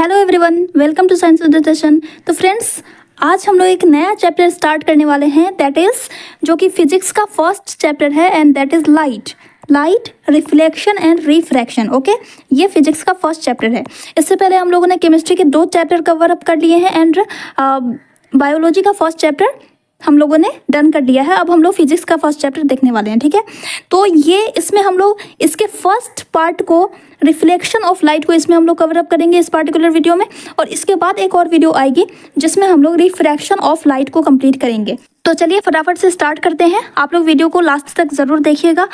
Hello everyone, welcome to science education. तो friends, आज हम लोग एक नया चैप्टर स्टार्ट करने वाले हैं, दैट इज़ जो कि फिजिक्स का फर्स्ट चैप्टर है and that is light reflection and refraction. Okay, ये फिजिक्स का फर्स्ट चैप्टर है। इससे पहले हम लोगों ने केमिस्ट्री के 2 चैप्टर कवर अप कर लिए हैं एंड बायोलॉजी का फर्स्ट चैप्टर हम लोगों ने डन कर दिया है। अब हम लोग फिजिक्स का फर्स्ट चैप्टर देखने वाले हैं, ठीक है। तो ये इसमें हम लोग इसके फर्स्ट पार्ट को, रिफ्लेक्शन ऑफ लाइट को, इसमें हम लोग कवर अप करेंगे इस पार्टिकुलर वीडियो में। और इसके बाद एक और वीडियो आएगी जिसमें हम लोग रिफ्रैक्शन ऑफ लाइट को कंप्लीट करेंगे। तो चलिए फटाफट से स्टार्ट करते हैं। आप लोग वीडियो को लास्ट तक ज़रूर देखिएगा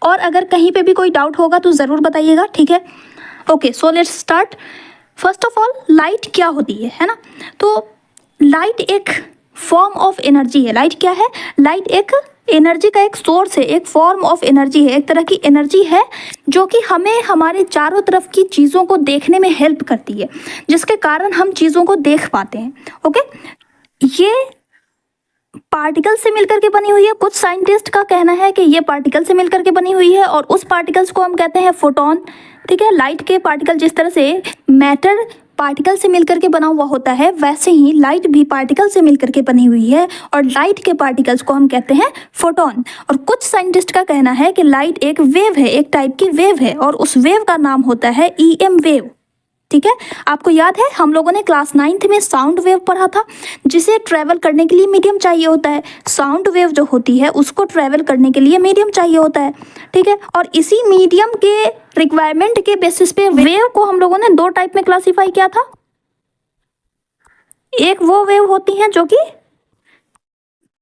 और अगर कहीं पे भी कोई डाउट होगा तो ज़रूर बताइएगा, ठीक है। Okay, so let's start. First of all, light क्या होती है ना। तो लाइट एक फॉर्म ऑफ एनर्जी है। लाइट क्या है? लाइट एक एनर्जी का एक सोर्स है, एक फॉर्म ऑफ एनर्जी है, एक तरह की एनर्जी है जो कि हमें हमारे चारों तरफ की चीज़ों को देखने में हेल्प करती है, जिसके कारण हम चीज़ों को देख पाते हैं। ओके, ये पार्टिकल से मिलकर के बनी हुई है। कुछ साइंटिस्ट का कहना है कि ये पार्टिकल से मिलकर के बनी हुई है और उस पार्टिकल्स को हम कहते हैं फोटोन, ठीक है। लाइट के पार्टिकल, जिस तरह से मैटर पार्टिकल से मिलकर के बना हुआ होता है, वैसे ही लाइट भी पार्टिकल से मिलकर के बनी हुई है और लाइट के पार्टिकल्स को हम कहते हैं फोटोन। और कुछ साइंटिस्ट का कहना है कि लाइट एक वेव है, एक टाइप की वेव है और उस वेव का नाम होता है EM वेव, ठीक है। आपको याद है हम लोगों ने क्लास 9th में साउंड वेव पढ़ा था, जिसे ट्रैवल करने के लिए मीडियम चाहिए होता है। साउंड वेव जो होती है उसको ट्रैवल करने के लिए मीडियम चाहिए होता है, ठीक है। और इसी मीडियम के रिक्वायरमेंट के बेसिस पे वेव को हम लोगों ने 2 टाइप में क्लासीफाई किया था। एक वो वेव होती हैं जो कि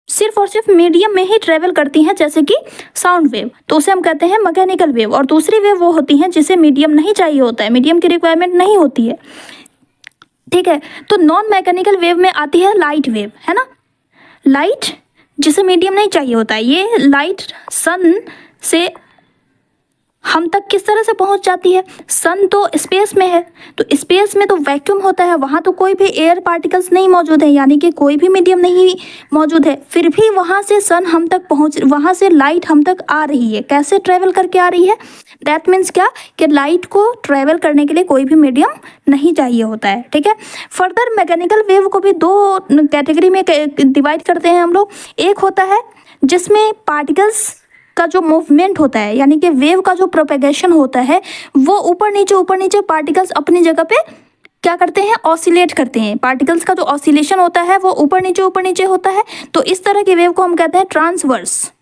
सिर्फ और सिर्फ मीडियम में ही ट्रेवल करती हैं, जैसे कि साउंड वेव, तो उसे हम कहते हैं मैकेनिकल वेव। और दूसरी वेव वो होती हैं जिसे मीडियम नहीं चाहिए होता है, मीडियम की रिक्वायरमेंट नहीं होती है, ठीक है। तो नॉन मैकेनिकल वेव में आती है लाइट वेव, है ना। लाइट जिसे मीडियम नहीं चाहिए होता है, ये लाइट सन से हम तक किस तरह से पहुंच जाती है? सन तो स्पेस में है, तो स्पेस में तो वैक्यूम होता है, वहाँ तो कोई भी एयर पार्टिकल्स नहीं मौजूद है, यानी कि कोई भी मीडियम नहीं मौजूद है। फिर भी वहाँ से सन हम तक वहाँ से लाइट हम तक आ रही है। कैसे ट्रेवल करके आ रही है? दैट मीन्स क्या कि लाइट को ट्रेवल करने के लिए कोई भी मीडियम नहीं चाहिए होता है, ठीक है। फर्दर मैकेनिकल वेव को भी 2 कैटेगरी में डिवाइड करते हैं हम लोग। एक होता है जिसमें पार्टिकल्स का जो मूवमेंट होता है, यानी कि वेव का जो प्रोपेगेशन होता है, वो ऊपर नीचे पार्टिकल्स अपनी जगह पे क्या करते हैं? ऑसिलेट करते हैं। पार्टिकल्स का जो ऑसिलेशन होता है वो ऊपर नीचे होता है। तो इस तरह के वेव को हम कहते हैं ट्रांसवर्स,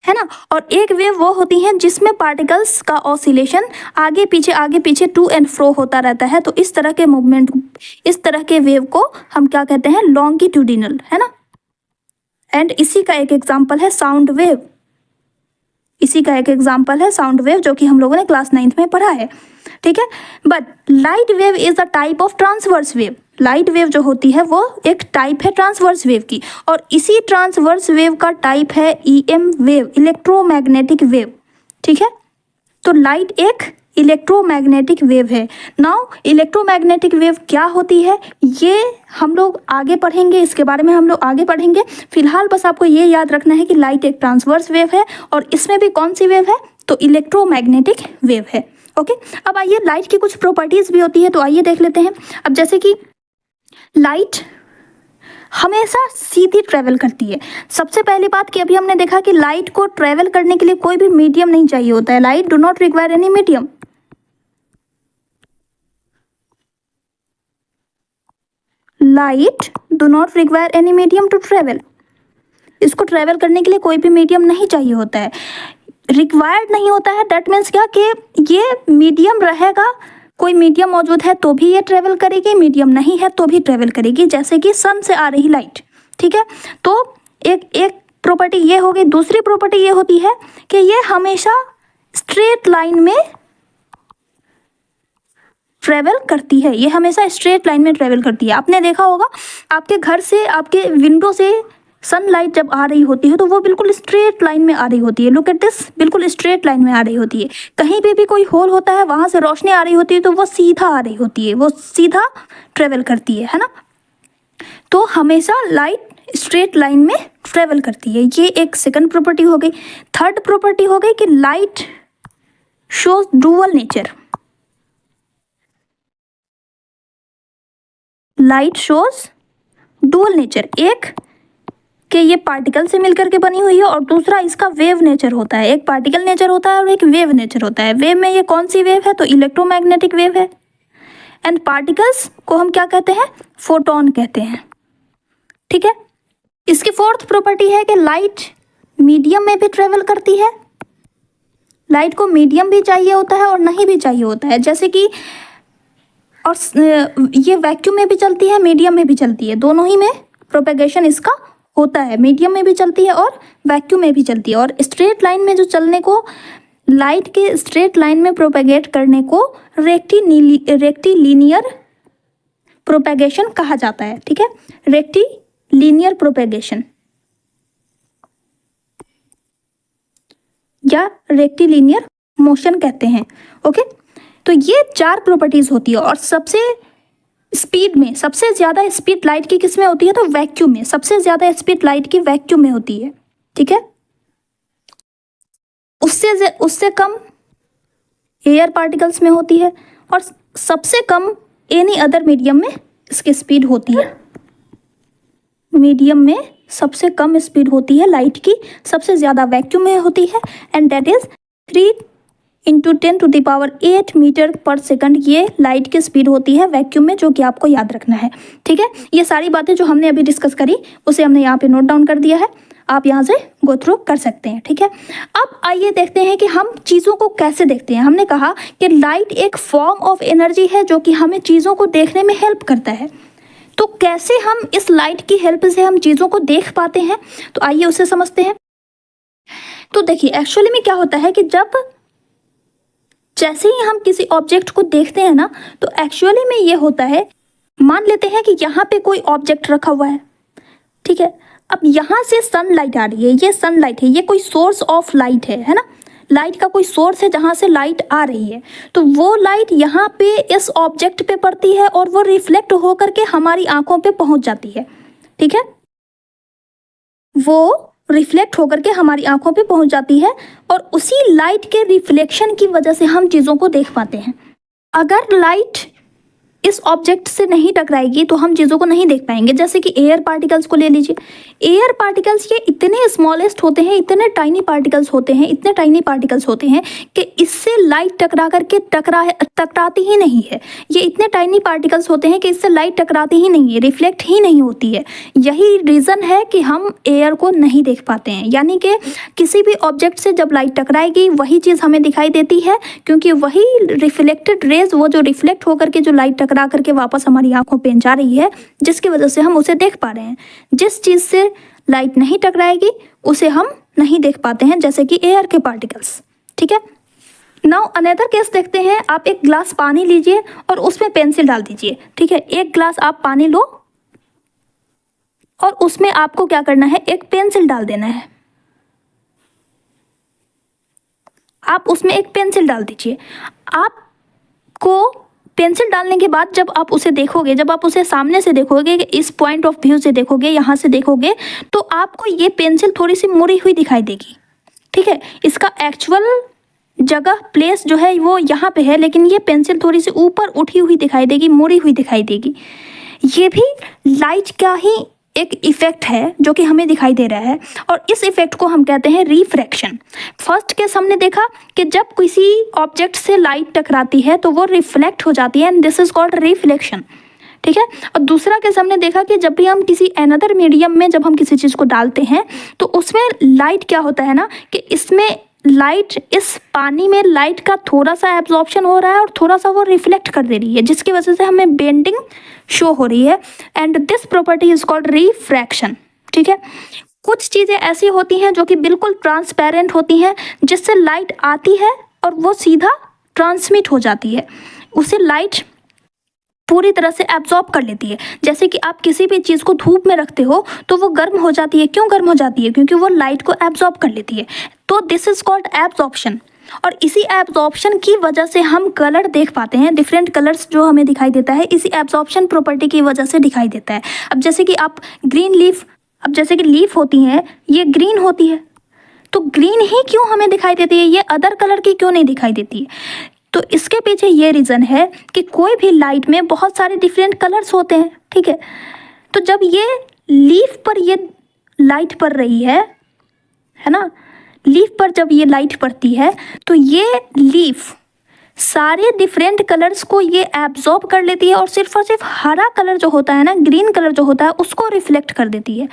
है ना। और एक वेव वो होती है जिसमें पार्टिकल्स का ऑसिलेशन आगे पीछे टू एंड फ्रो होता रहता है। तो इस तरह के मूवमेंट, इस तरह के वेव को हम क्या कहते हैं? लॉन्गिट्यूडिनल, है ना। एंड इसी का एक एग्जाम्पल है साउंड वेव। जो कि हम लोगों ने क्लास 9th में पढ़ा है, ठीक है। But light wave is a type of transverse wave. Light wave जो होती है वो एक टाइप है ट्रांसवर्स वेव की, और इसी ट्रांसवर्स वेव का टाइप है EM वेव, इलेक्ट्रोमैग्नेटिक वेव, ठीक है। तो लाइट एक इलेक्ट्रोमैग्नेटिक वेव है। नाउ इलेक्ट्रोमैग्नेटिक वेव क्या होती है ये हम लोग आगे पढ़ेंगे, इसके बारे में हम लोग आगे पढ़ेंगे। फिलहाल बस आपको ये याद रखना है कि लाइट एक ट्रांसवर्स वेव है और इसमें भी कौन सी वेव है? तो इलेक्ट्रोमैग्नेटिक वेव है। ओके, अब आइए, लाइट की कुछ प्रॉपर्टीज भी होती है, तो आइए देख लेते हैं। अब जैसे कि लाइट हमेशा सीधी ट्रेवल करती है। सबसे पहली बात कि अभी हमने देखा कि लाइट को ट्रेवल करने के लिए कोई भी मीडियम नहीं चाहिए होता है। Light do not require any medium. Light do not require any medium to travel. इसको ट्रेवल करने के लिए कोई भी मीडियम नहीं चाहिए होता है, रिक्वायर्ड नहीं होता है। दैट मीन्स क्या कि ये मीडियम रहेगा, कोई मीडियम मौजूद है तो भी ये ट्रेवल करेगी, मीडियम नहीं है तो भी ट्रेवल करेगी, जैसे कि सन से आ रही लाइट, ठीक है। तो एक प्रॉपर्टी ये हो गई। दूसरी प्रॉपर्टी ये होती है कि ये हमेशा स्ट्रेट लाइन में ट्रेवल करती है। ये हमेशा स्ट्रेट लाइन में ट्रेवल करती है। आपने देखा होगा आपके घर से, आपके विंडो से सनलाइट जब आ रही होती है तो वो बिल्कुल स्ट्रेट लाइन में आ रही होती है। लुक एट दिस, बिल्कुल स्ट्रेट लाइन में आ रही होती है। कहीं पे भी कोई होल होता है, वहाँ से रोशनी आ रही होती है तो वो सीधा आ रही होती है, वो सीधा ट्रेवल करती है ना। तो हमेशा लाइट स्ट्रेट लाइन में ट्रेवल करती है। ये एक सेकंड प्रॉपर्टी हो गई। थर्ड प्रॉपर्टी हो गई कि light shows dual nature. Light shows dual nature, एक कि ये पार्टिकल से मिलकर के बनी हुई है और दूसरा इसका वेव नेचर होता है। एक पार्टिकल नेचर होता है और एक वेव नेचर होता है। वेव में ये कौन सी वेव है, तो इलेक्ट्रोमैग्नेटिक वेव है। एंड पार्टिकल्स को हम क्या कहते हैं, फोटोन कहते हैं। ठीक है, इसकी फोर्थ प्रॉपर्टी है कि लाइट मीडियम में भी ट्रेवल करती है। लाइट को मीडियम भी चाहिए होता है और नहीं भी चाहिए होता है, जैसे कि और ये वैक्यूम में भी चलती है, मीडियम में भी चलती है, दोनों ही में प्रोपेगेशन इसका होता है। मीडियम में भी चलती है और वैक्यूम में भी चलती है। और स्ट्रेट लाइन में जो चलने को, लाइट के स्ट्रेट लाइन में प्रोपेगेट करने को रेक्टिलिनियर प्रोपेगेशन कहा जाता है। ठीक है, रेक्टिलिनियर प्रोपेगेशन या रेक्टिलिनियर मोशन कहते हैं। ओके, तो ये 4 प्रॉपर्टीज होती है। और सबसे स्पीड में, सबसे ज़्यादा स्पीड लाइट की किस में होती है, तो वैक्यूम में। सबसे ज़्यादा स्पीड लाइट की वैक्यूम में होती है। ठीक है, उससे कम एयर पार्टिकल्स में होती है और सबसे कम एनी अदर मीडियम में इसकी स्पीड होती है। मीडियम में सबसे कम स्पीड होती है लाइट की, सबसे ज़्यादा वैक्यूम में होती है। एंड दैट इज 3 × 10⁸ मीटर पर सेकंड ये लाइट की स्पीड होती है वैक्यूम में, जो कि आपको याद रखना है। ठीक है, ये सारी बातें जो हमने अभी डिस्कस करी उसे हमने यहाँ पे नोट डाउन कर दिया है, आप यहाँ से गो थ्रू कर सकते हैं। ठीक है, अब आइए देखते हैं कि हम चीज़ों को कैसे देखते हैं। हमने कहा कि लाइट एक फॉर्म ऑफ एनर्जी है जो कि हमें चीज़ों को देखने में हेल्प करता है। तो कैसे हम इस लाइट की हेल्प से हम चीज़ों को देख पाते हैं, तो आइए उसे समझते हैं। तो देखिए, एक्चुअली में क्या होता है कि जैसे ही हम किसी ऑब्जेक्ट को देखते हैं ना, तो एक्चुअली में ये होता है, मान लेते हैं कि यहाँ पे कोई ऑब्जेक्ट रखा हुआ है। ठीक है, अब यहाँ से सनलाइट आ रही है, ये सनलाइट है, ये कोई सोर्स ऑफ लाइट है ना। लाइट का कोई सोर्स है जहाँ से लाइट आ रही है, तो वो लाइट यहाँ पे इस ऑब्जेक्ट पे पड़ती है और वो रिफ्लेक्ट होकर के हमारी आंखों पे पहुँच जाती है। ठीक है, वो रिफ्लेक्ट होकर के हमारी आंखों पे पहुंच जाती है और उसी लाइट के रिफ्लेक्शन की वजह से हम चीज़ों को देख पाते हैं। अगर लाइट इस ऑब्जेक्ट से नहीं टकराएगी तो हम चीज़ों को नहीं देख पाएंगे। जैसे कि एयर पार्टिकल्स को ले लीजिए। एयर पार्टिकल्स ये इतने स्मॉलेस्ट होते हैं, इतने टाइनी पार्टिकल्स होते हैं, इतने टाइनी पार्टिकल्स होते हैं कि इससे लाइट टकरा करके टकराती ही नहीं है। ये इतने टाइनी पार्टिकल्स होते हैं कि इससे लाइट टकराती ही नहीं है, रिफ्लेक्ट ही नहीं होती है। यही रीज़न है कि हम एयर को नहीं देख पाते हैं। यानी कि किसी भी ऑब्जेक्ट से जब लाइट टकराएगी वही चीज़ हमें दिखाई देती है, क्योंकि वही रिफ्लेक्टेड रेज, वो जो रिफ्लेक्ट होकर के जो लाइट टकरा करके वापस हमारी आंखों पे जा रही है, जिसकी वजह से हम उसे देख पा रहे हैं। जिस चीज़ से लाइट नहीं टकराएगी उसे हम नहीं देख पाते हैं, जैसे कि एयर के पार्टिकल्स। ठीक है, नाउ अनदर केस देखते हैं। आप एक ग्लास पानी लीजिए और उसमें पेंसिल डाल दीजिए। ठीक है, एक ग्लास आप पानी लो और उसमें आपको क्या करना है, एक पेंसिल डाल देना है। आप उसमें एक पेंसिल डाल दीजिए। आपको पेंसिल डालने के बाद जब आप उसे देखोगे, जब आप उसे सामने से देखोगे, इस पॉइंट ऑफ व्यू से देखोगे, यहाँ से देखोगे, तो आपको ये पेंसिल थोड़ी सी मुड़ी हुई दिखाई देगी। ठीक है, इसका एक्चुअल जगह, प्लेस जो है वो यहाँ पे है, लेकिन ये पेंसिल थोड़ी सी ऊपर उठी हुई दिखाई देगी, मुड़ी हुई दिखाई देगी। ये भी लाइट का ही एक इफेक्ट है जो कि हमें दिखाई दे रहा है, और इस इफेक्ट को हम कहते हैं रिफ्रैक्शन। फर्स्ट केस हमने देखा कि जब किसी ऑब्जेक्ट से लाइट टकराती है तो वो रिफ्लेक्ट हो जाती है, and this is called reflection. ठीक है, और दूसरा केस हमने देखा कि जब भी हम किसी अनदर मीडियम में जब हम किसी चीज़ को डालते हैं तो उसमें लाइट क्या होता है ना, कि इसमें लाइट, इस पानी में लाइट का थोड़ा सा एब्जॉर्प्शन हो रहा है और थोड़ा सा वो रिफ्लेक्ट कर दे रही है, जिसकी वजह से हमें बेंडिंग शो हो रही है, and this property is called refraction. ठीक है, कुछ चीज़ें ऐसी होती हैं जो कि बिल्कुल ट्रांसपेरेंट होती हैं, जिससे लाइट आती है और वो सीधा ट्रांसमिट हो जाती है, उसे लाइट पूरी तरह से एब्जॉर्ब कर लेती है। जैसे कि आप किसी भी चीज़ को धूप में रखते हो तो वो गर्म हो जाती है। क्यों गर्म हो जाती है? क्योंकि वो लाइट को एब्जॉर्ब कर लेती है। तो दिस इज कॉल्ड एब्जॉर्प्शन, और इसी एब्जॉर्प्शन की वजह से हम कलर देख पाते हैं। डिफरेंट कलर्स जो हमें दिखाई देता है इसी एब्जॉर्प्शन प्रॉपर्टी की वजह से दिखाई देता है। अब जैसे कि आप ग्रीन लीफ, अब जैसे कि लीफ होती हैं, ये ग्रीन होती है, तो ग्रीन ही क्यों हमें दिखाई देती है, ये अदर कलर की क्यों नहीं दिखाई देती है? तो इसके पीछे ये रीज़न है कि कोई भी लाइट में बहुत सारे डिफरेंट कलर्स होते हैं, ठीक है। तो जब ये लीफ पर ये लाइट पड़ रही है ना, लीफ पर जब ये लाइट पड़ती है तो ये लीफ सारे डिफरेंट कलर्स को ये एब्जॉर्ब कर लेती है और सिर्फ हरा कलर जो होता है ना, ग्रीन कलर जो होता है, उसको रिफ्लेक्ट कर देती है।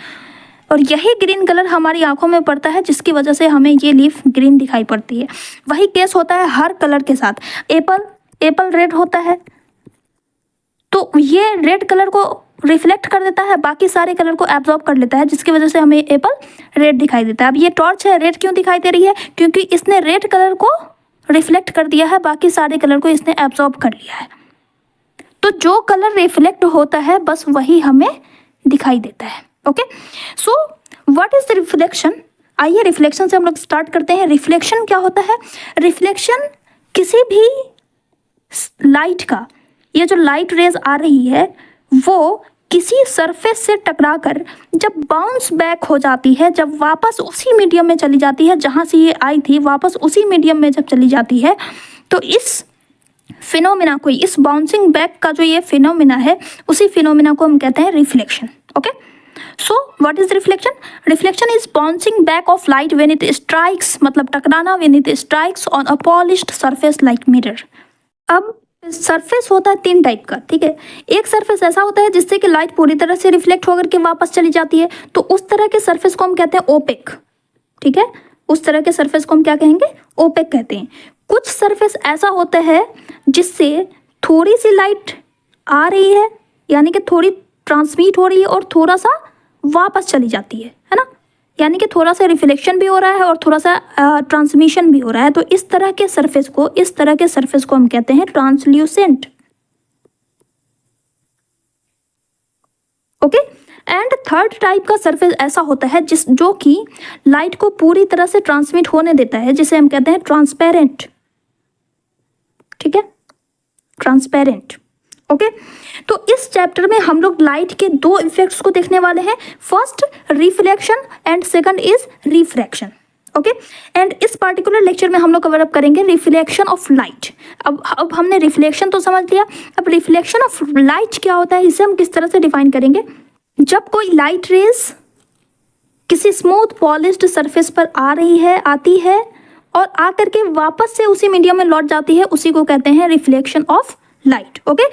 और यही ग्रीन कलर हमारी आंखों में पड़ता है, जिसकी वजह से हमें ये लीफ ग्रीन दिखाई पड़ती है। वही केस होता है हर कलर के साथ। एप्पल रेड होता है तो ये रेड कलर को रिफ्लेक्ट कर देता है, बाकी सारे कलर को एब्जॉर्ब कर लेता है, जिसकी वजह से हमें एप्पल रेड दिखाई देता है। अब ये टॉर्च है, रेड क्यों दिखाई दे रही है? क्योंकि इसने रेड कलर को रिफ्लेक्ट कर दिया है, बाकी सारे कलर को इसने एब्जॉर्ब कर लिया है। तो जो कलर रिफ्लेक्ट होता है बस वही हमें दिखाई देता है। Okay, so what is the reflection? आइए रिफ्लेक्शन से हम लोग स्टार्ट करते हैं। रिफ्लेक्शन क्या होता है? रिफ्लेक्शन किसी भी लाइट का, ये जो लाइट रेज आ रही है वो किसी सरफेस से टकराकर जब बाउंस बैक हो जाती है, जब वापस उसी मीडियम में चली जाती है जहाँ से ये आई थी, वापस उसी मीडियम में जब चली जाती है, तो इस फिनोमिना को, इस बाउंसिंग बैक का जो ये फिनोमिना है, उसी फिनोमिना को हम कहते हैं reflection. Okay, so what is reflection? Reflection is bouncing back of light when it strikes, मतलब टकराना, when it strikes on a polished surface like mirror. अब सरफेस होता है 3 टाइप का, ठीक है। एक सरफेस ऐसा होता है जिससे कि लाइट पूरी तरह से रिफ्लेक्ट होकर के वापस चली जाती है, तो उस तरह के सरफेस को हम कहते हैं ओपेक, ठीक है। उस तरह के सरफेस को हम क्या कहेंगे? ओपेक कहते हैं। कुछ सरफेस ऐसा होता है जिससे थोड़ी सी लाइट आ रही है, यानी कि थोड़ी ट्रांसमिट हो रही है और थोड़ा सा वापस चली जाती है ना, यानी कि थोड़ा सा रिफ्लेक्शन भी हो रहा है और थोड़ा सा ट्रांसमिशन भी हो रहा है। तो इस तरह के सरफेस को हम कहते हैं translucent. Okay, and third type का सरफेस ऐसा होता है जो कि लाइट को पूरी तरह से ट्रांसमिट होने देता है, जिसे हम कहते हैं ट्रांसपेरेंट, ठीक है, ट्रांसपेरेंट। ओके, तो इस चैप्टर में हम लोग लाइट के 2 इफेक्ट्स को देखने वाले हैं। First reflection and second is refraction. Okay, and इस पार्टिकुलर लेक्चर में हम लोग कवर अप करेंगे रिफ्लेक्शन ऑफ लाइट। अब हमने रिफ्लेक्शन तो समझ लिया, अब रिफ्लेक्शन ऑफ लाइट क्या होता है, इसे हम किस तरह से डिफाइन करेंगे। जब कोई लाइट रेज किसी स्मूथ पॉलिश्ड सरफेस पर आती है और आकर के वापस से उसी मीडियम में लौट जाती है, उसी को कहते हैं reflection of light. Okay,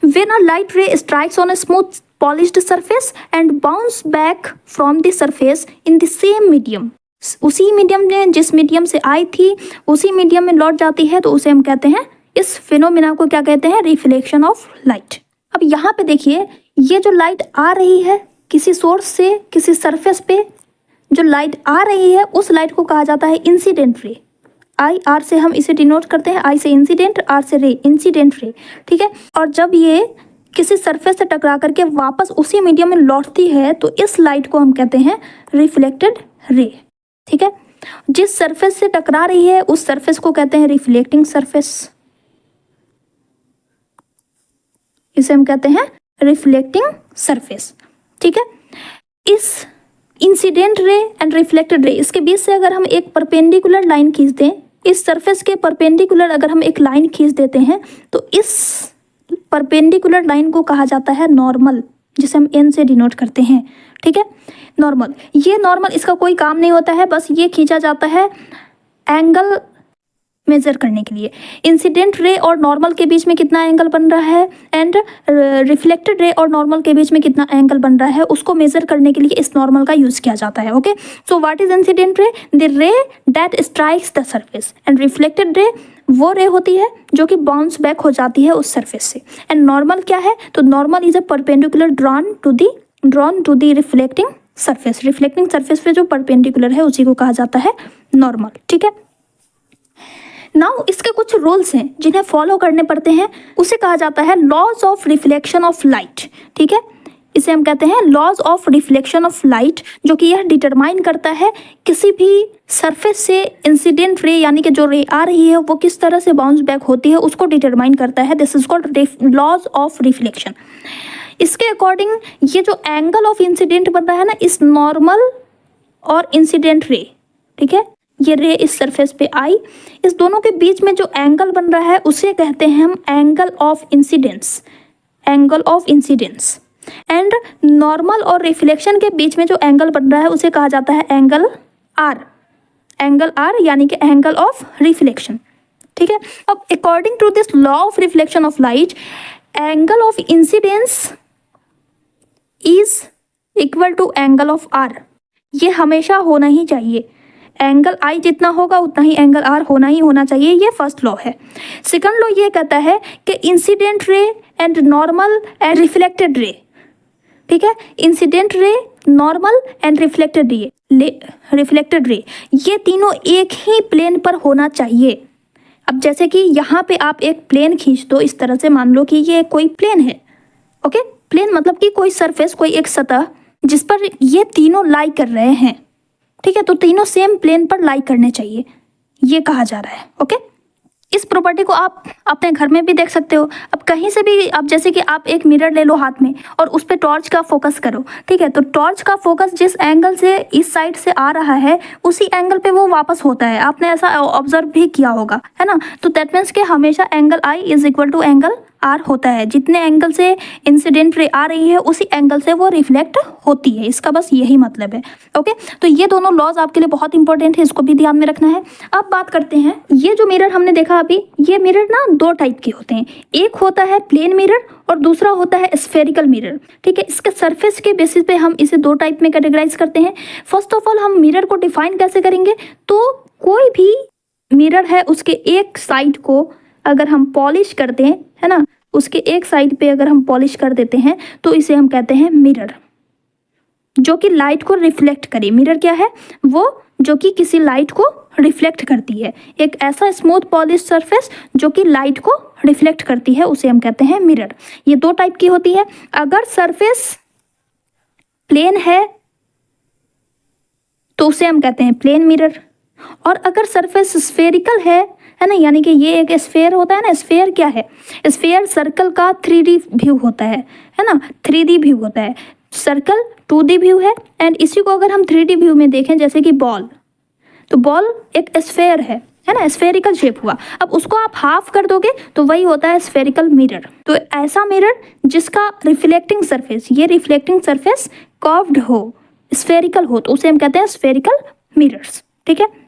when a light ray strikes on a smooth polished surface and bounce back from the surface in the same medium, उसी मीडियम में, जिस मीडियम से आई थी उसी मीडियम में लौट जाती है, तो उसे हम कहते हैं, इस फिनोमिना को क्या कहते हैं? Reflection of light. अब यहाँ पे देखिए, ये जो लाइट आ रही है किसी सोर्स से, किसी सरफेस पे जो लाइट आ रही है, उस लाइट को कहा जाता है इंसिडेंट रे। आर से हम इसे डिनोट करते हैं, आई से इंसिडेंट, आर से रे, इंसिडेंट रे, ठीक है। और जब ये किसी सरफेस से टकरा करके वापस उसी मीडियम में लौटती है, तो इस लाइट को हम कहते हैं रिफ्लेक्टेड रे, ठीक है। जिस सरफेस से टकरा रही है उस सरफेस को कहते हैं रिफ्लेक्टिंग सरफेस, इसे हम कहते हैं रिफ्लेक्टिंग सरफेस, ठीक है। इस incident ray and reflected ray, इसके बीच से अगर हम एक परपेंडिकुलर लाइन खींच दें, इस सरफेस के परपेंडिकुलर अगर हम एक लाइन खींच देते हैं, तो इस परपेंडिकुलर लाइन को कहा जाता है नॉर्मल, जिसे हम एन से डिनोट करते हैं, ठीक है। नॉर्मल, ये नॉर्मल, इसका कोई काम नहीं होता है, बस ये खींचा जाता है एंगल मेजर करने के लिए। इंसिडेंट रे और नॉर्मल के बीच में कितना एंगल बन रहा है एंड रिफ्लेक्टेड रे और नॉर्मल के बीच में कितना एंगल बन रहा है, उसको मेजर करने के लिए इस नॉर्मल का यूज किया जाता है। Okay, so what is incident ray? The रे that strikes the surface, and reflected ray वो रे होती है जो कि बाउंस बैक हो जाती है उस सरफेस से। एंड नॉर्मल क्या है? तो normal is a perpendicular drawn to the reflecting surface. Reflecting surface पे जो परपेंडिकुलर है उसी को कहा जाता है नॉर्मल, ठीक है। नाउ इसके कुछ रूल्स हैं जिन्हें फॉलो करने पड़ते हैं, उसे कहा जाता है laws of reflection of light, ठीक है। इसे हम कहते हैं laws of reflection of light, जो कि यह डिटरमाइन करता है किसी भी सरफेस से इंसिडेंट रे यानी कि जो रे आ रही है वो किस तरह से बाउंस बैक होती है, उसको डिटरमाइन करता है। This is called laws of reflection. इसके अकॉर्डिंग ये जो एंगल ऑफ इंसिडेंट बन रहा है ना, इस नॉर्मल और इंसिडेंट रे, ठीक है, ये रे इस सरफेस पे आई, इस दोनों के बीच में जो एंगल बन रहा है उसे कहते हैं हम angle of incidence, angle of incidence. And normal और रिफ्लेक्शन के बीच में जो एंगल बन रहा है उसे कहा जाता है एंगल आर, एंगल आर यानी कि एंगल ऑफ रिफ्लेक्शन। ठीक है, अब according to this law of reflection of light, angle of incidence is equal to angle of R. ये हमेशा होना ही चाहिए, एंगल आई जितना होगा उतना ही एंगल आर होना ही होना चाहिए, ये फर्स्ट लॉ है। सेकंड लॉ ये कहता है कि incident ray and normal and reflected ray, ठीक है, incident ray, normal and reflected ray ये तीनों एक ही प्लेन पर होना चाहिए। अब जैसे कि यहाँ पे आप एक प्लेन खींच दो इस तरह से, मान लो कि ये कोई प्लेन है, ओके, प्लेन मतलब कि कोई सरफेस, कोई एक सतह जिस पर ये तीनों लाई कर रहे हैं, ठीक है, तो तीनों सेम प्लेन पर लाई करने चाहिए, ये कहा जा रहा है। ओके, इस प्रॉपर्टी को आप अपने घर में भी देख सकते हो। अब कहीं से भी आप, जैसे कि आप एक मिरर ले लो हाथ में और उस पर टॉर्च का फोकस करो, ठीक है, तो टॉर्च का फोकस जिस एंगल से इस साइड से आ रहा है उसी एंगल पे वो वापस होता है, आपने ऐसा ऑब्जर्व भी किया होगा, है ना। तो दैट मीन्स कि हमेशा angle I is equal to angle R होता है, जितने एंगल से इंसिडेंट रे आ रही है उसी एंगल से वो रिफ्लेक्ट होती है, इसका बस यही मतलब है। ओके, तो ये दोनों लॉज आपके लिए बहुत इंपॉर्टेंट है, इसको भी ध्यान में रखना है। अब बात करते हैं, ये जो मिरर हमने देखा अभी, ये मिरर ना दो टाइप के होते हैं, एक होता है प्लेन मिरर और दूसरा होता है स्फेरिकल मिरर, ठीक है। इसके सरफेस के बेसिस पे हम इसे दो टाइप में कैटेगराइज करते हैं। फर्स्ट ऑफ ऑल हम मिरर को डिफाइन कैसे करेंगे, तो कोई भी मिरर है उसके एक साइड को अगर हम पॉलिश करते हैं, है ना, उसके एक साइड पे अगर हम पॉलिश कर देते हैं तो इसे हम कहते हैं मिरर, जो कि लाइट को रिफ्लेक्ट करे। मिरर क्या है, वो जो कि किसी लाइट को रिफ्लेक्ट करती है, एक ऐसा स्मूथ पॉलिश सरफेस जो कि लाइट को रिफ्लेक्ट करती है, उसे हम कहते हैं मिरर। ये दो टाइप की होती है, अगर सरफेस प्लेन है तो उसे हम कहते हैं प्लेन मिरर, और अगर सरफेस स्फेरिकल है ना, यानी कि ये एक स्फेयर होता है ना, स्फेयर क्या है, स्फेयर सर्कल का 3D व्यू होता है ना, 3D व्यू होता है, सर्कल 2D व्यू है। एंड इसी को अगर हम 3D व्यू में देखें, जैसे कि बॉल, तो बॉल एक स्फेयर है ना, स्फेरिकल शेप हुआ, अब उसको आप हाफ कर दोगे तो वही होता है स्फेरिकल मिरर। तो ऐसा मिरर जिसका रिफ्लेक्टिंग सरफेस, ये रिफ्लेक्टिंग सरफेस कर्व्ड हो, स्फेरिकल हो, तो उसे हम कहते हैं स्फेरिकल मिरर्स, ठीक है।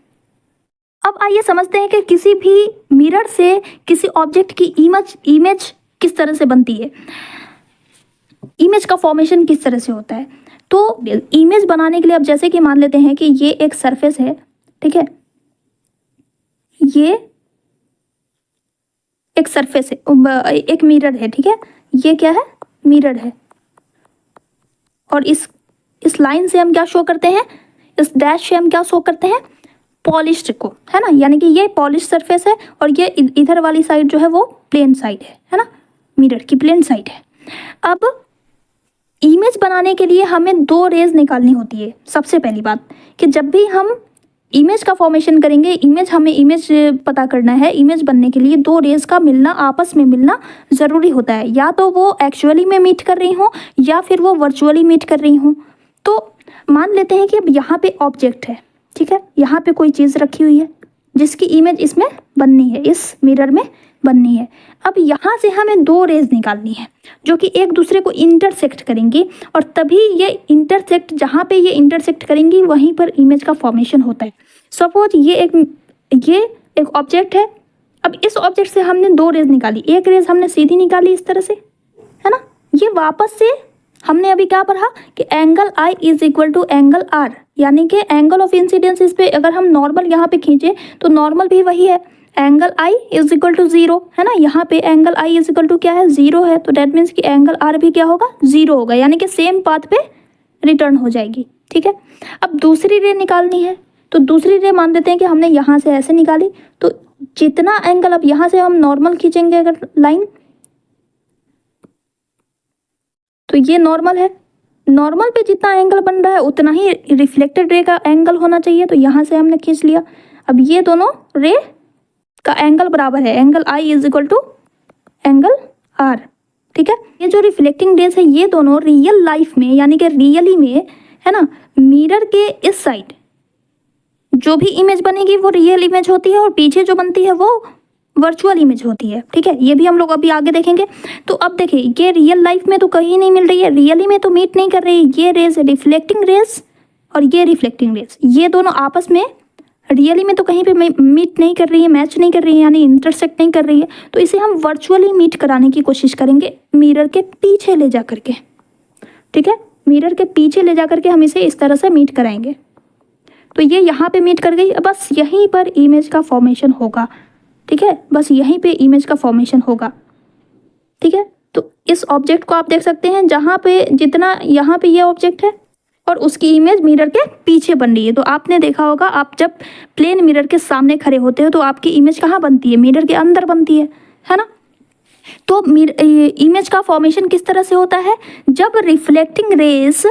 अब आइए समझते हैं कि किसी भी मिरर से किसी ऑब्जेक्ट की इमेज किस तरह से बनती है, इमेज का फॉर्मेशन किस तरह से होता है। तो इमेज बनाने के लिए अब जैसे कि मान लेते हैं कि ये एक सरफेस है, ठीक है, ये एक सरफेस है, एक मिरर है, ठीक है, ये क्या है, मिरर है, और इस लाइन से हम क्या शो करते हैं, इस डैश से हम क्या शो करते हैं, पॉलिश्ड को, है ना, यानी कि ये पॉलिश सरफेस है और ये इधर वाली साइड जो है वो प्लेन साइड है ना, मिरर की प्लेन साइड है। अब इमेज बनाने के लिए हमें दो रेज निकालनी होती है। सबसे पहली बात कि जब भी हम इमेज का फॉर्मेशन करेंगे, हमें इमेज पता करना है, इमेज बनने के लिए दो रेज का मिलना, आपस में मिलना ज़रूरी होता है, या तो वो एक्चुअली में मीट कर रही हों या फिर वो वर्चुअली मीट कर रही हों। तो मान लेते हैं कि अब यहाँ पे ऑब्जेक्ट है, ठीक है, यहाँ पे कोई चीज़ रखी हुई है जिसकी इमेज इसमें बननी है, इस मिरर में बननी है। अब यहाँ से हमें दो रेज निकालनी है जो कि एक दूसरे को इंटरसेक्ट करेंगी, और तभी ये इंटरसेक्ट, जहाँ पे ये इंटरसेक्ट करेंगी वहीं पर इमेज का फॉर्मेशन होता है। सपोज ये एक ऑब्जेक्ट है, अब इस ऑब्जेक्ट से हमने दो रेज निकाली, एक रेज हमने सीधी निकाली इस तरह से, है ना, ये वापस से हमने अभी क्या पढ़ा कि angle I is equal to angle R, यानी कि एंगल ऑफ इंसिडेंस इस पे अगर हम नॉर्मल यहाँ पे खींचे तो नॉर्मल भी वही है, angle I is equal to 0, है ना, यहाँ पे angle I is equal to क्या है, 0 है, तो डेट मीन्स कि एंगल आर भी क्या होगा, 0 होगा, यानी कि सेम पाथ पे रिटर्न हो जाएगी, ठीक है। अब दूसरी रे निकालनी है, तो दूसरी रे मान देते हैं कि हमने यहाँ से ऐसे निकाली, तो जितना एंगल, अब यहाँ से हम नॉर्मल खींचेंगे अगर लाइन, तो ये नॉर्मल है, नॉर्मल पे जितना एंगल बन रहा है उतना ही रिफ्लेक्टेड रे का एंगल होना चाहिए, तो यहाँ से हमने खींच लिया। अब ये दोनों रे का एंगल बराबर है, angle I is equal to angle R, ठीक है। ये जो रिफ्लेक्टिंग रेज है ये दोनों रियल लाइफ में, यानी कि रियली में, है ना, मिरर के इस साइड जो भी इमेज बनेगी वो रियल इमेज होती है और पीछे जो बनती है वो वर्चुअल इमेज होती है। ठीक है, ये भी हम लोग अभी आगे देखेंगे। तो अब देखिए, ये रियल लाइफ में तो कहीं नहीं मिल रही है, रियली में तो मीट नहीं कर रही। ये रेज रिफ्लेक्टिंग रेज और ये रिफ्लेक्टिंग रेज, ये दोनों आपस में रियली में तो कहीं पे मीट नहीं कर रही है, मैच नहीं कर रही है, यानी इंटरसेक्ट नहीं कर रही है। तो इसे हम वर्चुअली मीट कराने की कोशिश करेंगे मिरर के पीछे ले जा करके। ठीक है, मिरर के पीछे ले जा करके हम इसे इस तरह से मीट कराएंगे। तो ये यहाँ पे मीट कर गई, बस यहीं पर इमेज का फॉर्मेशन होगा। ठीक है, बस यहीं पे इमेज का फॉर्मेशन होगा। ठीक है, तो इस ऑब्जेक्ट को आप देख सकते हैं, जहाँ पे जितना यहाँ पे ये ऑब्जेक्ट है और उसकी इमेज मिरर के पीछे बन रही है। तो आपने देखा होगा, आप जब प्लेन मिरर के सामने खड़े होते हो तो आपकी इमेज कहाँ बनती है? मिरर के अंदर बनती है ना। तो इमेज का फॉर्मेशन किस तरह से होता है? जब रिफ्लेक्टिंग रेज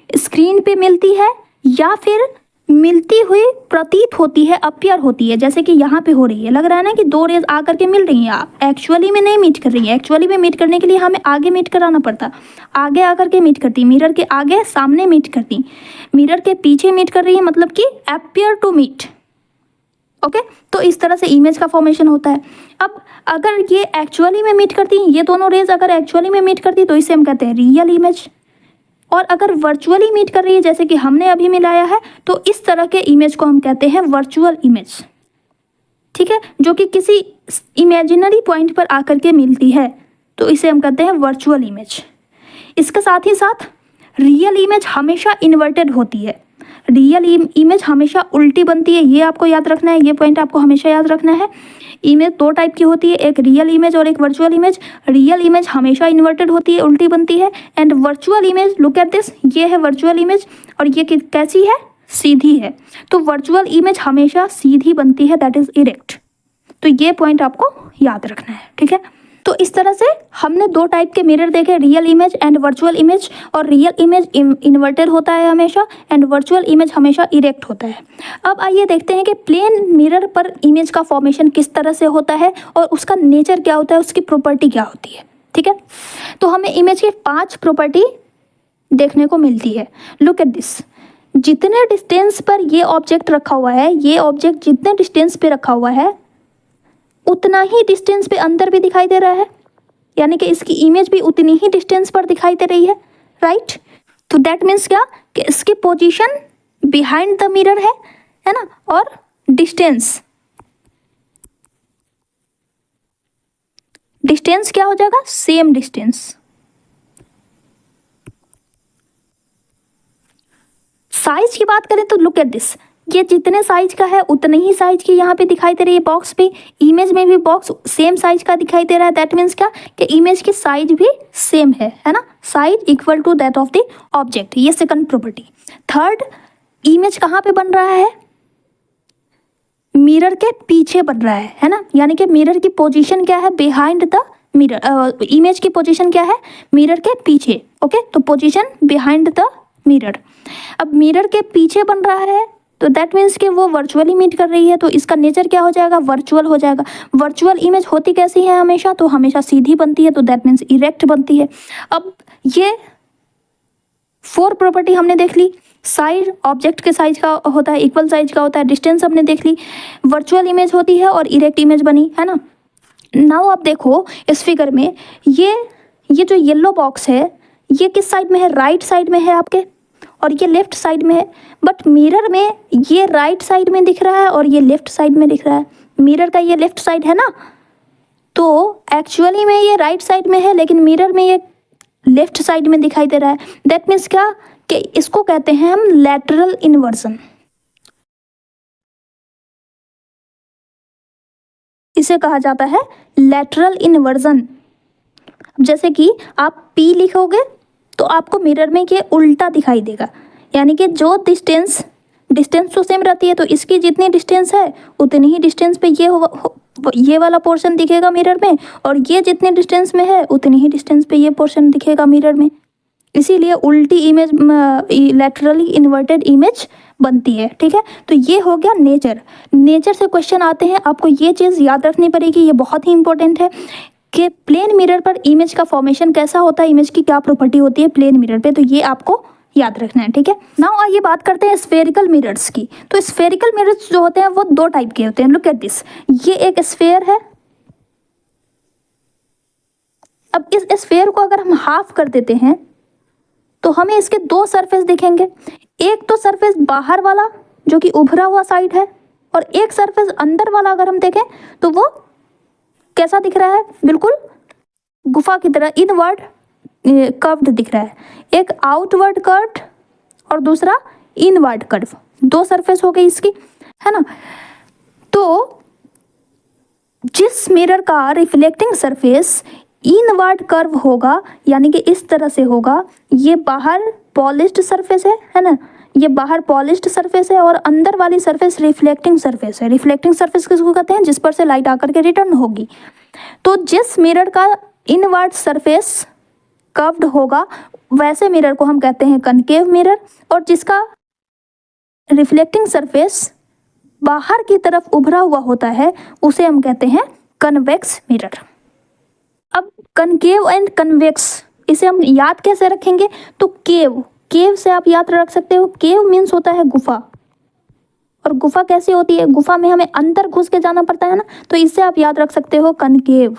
स्क्रीन पे मिलती है या फिर मिलती हुई प्रतीत होती है, अपीयर होती है, जैसे कि यहाँ पे हो रही है। लग रहा है ना कि दो रेज आकर के मिल रही हैं, एक्चुअली में नहीं मीट कर रही है। एक्चुअली में मीट करने के लिए हमें आगे मीट कराना पड़ता, आगे आकर के मीट करती, मिरर के आगे सामने मीट करती, मिरर के पीछे मीट कर रही है, मतलब कि अपीयर टू मीट। ओके, तो इस तरह से इमेज का फॉर्मेशन होता है। अब अगर ये एक्चुअली में मीट करती, ये दोनों रेज अगर एक्चुअली में मीट करती तो इसे हम कहते हैं रियल इमेज। और अगर वर्चुअली मीट कर रही है, जैसे कि हमने अभी मिलाया है, तो इस तरह के इमेज को हम कहते हैं वर्चुअल इमेज। ठीक है, जो कि किसी इमेजिनरी पॉइंट पर आकर के मिलती है, तो इसे हम कहते हैं वर्चुअल इमेज। इसके साथ ही साथ रियल इमेज हमेशा इन्वर्टेड होती है, रियल इमेज हमेशा उल्टी बनती है। ये आपको याद रखना है, ये पॉइंट आपको हमेशा याद रखना है। इमेज दो टाइप की होती है, एक रियल इमेज और एक वर्चुअल इमेज। रियल इमेज हमेशा इन्वर्टेड होती है, उल्टी बनती है। And virtual image, look at this, ये है वर्चुअल इमेज और ये कैसी है? सीधी है। तो वर्चुअल इमेज हमेशा सीधी बनती है, दैट इज इरेक्ट। तो ये पॉइंट आपको याद रखना है। ठीक है, तो इस तरह से हमने दो टाइप के मिरर देखे, real image and virtual image. और रियल इमेज इन्वर्टेड होता है हमेशा एंड वर्चुअल इमेज हमेशा इरेक्ट होता है। अब आइए देखते हैं कि प्लेन मिरर पर इमेज का फॉर्मेशन किस तरह से होता है और उसका नेचर क्या होता है, उसकी प्रॉपर्टी क्या होती है। ठीक है, तो हमें इमेज की 5 प्रॉपर्टी देखने को मिलती है। लुक एट दिस, जितने डिस्टेंस पर ये ऑब्जेक्ट रखा हुआ है, ये ऑब्जेक्ट जितने डिस्टेंस पे रखा हुआ है उतना ही डिस्टेंस पे अंदर भी दिखाई दे रहा है, यानी कि इसकी इमेज भी उतनी ही डिस्टेंस पर दिखाई दे रही है, राइट। तो दैट मीन्स क्या कि इसकी पोजीशन बिहाइंड द मिरर है ना, और डिस्टेंस क्या हो जाएगा? Same distance. साइज की बात करें तो लुक एट दिस, ये जितने साइज का है उतने ही साइज की यहाँ पे दिखाई दे रही है बॉक्स पे। इमेज में भी बॉक्स सेम साइज का दिखाई दे रहा है, दैट मीन्स क्या कि इमेज की साइज भी सेम है ना, size equal to that of the object. ये सेकंड प्रॉपर्टी। थर्ड, इमेज कहाँ पे बन रहा है? मिरर के पीछे बन रहा है ना, यानी कि मिरर की पोजीशन क्या है? Behind the mirror. इमेज की पोजीशन क्या है? मिरर के पीछे। ओके, तो पोजीशन बिहाइंड द मिरर। अब मिरर के पीछे बन रहा है तो दैट मीन्स कि वो वर्चुअली मीट कर रही है, तो इसका नेचर क्या हो जाएगा? वर्चुअल हो जाएगा। वर्चुअल इमेज होती कैसी है हमेशा? तो हमेशा सीधी बनती है, तो दैट मीन्स इरेक्ट बनती है। अब ये 4 प्रॉपर्टी हमने देख ली। साइज ऑब्जेक्ट के साइज का होता है, इक्वल साइज का होता है। डिस्टेंस हमने देख ली, वर्चुअल इमेज होती है और इरेक्ट इमेज बनी, है ना। नाउ आप देखो इस फिगर में, ये जो येलो बॉक्स है ये किस साइड में है? राइट साइड में है आपके, और ये लेफ्ट साइड में है। बट मिरर में ये राइट साइड में दिख रहा है और ये लेफ्ट साइड में दिख रहा है। मिरर का ये लेफ्ट साइड है ना, तो एक्चुअली में ये राइट साइड में है, लेकिन मिरर में ये लेफ्ट साइड में दिखाई दे रहा है। दैट मीन्स क्या कि इसको कहते हैं हम लैटरल इन्वर्जन। इसे कहा जाता है लैटरल इन्वर्जन। जैसे कि आप P लिखोगे तो आपको मिरर में ये उल्टा दिखाई देगा, यानी कि जो डिस्टेंस तो सेम रहती है, तो इसकी जितनी डिस्टेंस है उतनी ही डिस्टेंस पे ये वाला पोर्शन दिखेगा मिरर में, और ये जितने डिस्टेंस में है उतनी ही डिस्टेंस पे ये पोर्शन दिखेगा मिरर में। इसीलिए उल्टी इमेज, लैटरली इन्वर्टेड इमेज बनती है। ठीक है, तो ये हो गया नेचर से क्वेश्चन आते हैं। आपको ये चीज़ याद रखनी पड़ेगी, ये बहुत ही इंपॉर्टेंट है कि प्लेन मिरर पर इमेज का फॉर्मेशन कैसा होता है, इमेज की क्या प्रॉपर्टी होती है प्लेन मिरर पे, तो ये आपको याद रखना है, ठीक है। नाउ आइए बात करते हैं स्फेरिकल मिरर्स की। तो स्फेरिकल मिरर्स जो होते हैं वो दो टाइप के होते हैं। लुक एट दिस, ये एक स्फेयर है। अब इस स्फेयर को अगर हम हाफ कर देते हैं तो हमें इसके दो सरफेस दिखेंगे। एक तो सरफेस बाहर वाला जो कि उभरा हुआ साइड है, और एक सरफेस अंदर वाला अगर हम देखें तो वो कैसा दिख रहा है, बिल्कुल गुफा की तरह इनवर्ड कर्व्ड दिख रहा है। एक आउटवर्ड कर्व और दूसरा इनवर्ड कर्व, दो सरफेस हो गई इसकी, है ना। तो जिस मिरर का रिफ्लेक्टिंग सरफेस इनवर्ड कर्व होगा, यानी कि इस तरह से होगा, ये बाहर पॉलिश्ड सरफेस है ना, ये बाहर पॉलिश्ड सरफेस है और अंदर वाली सरफेस रिफ्लेक्टिंग सरफेस है। रिफ्लेक्टिंग सरफेस किसको कहते हैं, जिस पर से लाइट आकर के रिटर्न होगी। तो जिस मिरर का इनवर्ड सरफेस कर्व्ड होगा वैसे मिरर को हम कहते हैं कनकेव मिरर, और जिसका रिफ्लेक्टिंग सरफेस बाहर की तरफ उभरा हुआ होता है उसे हम कहते हैं कन्वेक्स मिरर। अब कनकेव एंड कन्वेक्स इसे हम याद कैसे रखेंगे, तो केव से आप याद रख सकते हो। केव मीन्स होता है गुफा, और गुफा कैसी होती है, गुफा में हमें अंदर घुस के जाना पड़ता है ना, तो इससे आप याद रख सकते हो कनकेव,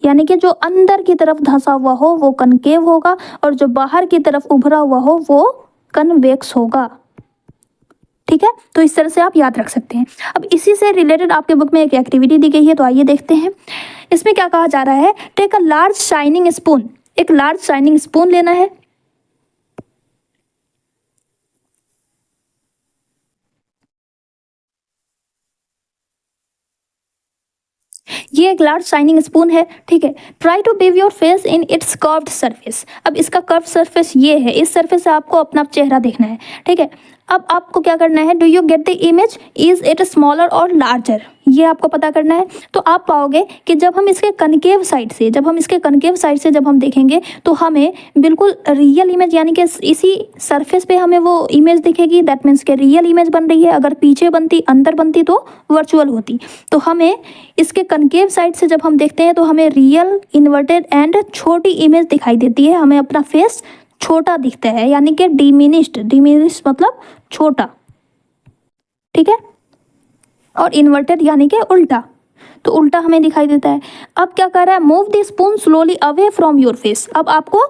यानी कि जो अंदर की तरफ धंसा हुआ हो वो कनकेव होगा, और जो बाहर की तरफ उभरा हुआ हो वो कन्वेक्स होगा, ठीक है। तो इस तरह से आप याद रख सकते हैं। अब इसी से रिलेटेड आपके बुक में एक एक्टिविटी दी गई है, तो आइए देखते हैं। इसमें क्या कहा जा रहा है, take a large shining spoon. एक लार्ज शाइनिंग स्पून लेना है। ये एक लार्ज शाइनिंग स्पून है, ठीक है। Try to view your face in its curved surface. अब इसका कर्व सरफेस ये है, इस सरफेस से आपको अपना चेहरा देखना है, ठीक है। अब आपको क्या करना है, do you get the image, is it smaller और लार्जर, ये आपको पता करना है। तो आप पाओगे कि जब हम इसके कनकेव साइड से जब हम देखेंगे तो हमें बिल्कुल रियल इमेज, यानी कि इसी सरफेस पे हमें वो इमेज दिखेगी। दैट मीन्स के रियल इमेज बन रही है। अगर पीछे बनती, अंदर बनती तो वर्चुअल होती। तो हमें इसके कनकेव साइड से जब हम देखते हैं तो हमें रियल, इन्वर्टेड एंड छोटी इमेज दिखाई देती है। हमें अपना फेस छोटा दिखता है, यानी कि डिमिनिश्ड मतलब छोटा, ठीक है। और इन्वर्टेड यानी कि उल्टा, तो उल्टा हमें दिखाई देता है। अब क्या कर रहा है, move the spoon slowly away from your face. अब आपको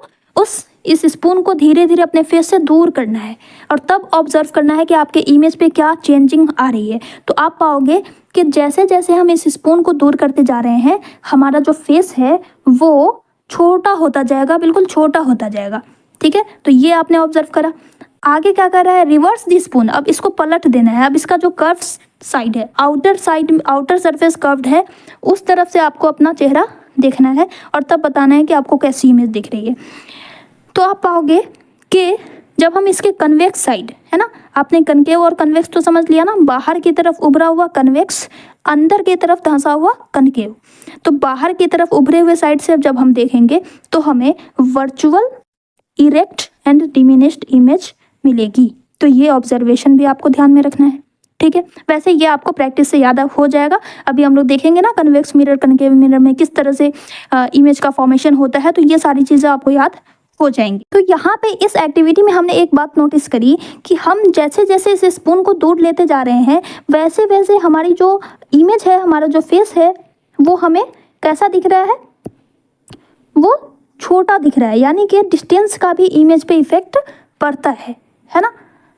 इस स्पून को धीरे धीरे अपने फेस से दूर करना है, और तब ऑब्जर्व करना है कि आपके इमेज पे क्या चेंजिंग आ रही है। तो आप पाओगे कि जैसे जैसे हम इस स्पून को दूर करते जा रहे हैं, हमारा जो फेस है वो छोटा होता जाएगा, बिल्कुल छोटा होता जाएगा, ठीक है। तो ये आपने ऑब्जर्व करा। आगे क्या कर रहा है, रिवर्स दी स्पून। अब इसको पलट देना है। अब इसका जो कर्व साइड है, आउटर सरफेस कर्व्ड है, उस तरफ से आपको अपना चेहरा देखना है, और तब बताना है कि आपको कैसी इमेज दिख रही है। तो आप पाओगे कि जब हम इसके कन्वेक्स साइड, है ना, आपने कनकेव और कन्वेक्स तो समझ लिया ना, बाहर की तरफ उभरा हुआ कन्वेक्स, अंदर की तरफ धंसा हुआ कनकेव। तो बाहर की तरफ उभरे हुए साइड से जब हम देखेंगे तो हमें virtual, erect and diminished image मिलेगी। तो ये ऑब्जर्वेशन भी आपको ध्यान में रखना है, ठीक है। वैसे ये आपको प्रैक्टिस से याद हो जाएगा। अभी हम लोग देखेंगे ना कन्वेक्स मिरर, कनकेव मिरर में किस तरह से इमेज का फॉर्मेशन होता है, तो ये सारी चीज़ें आपको याद हो जाएंगी। तो यहाँ पे इस एक्टिविटी में हमने एक बात नोटिस करी कि हम जैसे जैसे इस स्पून को दूर लेते जा रहे हैं, वैसे वैसे हमारी जो इमेज है, हमारा जो फेस है, वो हमें कैसा दिख रहा है, वो छोटा दिख रहा है, यानी कि डिस्टेंस का भी इमेज पे इफेक्ट पड़ता है ना।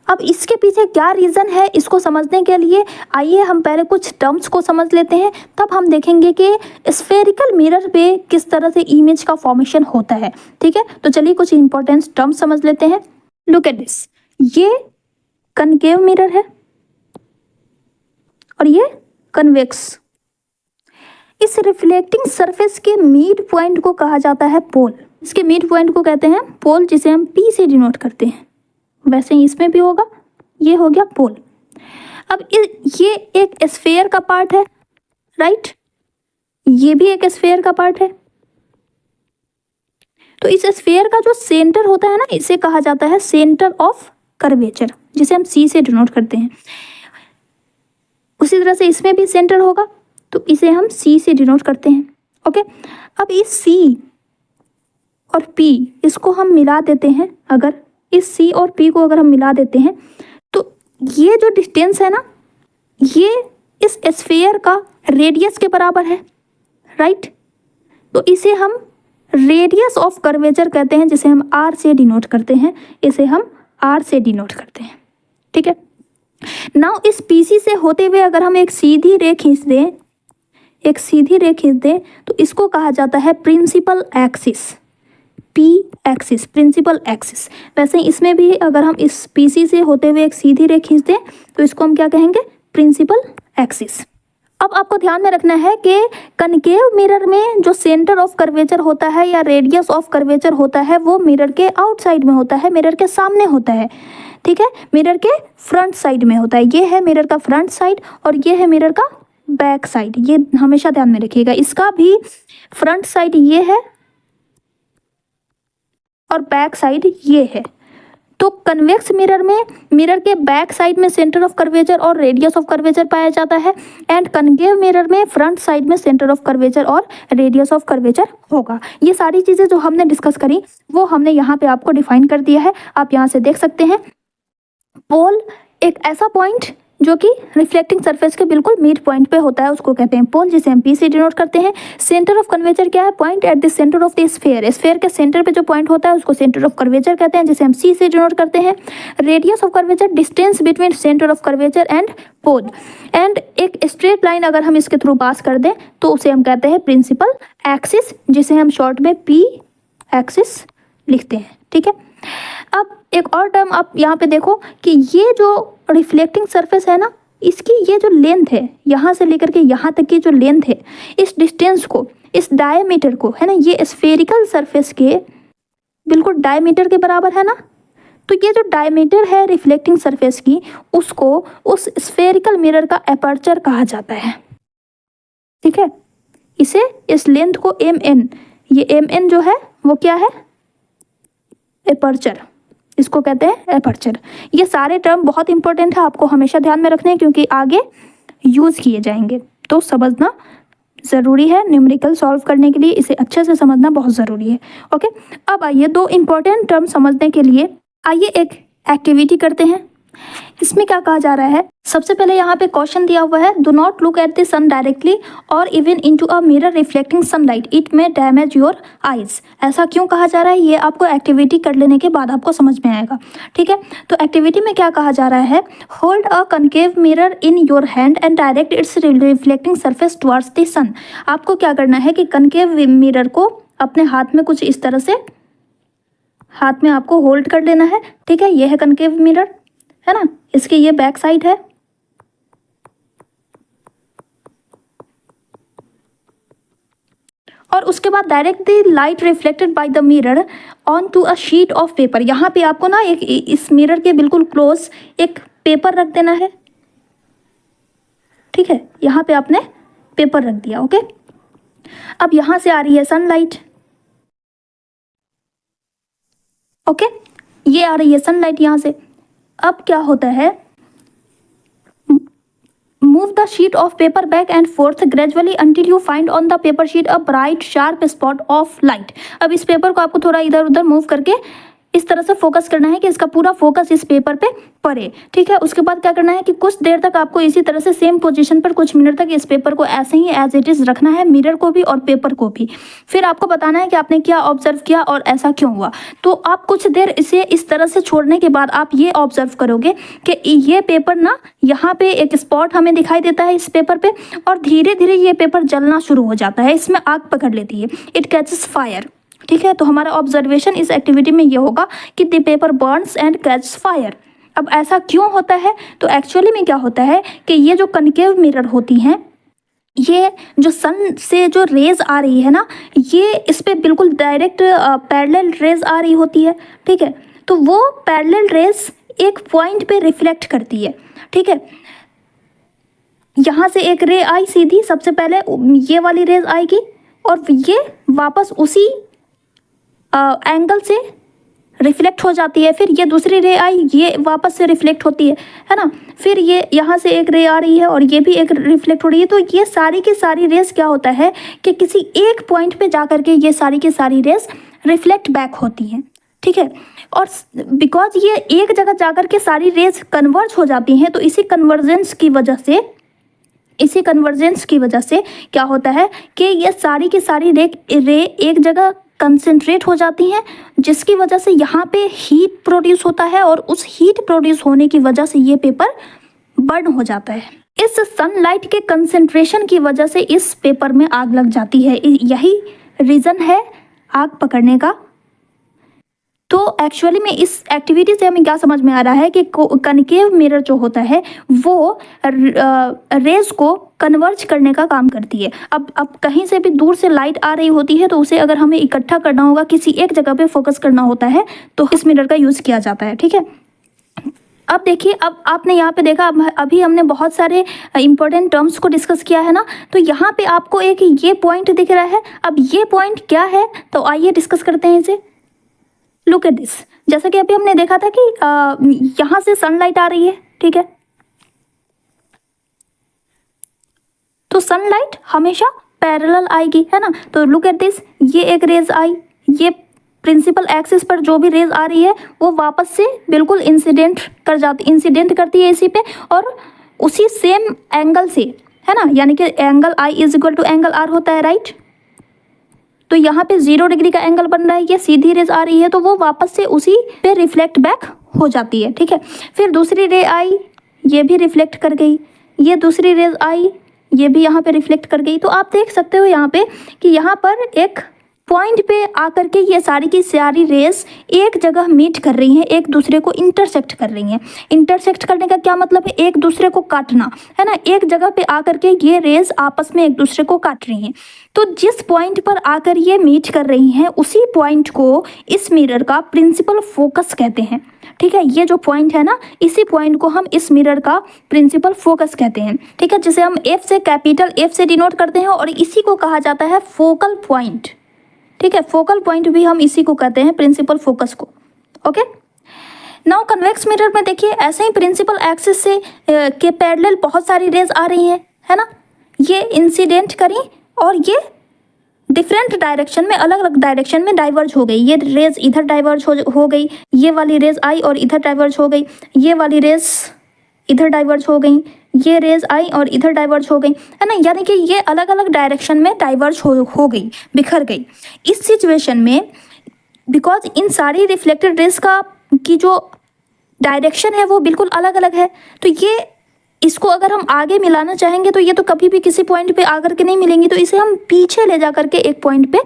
अब इसके पीछे क्या रीज़न है, इसको समझने के लिए आइए हम पहले कुछ टर्म्स को समझ लेते हैं, तब हम देखेंगे कि स्फेरिकल मिरर पे किस तरह से इमेज का फॉर्मेशन होता है, ठीक है। तो चलिए कुछ इंपॉर्टेंट टर्म्स समझ लेते हैं। लुक एट दिस, ये कनकेव मिरर है और ये कन्वेक्स। इस रिफ्लेक्टिंग सरफेस के मिड पॉइंट को कहा जाता है पोल। इसके मिड पॉइंट को कहते हैं पोल, जिसे हम पी से डिनोट करते हैं। वैसे ही इसमें भी होगा, ये हो गया पोल। अब ये एक स्फेयर का पार्ट है, राइट, ये भी एक स्फेयर का पार्ट है। तो इस स्फेयर का जो सेंटर होता है ना, इसे कहा जाता है सेंटर ऑफ कर्वेचर, जिसे हम सी से डिनोट करते हैं। उसी तरह से इसमें भी सेंटर होगा, तो इसे हम सी से डिनोट करते हैं, ओके। अब इस सी और पी, इसको हम मिला देते हैं अगर, इस C और P को अगर हम मिला देते हैं तो ये जो डिस्टेंस है ना, ये इस स्फीयर का रेडियस के बराबर है, राइट। तो इसे हम रेडियस ऑफ कर्वेचर कहते हैं, जिसे हम R से डिनोट करते हैं, इसे हम R से डिनोट करते हैं, ठीक है। नाउ इस PC से होते हुए अगर हम एक सीधी रे खींच दें, एक सीधी रे खींच दें, तो इसको कहा जाता है principal axis, P axis, principal axis. वैसे ही इसमें भी अगर हम इस PC से होते हुए एक सीधी रे खींच दें तो इसको हम क्या कहेंगे, प्रिंसिपल एक्सिस। अब आपको ध्यान में रखना है कि कनकेव मिरर में जो सेंटर ऑफ कर्वेचर होता है या रेडियस ऑफ कर्वेचर होता है वो मिरर के आउटसाइड में होता है, मिरर के सामने होता है, ठीक है, मिरर के फ्रंट साइड में होता है। ये है मिरर का फ्रंट साइड और ये है मिरर का बैक साइड, ये हमेशा ध्यान में रखिएगा। इसका भी फ्रंट साइड ये है और बैक साइड ये है। तो कन्वेक्स मिरर में मिरर के बैक साइड में सेंटर ऑफ कर्वेचर और रेडियस ऑफ कर्वेचर पाया जाता है, एंड कनकेव मिरर में फ्रंट साइड में सेंटर ऑफ कर्वेचर और रेडियस ऑफ कर्वेचर होगा। ये सारी चीज़ें जो हमने डिस्कस करी वो हमने यहाँ पे आपको डिफाइन कर दिया है, आप यहाँ से देख सकते हैं। पोल एक ऐसा पॉइंट जो कि रिफ्लेक्टिंग सरफेस के बिल्कुल मिड पॉइंट पे होता है, उसको कहते हैं पोल, जिसे हम P से डिनोट करते हैं। सेंटर ऑफ कर्वेचर क्या है, point at the centre of the sphere, sphere के सेंटर पे जो पॉइंट होता है उसको सेंटर ऑफ कर्वेचर कहते हैं, जिसे हम C से डिनोट करते हैं। Radius of curvature, distance between centre of curvature and pole, and एक स्ट्रेट लाइन अगर हम इसके थ्रू पास कर दें तो उसे हम कहते हैं प्रिंसिपल एक्सिस, जिसे हम शॉर्ट में P एक्सिस लिखते हैं, ठीक है। अब एक और टर्म आप यहाँ पे देखो कि ये जो रिफ्लेक्टिंग सरफेस है ना, इसकी ये जो लेंथ है यहाँ से लेकर के यहाँ तक की जो लेंथ है, इस डिस्टेंस को, इस डायमीटर को, है ना, ये स्फेरिकल सरफेस के बिल्कुल डायमीटर के बराबर है ना। तो ये जो डायमीटर है रिफ्लेक्टिंग सरफेस की, उसको उस स्फेरिकल मिरर का एपर्चर कहा जाता है, ठीक है। इसे, इस लेंथ को MN, ये MN जो है वो क्या है, एपर्चर, इसको कहते हैं एपर्चर। ये सारे टर्म बहुत इंपॉर्टेंट है, आपको हमेशा ध्यान में रखने हैं क्योंकि आगे यूज़ किए जाएंगे, तो समझना ज़रूरी है। न्यूमेरिकल सॉल्व करने के लिए इसे अच्छे से समझना बहुत ज़रूरी है, ओके। अब आइए दो इम्पॉर्टेंट टर्म समझने के लिए आइए एक एक्टिविटी करते हैं। इसमें क्या कहा जा रहा है, सबसे पहले यहाँ पे क्वेश्चन दिया हुआ है, do not look at the sun directly और even into a mirror reflecting sunlight, it may damage your eyes. ऐसा क्यों कहा जा रहा है, ये आपको एक्टिविटी कर लेने के बाद आपको समझ में आएगा, ठीक है। तो एक्टिविटी में क्या कहा जा रहा है, hold a concave mirror in your hand and direct its reflecting surface towards the sun. आपको क्या करना है कि कनकेव मिरर को अपने हाथ में कुछ इस तरह से, हाथ में आपको होल्ड कर लेना है, ठीक है। ये है कनकेव मिरर, है ना, इसकी ये बैक साइड है, और उसके बाद direct the light reflected by the mirror onto a sheet of paper. यहाँ पे आपको ना एक इस मिरर के बिल्कुल क्लोज एक पेपर रख देना है, ठीक है। यहाँ पे आपने पेपर रख दिया, ओके। अब यहाँ से आ रही है सनलाइट, ओके, ये आ रही है सनलाइट यहाँ से। अब क्या होता है, move the sheet of paper back and fourth gradually until you find on the paper sheet a bright sharp spot of light. अब इस पेपर को आपको थोड़ा इधर उधर मूव करके इस तरह से फोकस करना है कि इसका पूरा फोकस इस पेपर पे पड़े, ठीक है। उसके बाद क्या करना है कि कुछ देर तक आपको इसी तरह से सेम पोजीशन पर कुछ मिनट तक इस पेपर को ऐसे ही एज इट इज़ रखना है, मिरर को भी और पेपर को भी। फिर आपको बताना है कि आपने क्या ऑब्जर्व किया और ऐसा क्यों हुआ। तो आप कुछ देर इसे इस तरह से छोड़ने के बाद आप ये ऑब्जर्व करोगे कि ये पेपर ना, यहाँ पे एक स्पॉट हमें दिखाई देता है इस पेपर पे, और धीरे धीरे ये पेपर जलना शुरू हो जाता है, इसमें आग पकड़ लेती है, इट कैचेस फायर, ठीक है। तो हमारा ऑब्जर्वेशन इस एक्टिविटी में ये होगा कि the paper Burns and catches fire. अब ऐसा क्यों होता है, तो एक्चुअली में क्या होता है कि ये जो कनकेव मिरर होती हैं, ये जो सन से जो रेज आ रही है ना, ये इस पर बिल्कुल डायरेक्ट पैरेलल रेज आ रही होती है, ठीक है। तो वो पैरेलल रेज एक पॉइंट पे रिफ्लेक्ट करती है, ठीक है। यहाँ से एक रे आई सीधी, सबसे पहले ये वाली रेज आएगी और ये वापस उसी एंगल से रिफ्लेक्ट हो जाती है। फिर ये दूसरी रे आई, ये वापस से रिफ्लेक्ट होती है ना। फिर ये यहाँ से एक रे आ रही है और ये भी एक रिफ्लेक्ट हो रही है। तो ये सारी की सारी रेस क्या होता है कि किसी एक पॉइंट पे जा कर के ये सारी की सारी रेस रिफ्लेक्ट बैक होती हैं, ठीक है। और बिकॉज ये एक जगह जाकर के सारी रेज कन्वर्ज हो जाती हैं, तो इसी कन्वर्जेंस की वजह से क्या होता है कि ये सारी की सारी रे एक जगह कंसंट्रेट हो जाती हैं, जिसकी वजह से यहाँ पे हीट प्रोड्यूस होता है और उस हीट प्रोड्यूस होने की वजह से ये पेपर बर्न हो जाता है। इस सनलाइट के कंसंट्रेशन की वजह से इस पेपर में आग लग जाती है। यही रीज़न है आग पकड़ने का। तो एक्चुअली में इस एक्टिविटी से हमें क्या समझ में आ रहा है कि कनकेव मिरर जो होता है वो रेज को कन्वर्ज करने का काम करती है। अब कहीं से भी दूर से लाइट आ रही होती है तो उसे अगर हमें इकट्ठा करना होगा, किसी एक जगह पे फोकस करना होता है, तो इस मिरर का यूज़ किया जाता है। ठीक है। अब देखिए, अब आपने यहाँ पे देखा, अभी हमने बहुत सारे इंपॉर्टेंट टर्म्स को डिस्कस किया है ना, तो यहाँ पे आपको एक ये पॉइंट दिख रहा है। अब ये पॉइंट क्या है, तो आइए डिस्कस करते हैं इसे। Look at this. जैसा कि अभी हमने देखा था कि यहाँ से सनलाइट आ रही है, ठीक है, तो सनलाइट हमेशा पैरेलल आएगी, है ना। तो लुक एट दिस, ये एक रेज आई, ये प्रिंसिपल एक्सिस पर जो भी रेज आ रही है वो वापस से बिल्कुल इंसिडेंट करती है इसी पे, और उसी सेम एंगल से, है ना, यानी कि angle I is equal to angle R होता है, राइट। तो यहाँ पे 0 डिग्री का एंगल बन रहा है, ये सीधी रेज आ रही है तो वो वापस से उसी पे रिफ्लेक्ट बैक हो जाती है, ठीक है। फिर दूसरी रे आई, ये भी रिफ्लेक्ट कर गई, ये दूसरी रेज आई, ये भी यहाँ पे रिफ्लेक्ट कर गई। तो आप देख सकते हो यहाँ पे कि यहाँ पर एक पॉइंट पे आकर के ये सारी की सारी रेस एक जगह मीट कर रही हैं, एक दूसरे को इंटरसेक्ट कर रही हैं। इंटरसेक्ट करने का क्या मतलब है, एक दूसरे को काटना, है ना। एक जगह पे आकर के ये रेस आपस में एक दूसरे को काट रही हैं। तो जिस पॉइंट पर आकर ये मीट कर रही हैं उसी पॉइंट को इस मिरर का प्रिंसिपल फोकस कहते हैं, ठीक है। ये जो पॉइंट है ना, इसी पॉइंट को हम इस मिरर का प्रिंसिपल फोकस कहते हैं, ठीक है, जिसे हम एफ से, कैपिटल एफ से डिनोट करते हैं, और इसी को कहा जाता है फोकल पॉइंट, ठीक है। फोकल पॉइंट भी हम इसी को कहते हैं, प्रिंसिपल फोकस को। ओके, नाउ कन्वेक्स मिरर में देखिए, ऐसे ही प्रिंसिपल एक्सिस से के पैरेलल बहुत सारी रेज आ रही हैं, है ना। ये इंसिडेंट करी और ये डिफरेंट डायरेक्शन में, अलग अलग डायरेक्शन में डाइवर्ज हो गई। ये रेज इधर डाइवर्ज हो गई, ये वाली रेज आई और इधर डाइवर्ज हो गई, ये वाली रेज इधर डाइवर्ज हो गई, ये रेज आई और इधर डाइवर्ज हो गई, है ना। यानी कि ये अलग अलग डायरेक्शन में डाइवर्ज हो गई, बिखर गई। इस सिचुएशन में बिकॉज इन सारी रिफ्लेक्टेड रेज की जो डायरेक्शन है वो बिल्कुल अलग अलग है, तो ये इसको अगर हम आगे मिलाना चाहेंगे तो ये तो कभी भी किसी पॉइंट पे आकर के नहीं मिलेंगी, तो इसे हम पीछे ले जा करके एक पॉइंट पे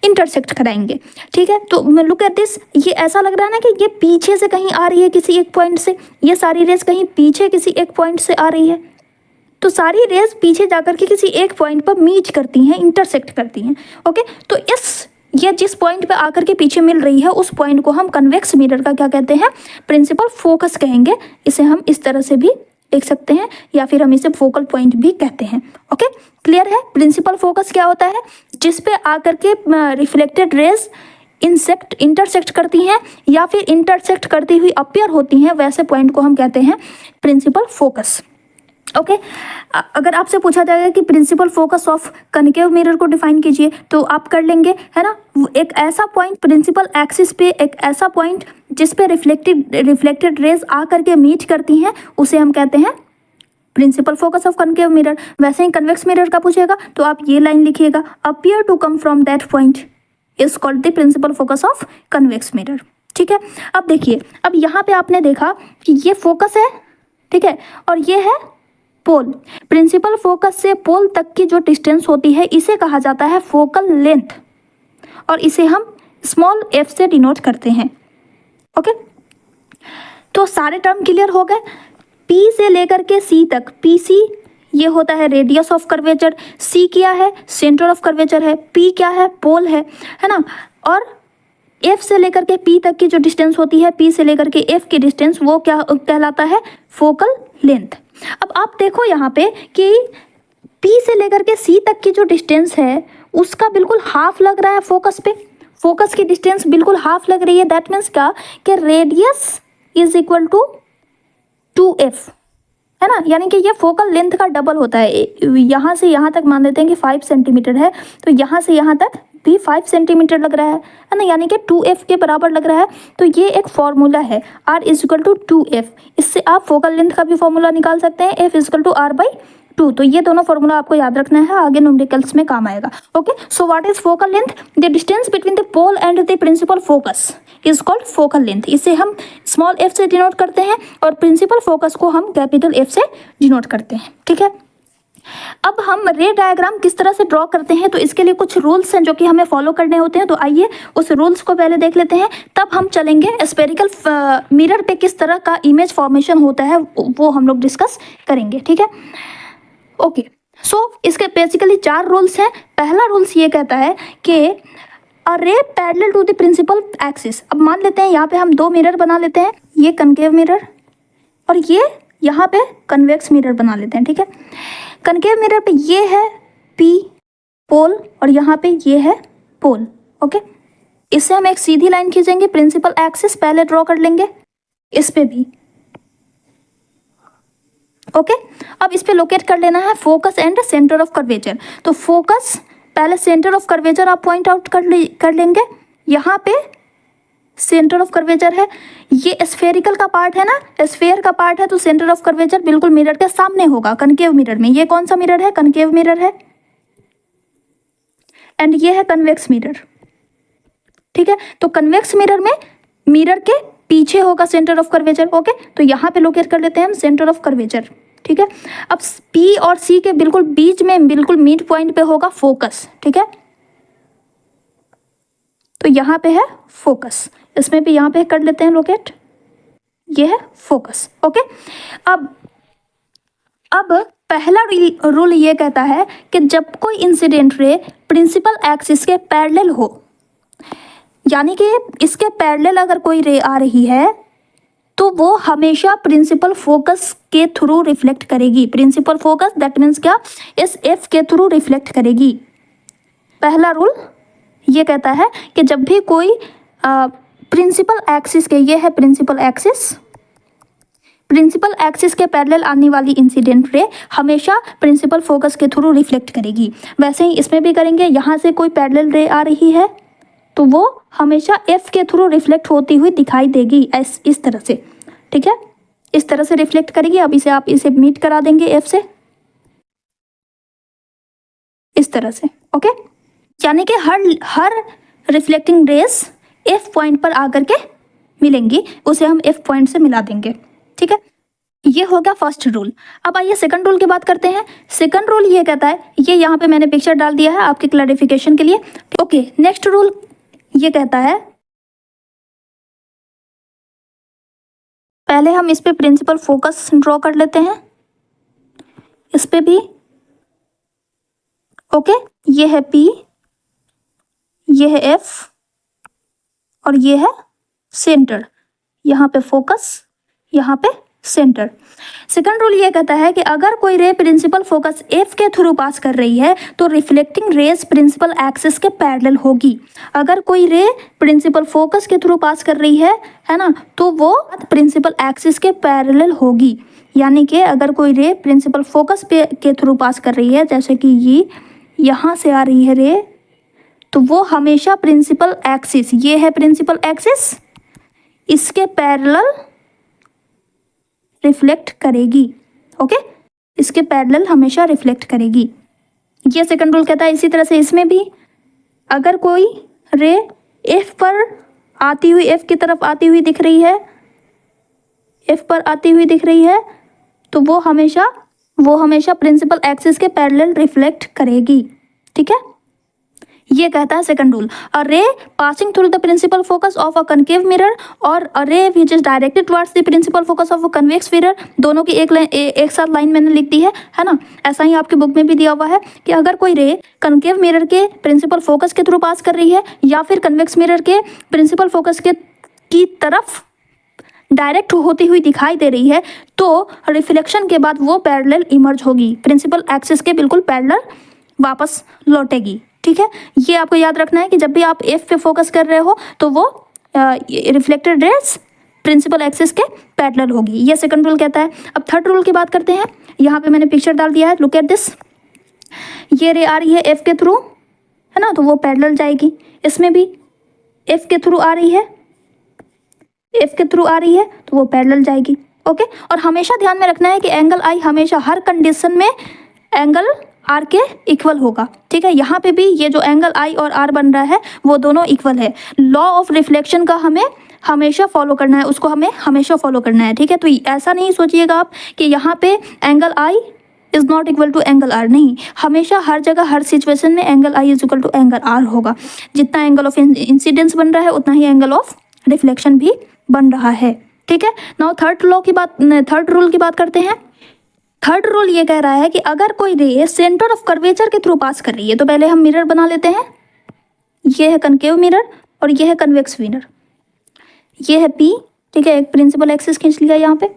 इंटरसेक्ट कराएंगे, ठीक है। तो लुक एट दिस, ये ऐसा लग रहा है ना कि ये पीछे से कहीं आ रही है किसी एक पॉइंट से, ये सारी रेस कहीं पीछे किसी एक पॉइंट से आ रही है, तो सारी रेस पीछे जाकर के किसी एक पॉइंट पर मीट करती हैं, इंटरसेक्ट करती हैं। ओके, तो ये जिस पॉइंट पे आकर के पीछे मिल रही है उस पॉइंट को हम कन्वेक्स मिरर का क्या कहते हैं, प्रिंसिपल फोकस कहेंगे। इसे हम इस तरह से भी लिख सकते हैं, या फिर हम इसे फोकल पॉइंट भी कहते हैं। ओके, क्लियर है। प्रिंसिपल फोकस क्या होता है, जिस पे आकर के रिफ्लेक्टेड रेज इंटरसेक्ट करती हैं या फिर इंटरसेक्ट करती हुई अपीयर होती हैं, वैसे पॉइंट को हम कहते हैं प्रिंसिपल फोकस। ओके, अगर आपसे पूछा जाएगा कि principal focus of concave mirror को डिफाइन कीजिए, तो आप कर लेंगे, है ना। एक ऐसा पॉइंट प्रिंसिपल एक्सिस पे, एक ऐसा पॉइंट जिस पे रिफ्लेक्टेड रेज आ करके मीट करती हैं, उसे हम कहते हैं principal focus of concave mirror. वैसे ही कन्वेक्स मिरर का पूछेगा तो आप ये लाइन लिखिएगा, appear to come from that point is called the principal focus of convex mirror, ठीक है। अब देखिए, अब यहाँ पे आपने देखा कि ये फोकस है, ठीक है, और ये है पोल। प्रिंसिपल फोकस से पोल तक की जो डिस्टेंस होती है इसे कहा जाता है फोकल लेंथ, और इसे हम स्मॉल एफ से डिनोट करते हैं। ओके, तो सारे टर्म क्लियर हो गए। P से लेकर के C तक, PC ये होता है रेडियस ऑफ कर्वेचर, C क्या है, सेंटर ऑफ कर्वेचर है, P क्या है, पोल है ना। और F से लेकर के P तक की जो डिस्टेंस होती है, P से लेकर के F की डिस्टेंस, वो क्या कहलाता है, फोकल लेंथ। अब आप देखो यहाँ पे कि P से लेकर के C तक की जो डिस्टेंस है उसका बिल्कुल हाफ लग रहा है फोकस पे, फोकस की डिस्टेंस बिल्कुल हाफ लग रही है। दैट मीन्स क्या कि radius is equal to 2f, है ना, यानी कि ये फोकल लेंथ का डबल होता है। यहाँ से यहाँ तक मान लेते हैं कि 5 सेंटीमीटर है, तो यहाँ से यहाँ तक भी 5 सेंटीमीटर लग रहा है ना, यानी कि 2f के बराबर लग रहा है। तो ये एक फॉर्मूला है r is equal to 2f। इससे आप फोकल लेंथ का भी फॉर्मूला निकाल सकते हैं, f is equal to r/2। तो ये दोनों फॉर्मूला आपको याद रखना है, आगे न्यूमेरिकल्स में काम आएगा। Okay, so what is focal length? The distance between the pole and the principal focus is called focal length. इसे हम स्मॉल f से डिनोट करते हैं और प्रिंसिपल फोकस को हम कैपिटल F से डिनोट करते हैं। ठीक है, अब हम रे डायग्राम किस तरह से ड्रॉ करते हैं, तो इसके लिए कुछ रूल्स हैं जो कि हमें फॉलो करने होते हैं। तो आइए उस रूल्स को पहले देख लेते हैं, तब हम चलेंगे स्फेरिकल मिरर पे किस तरह का इमेज फॉर्मेशन होता है वो हम लोग डिस्कस करेंगे। ठीक है, ओके, सो इसके बेसिकली 4 रूल्स हैं। पहला रूल्स ये कहता है कि a ray parallel to the principal axis. अब मान लेते हैं यहाँ पे हम 2 मिरर बना लेते हैं, ये कनकेव मिरर और ये यहाँ पे कन्वेक्स मिरर बना लेते हैं। ठीक है, कनकेव मिरर पे ये है P पोल और यहाँ पे ये है पोल। ओके, इससे हम एक सीधी लाइन खींचेंगे, प्रिंसिपल एक्सिस पहले ड्रॉ कर लेंगे, इस पे भी। ओके, अब इस पे लोकेट कर लेना है focus and centre of curvature. तो फोकस पहले सेंटर ऑफ कर्वेचर आप पॉइंट आउट कर लेंगे, यहाँ पे सेंटर ऑफ कर्वेचर है, ये स्फेरिकल का पार्ट है ना, स्फेयर का पार्ट है, तो सेंटर ऑफ कर्वेचर बिल्कुल मिरर के सामने होगा, कनकेव मिरर में। ये कौन सा मिरर है? कनकेव मिरर है, एंड ये है कन्वेक्स मिरर। ठीक है, तो कन्वेक्स मिरर में मिरर के पीछे होगा सेंटर ऑफ कर्वेचर। ओके, तो यहाँ पे लोकेट कर लेते हैं हम सेंटर ऑफ कर्वेचर। ठीक है, अब P और C के बिल्कुल बीच में, बिल्कुल मिड पॉइंट पे होगा फोकस। ठीक है, तो यहाँ पे है फोकस, इसमें भी यहाँ पे कर लेते हैं लोकेट, ये है फोकस। ओके, अब पहला रूल ये कहता है कि जब कोई इंसिडेंट रे प्रिंसिपल एक्सिस के पैरेलल हो, यानी कि इसके पैरेलल अगर कोई रे आ रही है तो वो हमेशा प्रिंसिपल फोकस के थ्रू रिफ्लेक्ट करेगी। प्रिंसिपल फोकस दैट मीन्स क्या? इस एफ के थ्रू रिफ्लेक्ट करेगी। पहला रूल ये कहता है कि जब भी कोई प्रिंसिपल एक्सिस के, ये है प्रिंसिपल एक्सिस, प्रिंसिपल एक्सिस के पैरेलल आने वाली इंसिडेंट रे हमेशा प्रिंसिपल फोकस के थ्रू रिफ्लेक्ट करेगी। वैसे ही इसमें भी करेंगे, यहाँ से कोई पैरेलल रे आ रही है तो वो हमेशा एफ के थ्रू रिफ्लेक्ट होती हुई दिखाई देगी, इस तरह से। ठीक है, इस तरह से रिफ्लेक्ट करेगी। अब इसे आप इसे मीट करा देंगे एफ से, इस तरह से। ओके, यानी कि हर रिफ्लेक्टिंग रेस एफ पॉइंट पर आकर के मिलेंगी, उसे हम एफ पॉइंट से मिला देंगे। ठीक है, ये हो गया फर्स्ट रूल। अब आइए सेकंड रूल की बात करते हैं। सेकंड रूल ये कहता है, ये यहाँ पे मैंने पिक्चर डाल दिया है आपके क्लैरिफिकेशन के लिए। ओके, नेक्स्ट रूल ये कहता है, पहले हम इस पे प्रिंसिपल फोकस ड्रॉ कर लेते हैं, इस पे भी। ओके, ये है P, ये है F और ये है सेंटर। यहाँ पे फोकस, यहाँ पे सेंटर। सेकंड रूल ये कहता है कि अगर कोई रे प्रिंसिपल फोकस F के थ्रू पास कर रही है तो रिफ्लेक्टिंग रेस प्रिंसिपल एक्सिस के पैरेलल होगी। अगर कोई रे प्रिंसिपल फोकस के थ्रू पास कर रही है ना, तो वो प्रिंसिपल एक्सिस के पैरेलल होगी। यानी कि अगर कोई रे प्रिंसिपल फोकस पे के थ्रू पास कर रही है, जैसे कि ये यहाँ से आ रही है रे, तो वो हमेशा प्रिंसिपल एक्सिस, ये है प्रिंसिपल एक्सिस, इसके पैरेलल रिफ्लेक्ट करेगी। ओके, इसके पैरेलल हमेशा रिफ्लेक्ट करेगी। ये सेकंड रूल कहता है। इसी तरह से इसमें भी अगर कोई रे एफ पर आती हुई, एफ की तरफ आती हुई दिख रही है, एफ पर आती हुई दिख रही है, तो वो हमेशा प्रिंसिपल एक्सिस के पैरेलल रिफ्लेक्ट करेगी। ठीक है, ये कहता है second rule. A ray passing through the principal focus of a concave mirror और a ray which is directed towards the principal focus of a convex mirror, दोनों की एक साथ लाइन मैंने लिख दी है ना। ऐसा ही आपकी बुक में भी दिया हुआ है कि अगर कोई रे कनकेव मिरर के प्रिंसिपल फोकस के थ्रू पास कर रही है या फिर कन्वेक्स मिरर के प्रिंसिपल फोकस की तरफ डायरेक्ट होती हुई दिखाई दे रही है, तो रिफ्लेक्शन के बाद वो पैरेलल इमर्ज होगी, प्रिंसिपल एक्सिस के बिल्कुल पैरेलल वापस लौटेगी। ठीक है, ये आपको याद रखना है कि जब भी आप एफ पे फोकस कर रहे हो तो वो रिफ्लेक्टेड रेस प्रिंसिपल एक्सिस के पैरेलल होगी। ये सेकंड रूल कहता है। अब थर्ड रूल की बात करते हैं। यहाँ पे मैंने पिक्चर डाल दिया है, लुक एट दिस। ये रे आ रही है एफ के थ्रू, है ना, तो वो पैरेलल जाएगी। इसमें भी एफ के थ्रू आ रही है, एफ के थ्रू आ रही है तो वो पैरेलल जाएगी। ओके, और हमेशा ध्यान में रखना है कि एंगल आई हमेशा हर कंडीशन में एंगल आर के इक्वल होगा। ठीक है, यहाँ पे भी ये जो एंगल आई और आर बन रहा है वो दोनों इक्वल है। लॉ ऑफ रिफ्लेक्शन का हमें हमेशा फॉलो करना है, उसको हमें हमेशा फॉलो करना है। ठीक है, तो ऐसा नहीं सोचिएगा आप कि यहाँ पे angle I is not equal to angle R, नहीं, हमेशा हर जगह हर सिचुएशन में angle I is equal to angle R होगा। जितना एंगल ऑफ इंसिडेंस बन रहा है उतना ही एंगल ऑफ रिफ्लेक्शन भी बन रहा है। ठीक है, नाउ थर्ड रूल की बात करते हैं। थर्ड रूल ये कह रहा है कि अगर कोई रे सेंटर ऑफ कर्वेचर के थ्रू पास कर रही है, तो पहले हम मिरर बना लेते हैं। ये है कनकेव मिरर और ये है कन्वेक्स मिरर। ये है पी, ठीक है, एक प्रिंसिपल एक्सिस खींच लिया यहाँ पे,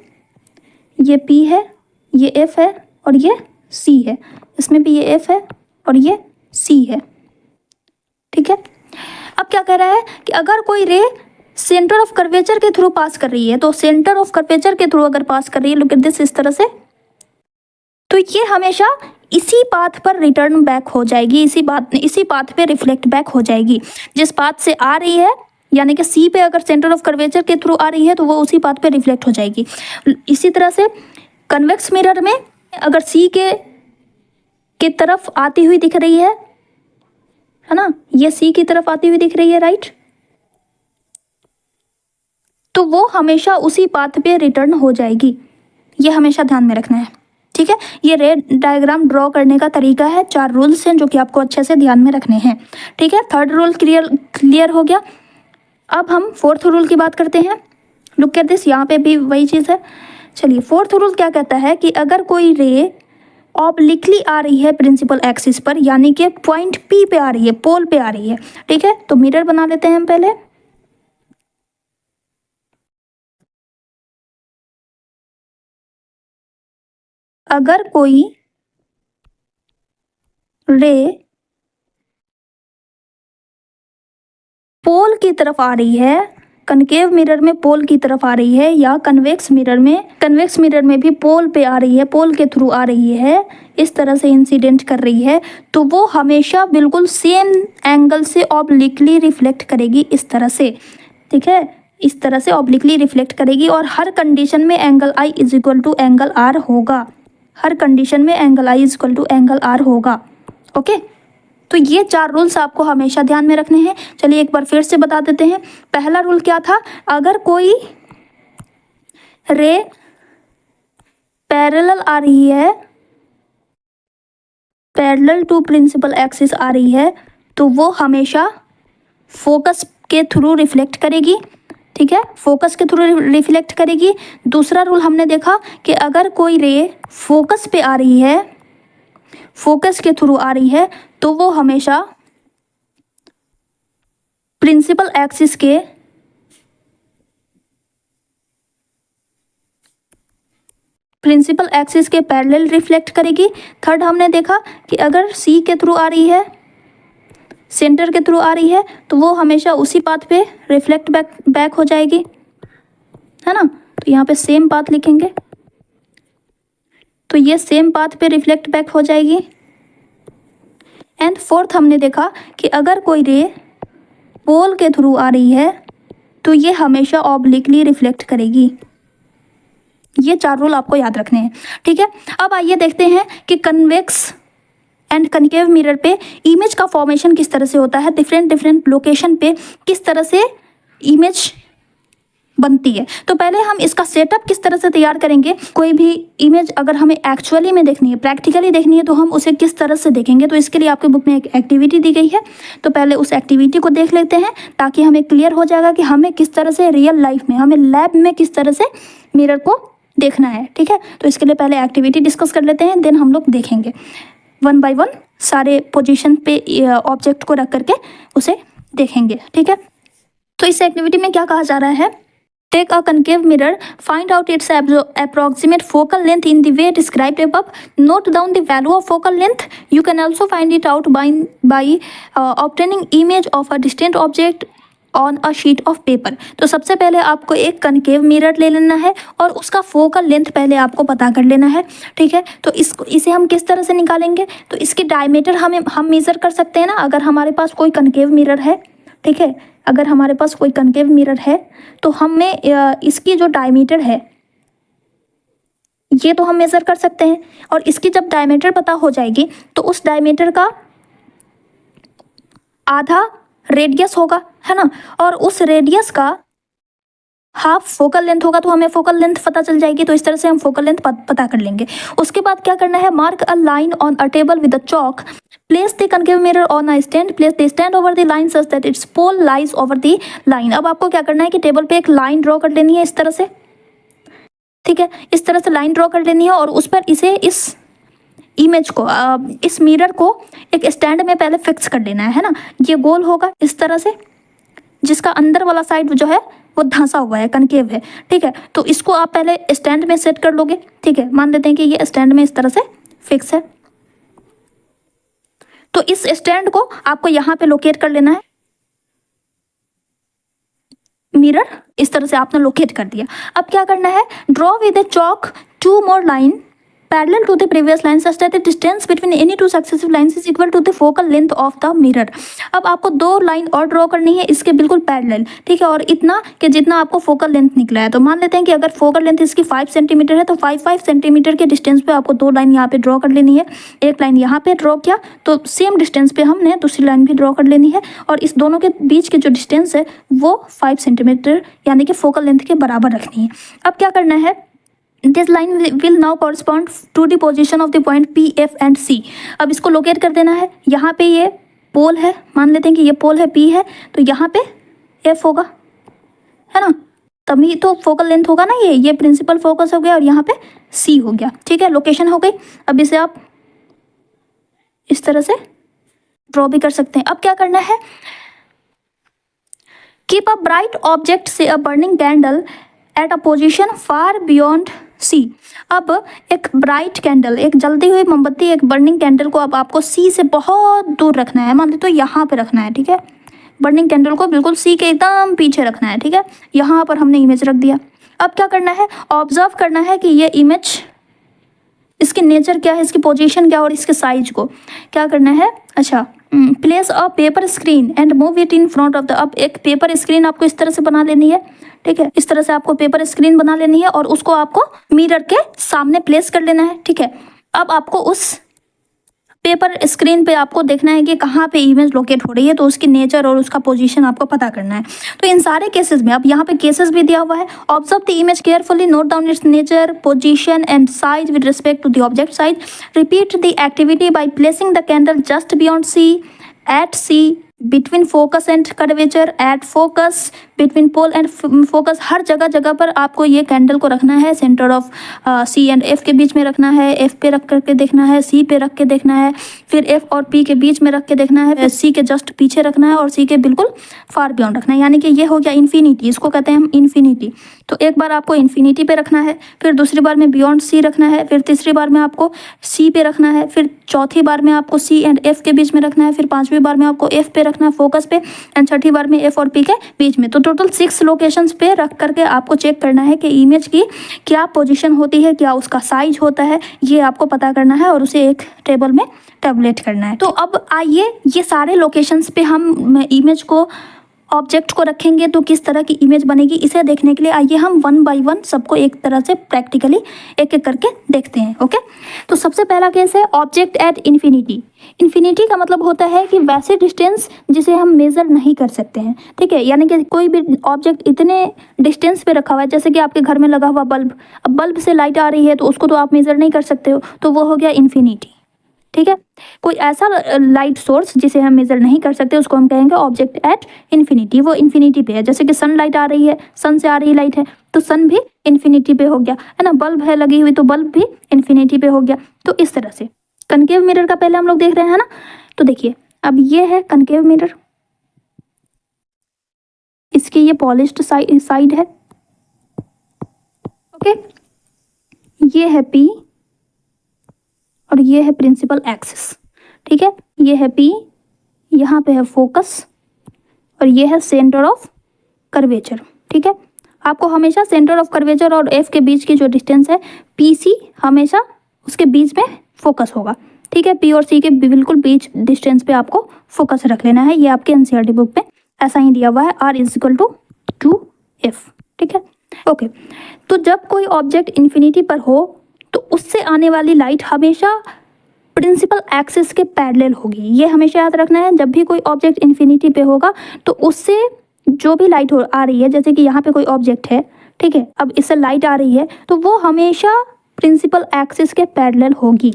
ये पी है, ये एफ है और ये सी है। इसमें भी ये एफ है और ये सी है। ठीक है, अब क्या कह रहा है कि अगर कोई रे सेंटर ऑफ कर्वेचर के थ्रू पास कर रही है, तो सेंटर ऑफ कर्वेचर के थ्रू अगर पास कर रही है, लुक एट दिस, इस तरह से, तो ये हमेशा इसी पाथ पर रिटर्न बैक हो जाएगी, इसी पाथ पे रिफ्लेक्ट बैक हो जाएगी। जिस पाथ से आ रही है, यानी कि सी पे अगर सेंटर ऑफ कर्वेचर के थ्रू आ रही है तो वो उसी पाथ पे रिफ्लेक्ट हो जाएगी। इसी तरह से कन्वेक्स मिरर में अगर सी के तरफ आती हुई दिख रही है ना, ये सी की तरफ आती हुई दिख रही है, राइट, तो वो हमेशा उसी पाथ पे रिटर्न हो जाएगी। ये हमेशा ध्यान में रखना है। ठीक है, ये रे डायग्राम ड्रॉ करने का तरीका है। 4 रूल्स हैं जो कि आपको अच्छे से ध्यान में रखने हैं। ठीक है, थर्ड रूल क्लियर हो गया। अब हम फोर्थ रूल की बात करते हैं। लुक एट दिस, यहाँ पे भी वही चीज़ है। चलिए, फोर्थ रूल क्या कहता है कि अगर कोई रे ऑब्लिकली आ रही है प्रिंसिपल एक्सिस पर, यानी कि पॉइंट पी पे आ रही है, पोल पे आ रही है, ठीक है, तो मिरर बना लेते हैं हम पहले। अगर कोई रे पोल की तरफ आ रही है, कनकेव मिरर में पोल की तरफ आ रही है, या कन्वेक्स मिरर में भी पोल पे आ रही है, पोल के थ्रू आ रही है, इस तरह से इंसिडेंट कर रही है, तो वो हमेशा बिल्कुल सेम एंगल से ऑब्लिकली रिफ्लेक्ट करेगी, इस तरह से। ठीक है, इस तरह से ऑब्लिकली रिफ्लेक्ट करेगी और हर कंडीशन में angle I is equal to angle R होगा। हर कंडीशन में angle I is equal to angle R होगा। ओके, तो ये 4 रूल्स आपको हमेशा ध्यान में रखने हैं। चलिए एक बार फिर से बता देते हैं। पहला रूल क्या था? अगर कोई रे पैरेलल आ रही है, पैरेलल टू प्रिंसिपल एक्सिस आ रही है, तो वो हमेशा फोकस के थ्रू रिफ्लेक्ट करेगी। ठीक है, फोकस के थ्रू रिफ्लेक्ट करेगी। दूसरा रूल हमने देखा कि अगर कोई रे फोकस पे आ रही है, फोकस के थ्रू आ रही है, तो वो हमेशा प्रिंसिपल एक्सिस के पैरेलल रिफ्लेक्ट करेगी। थर्ड हमने देखा कि अगर सी के थ्रू आ रही है, सेंटर के थ्रू आ रही है, तो वो हमेशा उसी पाथ पे रिफ्लेक्ट बैक हो जाएगी, है ना। तो यहाँ पे सेम पाथ लिखेंगे, तो ये सेम पाथ पे रिफ्लेक्ट बैक हो जाएगी। एंड फोर्थ हमने देखा कि अगर कोई रे पोल के थ्रू आ रही है, तो ये हमेशा ऑब्लिकली रिफ्लेक्ट करेगी। ये 4 रूल आपको याद रखने हैं। ठीक है, अब आइए देखते हैं कि कन्वेक्स एंड कनकेव मिरर पे इमेज का फॉर्मेशन किस तरह से होता है, डिफरेंट लोकेशन पे किस तरह से इमेज बनती है। तो पहले हम इसका सेटअप किस तरह से तैयार करेंगे। कोई भी इमेज अगर हमें एक्चुअली में देखनी है, प्रैक्टिकली देखनी है, तो हम उसे किस तरह से देखेंगे। तो इसके लिए आपके बुक में एक एक्टिविटी दी गई है, तो पहले उस एक्टिविटी को देख लेते हैं, ताकि हमें क्लियर हो जाएगा कि हमें किस तरह से रियल लाइफ में, हमें लैब में किस तरह से मिरर को देखना है। ठीक है, तो इसके लिए पहले एक्टिविटी डिस्कस कर लेते हैं, देन हम लोग देखेंगे 1 बाय 1 सारे पोजीशन पे ऑब्जेक्ट को रख करके उसे देखेंगे। ठीक है, तो इस एक्टिविटी में क्या कहा जा रहा है, take a concave mirror, find out its approximate focal length in the way described above, note down the value of focal length. You can also find it out by obtaining image of a distant object on a sheet of paper. तो सबसे पहले आपको एक concave mirror ले लेना है और उसका फोकल लेंथ पहले आपको पता कर लेना है, ठीक है। तो इसे हम किस तरह से निकालेंगे, तो इसकी डायमीटर हम मेज़र कर सकते हैं ना, अगर हमारे पास कोई कनकेव मिरर है, ठीक है। अगर हमारे पास कोई कनकेव मिरर है तो हमें इसकी जो डायमीटर है ये तो हम मेज़र कर सकते हैं, और इसकी जब डायमीटर पता हो जाएगी तो उस डायमीटर का आधा रेडियस होगा, है ना, और उस रेडियस का हाफ फोकल लेंथ होगा, तो हमें फोकल लेंथ पता चल जाएगी। तो इस तरह से हम फोकल लेंथ पता कर लेंगे। उसके बाद क्या करना है, mark a line on a table with a chalk, place the concave mirror on a stand, place the stand over the line such that its pole lies over the line. अब आपको क्या करना है कि टेबल पे एक line draw कर लेनी है इस तरह से, ठीक है। इस तरह से लाइन ड्रॉ कर लेनी है और उस पर इस इमेज को, इस मिरर को एक स्टैंड में पहले फिक्स कर लेना है ना। ये गोल होगा इस तरह से, जिसका अंदर वाला साइड जो है वो धंसा हुआ है, कनकेव है, ठीक है। तो इसको आप पहले स्टैंड में सेट कर लोगे, ठीक है। मान लेते हैं कि ये स्टैंड में इस तरह से फिक्स है। तो इस स्टैंड को आपको यहाँ पे लोकेट कर लेना है। मिरर इस तरह से आपने लोकेट कर दिया। अब क्या करना है, draw with A chalk 2 more line parallel to the previous line such that the distance between any two successive lines is equal to the focal length of the mirror। अब आपको 2 लाइन और draw करनी है इसके बिल्कुल parallel, ठीक है, और इतना कि जितना आपको फोकल लेंथ निकला है। तो मान लेते हैं कि अगर फोकल लेंथ इसकी 5 सेंटीमीटर है तो 5 सेंटीमीटर के डिस्टेंस पे आपको 2 लाइन यहाँ पे ड्रॉ कर लेनी है। एक लाइन यहाँ पे ड्रॉ किया तो सेम डिस्टेंस पे हमने दूसरी लाइन भी ड्रॉ कर लेनी है, और इस दोनों के बीच के जो डिस्टेंस है वो 5 सेंटीमीटर यानी कि फोकल लेंथ के बराबर रखनी है। अब क्या करना है, this line will now correspond to the position of the point P, F and C. अब इसको लोकेट कर देना है। यहाँ पे ये पोल है, मान लेते हैं कि ये पोल है, पी है, तो यहाँ पे एफ होगा, है ना, तभी तो फोकल लेंथ होगा ना। ये प्रिंसिपल फोकस हो गया और यहाँ पे सी हो गया, ठीक है, लोकेशन हो गई। अब इसे आप इस तरह से ड्रॉ भी कर सकते हैं। अब क्या करना है, कीप अ ब्राइट ऑब्जेक्ट से a burning candle at a position far beyond C. अब एक ब्राइट कैंडल, एक जलती हुई मोमबत्ती, एक बर्निंग कैंडल को अब आपको सी से बहुत दूर रखना है। मान लो तो यहाँ पे रखना है, ठीक है। बर्निंग कैंडल को बिल्कुल सी के एकदम पीछे रखना है, ठीक है। यहाँ पर हमने इमेज रख दिया। अब क्या करना है, ऑब्जर्व करना है कि ये इमेज, इसकी नेचर क्या है, इसकी पोजीशन क्या है और इसके साइज को क्या करना है। अच्छा, place a paper screen and move it in front of the. अब एक पेपर स्क्रीन आपको इस तरह से बना लेनी है, ठीक है। इस तरह से आपको पेपर स्क्रीन बना लेनी है और उसको आपको मिरर के सामने प्लेस कर लेना है, ठीक है। अब आपको उस पेपर स्क्रीन पे आपको देखना है कि कहाँ पे इमेज लोकेट हो रही है, तो उसकी नेचर और उसका पोजीशन आपको पता करना है। तो इन सारे केसेस में, अब यहाँ पे केसेस भी दिया हुआ है, observe the image carefully, note down its nature, position and size with respect to the object size, repeat the activity by placing the candle just beyond C, at C, between focus and curvature, at focus, between pole and focus. हर जगह पर आपको ये candle को रखना है। Centre of C and F के बीच में रखना है, एफ पे रख करके देखना है, सी पे रख के देखना है, फिर एफ और पी के बीच में रख के देखना है, सी के जस्ट पीछे रखना है और सी के बिल्कुल फार बियॉन्ड रखना है। यानी कि ये हो गया इन्फिनिटी, इसको कहते हैं हम इन्फिनिटी। तो एक बार आपको इन्फिनिटी पे रखना है, फिर दूसरी बार में बियॉन्ड सी रखना है, फिर तीसरी बार में आपको सी पे रखना है, फिर चौथी बार में आपको सी एंड एफ के बीच में रखना है, फिर पांचवी बार में आपको एफ पे रखना है फोकस पे, एंड छठी बार में एफ और पी के बीच में। तो टोटल 6 लोकेशंस पे रख करके आपको चेक करना है कि इमेज की क्या पोजीशन होती है, क्या उसका साइज होता है, ये आपको पता करना है और उसे एक टेबल में टैबुलेट करना है। तो अब आइए ये सारे लोकेशंस पे हम इमेज को, ऑब्जेक्ट को रखेंगे तो किस तरह की इमेज बनेगी, इसे देखने के लिए आइए हम 1 by 1 सबको एक तरह से प्रैक्टिकली एक एक करके देखते हैं। ओके, तो सबसे पहला केस है ऑब्जेक्ट एट इन्फिनिटी। इन्फिनिटी का मतलब होता है कि वैसे डिस्टेंस जिसे हम मेज़र नहीं कर सकते हैं, ठीक है। यानी कि कोई भी ऑब्जेक्ट इतने डिस्टेंस पे रखा हुआ है, जैसे कि आपके घर में लगा हुआ बल्ब, अब बल्ब से लाइट आ रही है तो उसको तो आप मेज़र नहीं कर सकते हो, तो वो हो गया इन्फिनिटी, ठीक है। कोई ऐसा लाइट सोर्स जिसे हम मेजर नहीं कर सकते उसको हम कहेंगे ऑब्जेक्ट एट इन्फिनिटी। वो इन्फिनिटी पे है, जैसे कि सन लाइट आ रही है, सन से आ रही लाइट है तो सन भी इन्फिनिटी पे हो गया, है ना। बल्ब है लगी हुई तो बल्ब भी इन्फिनिटी पे हो गया। तो इस तरह से कनकेव मिरर का पहले हम लोग देख रहे हैं ना। तो देखिए अब ये है कनकेव मिरर, इसकी ये पॉलिश्ड साइड है, ओके। ये है पी और ये है प्रिंसिपल एक्सिस, ठीक है। ये है पी, यहाँ पे है फोकस और ये है सेंटर ऑफ कर्वेचर। ठीक है, आपको हमेशा सेंटर ऑफ कर्वेचर और एफ के बीच की जो डिस्टेंस है PC हमेशा उसके बीच में फोकस होगा। ठीक है, P और C के बिल्कुल बीच डिस्टेंस पे आपको फोकस रख लेना है। ये आपके NCERT बुक पे ऐसा ही दिया हुआ है, R is equal to F। ठीक है, ओके। तो जब कोई ऑब्जेक्ट इन्फिनिटी पर हो तो उससे आने वाली लाइट हमेशा प्रिंसिपल एक्सिस के पैरेलल होगी। ये हमेशा याद रखना है। जब भी कोई ऑब्जेक्ट इन्फिनिटी पे होगा तो उससे जो भी लाइट आ रही है, जैसे कि यहाँ पे कोई ऑब्जेक्ट है, ठीक है, अब इससे लाइट आ रही है तो वो हमेशा प्रिंसिपल एक्सिस के पैरेलल होगी।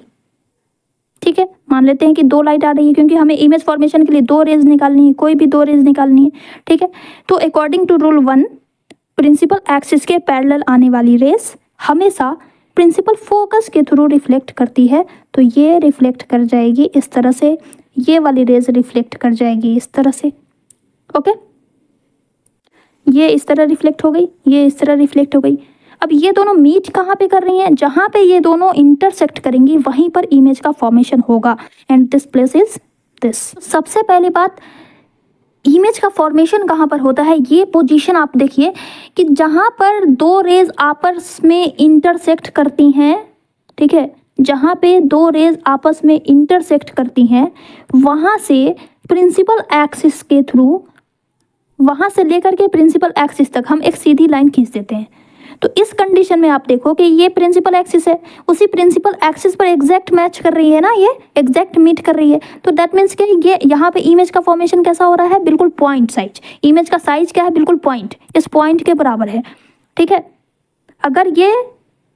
ठीक है, मान लेते हैं कि 2 लाइट आ रही है, क्योंकि हमें इमेज फॉर्मेशन के लिए 2 रेज निकालनी है, कोई भी 2 रेज निकालनी है। ठीक है, तो according to rule 1 principal axis के पैरेलल आने वाली रेस हमेशा प्रिंसिपल फोकस के थ्रू रिफ्लेक्ट करती है। तो ये रिफ्लेक्ट कर जाएगी इस तरह से, ये वाली रेज रिफ्लेक्ट कर जाएगी इस तरह से। ओके, ये इस तरह रिफ्लेक्ट हो गई, ये इस तरह रिफ्लेक्ट हो गई। अब ये दोनों मीट कहाँ पे कर रही हैं? जहाँ पे ये दोनों इंटरसेक्ट करेंगी वहीं पर इमेज का फॉर्मेशन होगा, and this place is this. सबसे पहली बात, इमेज का फॉर्मेशन कहाँ पर होता है? ये पोजीशन आप देखिए कि जहाँ पर 2 रेज आपस में इंटरसेक्ट करती हैं, ठीक है, जहाँ पे 2 रेज आपस में इंटरसेक्ट करती हैं वहाँ से प्रिंसिपल एक्सिस के थ्रू, वहाँ से लेकर के प्रिंसिपल एक्सिस तक हम एक सीधी लाइन खींच देते हैं। तो इस कंडीशन में आप देखो कि ये प्रिंसिपल एक्सिस है, उसी प्रिंसिपल एक्सिस पर एग्जैक्ट मैच कर रही है ना, ये एग्जैक्ट मीट कर रही है। तो दैट मीन्स कि ये यहाँ पे इमेज का फॉर्मेशन कैसा हो रहा है? बिल्कुल पॉइंट साइज। इमेज का साइज क्या है? बिल्कुल पॉइंट, इस पॉइंट के बराबर है। ठीक है, अगर ये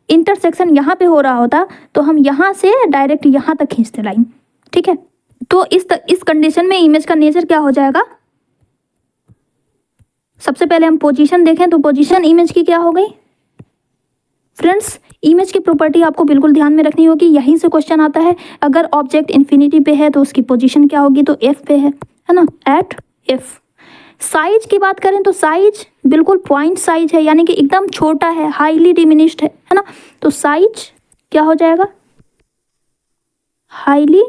इंटरसेक्शन यहाँ पे हो रहा होता तो हम यहाँ से डायरेक्ट यहाँ तक खींचते लाइन। ठीक है, तो इस कंडीशन में इमेज का नेचर क्या हो जाएगा? सबसे पहले हम पोजीशन देखें तो पोजीशन इमेज की क्या हो गई? फ्रेंड्स, इमेज की प्रॉपर्टी आपको बिल्कुल ध्यान में रखनी होगी, यहीं से क्वेश्चन आता है। अगर ऑब्जेक्ट इन्फिनिटी पे है तो उसकी पोजीशन क्या होगी? तो F पे है ना, एट F। साइज की बात करें तो साइज बिल्कुल पॉइंट साइज है, यानी कि एकदम छोटा है, हाईली डिमिनिश्ड है ना। तो साइज क्या हो जाएगा? हाईली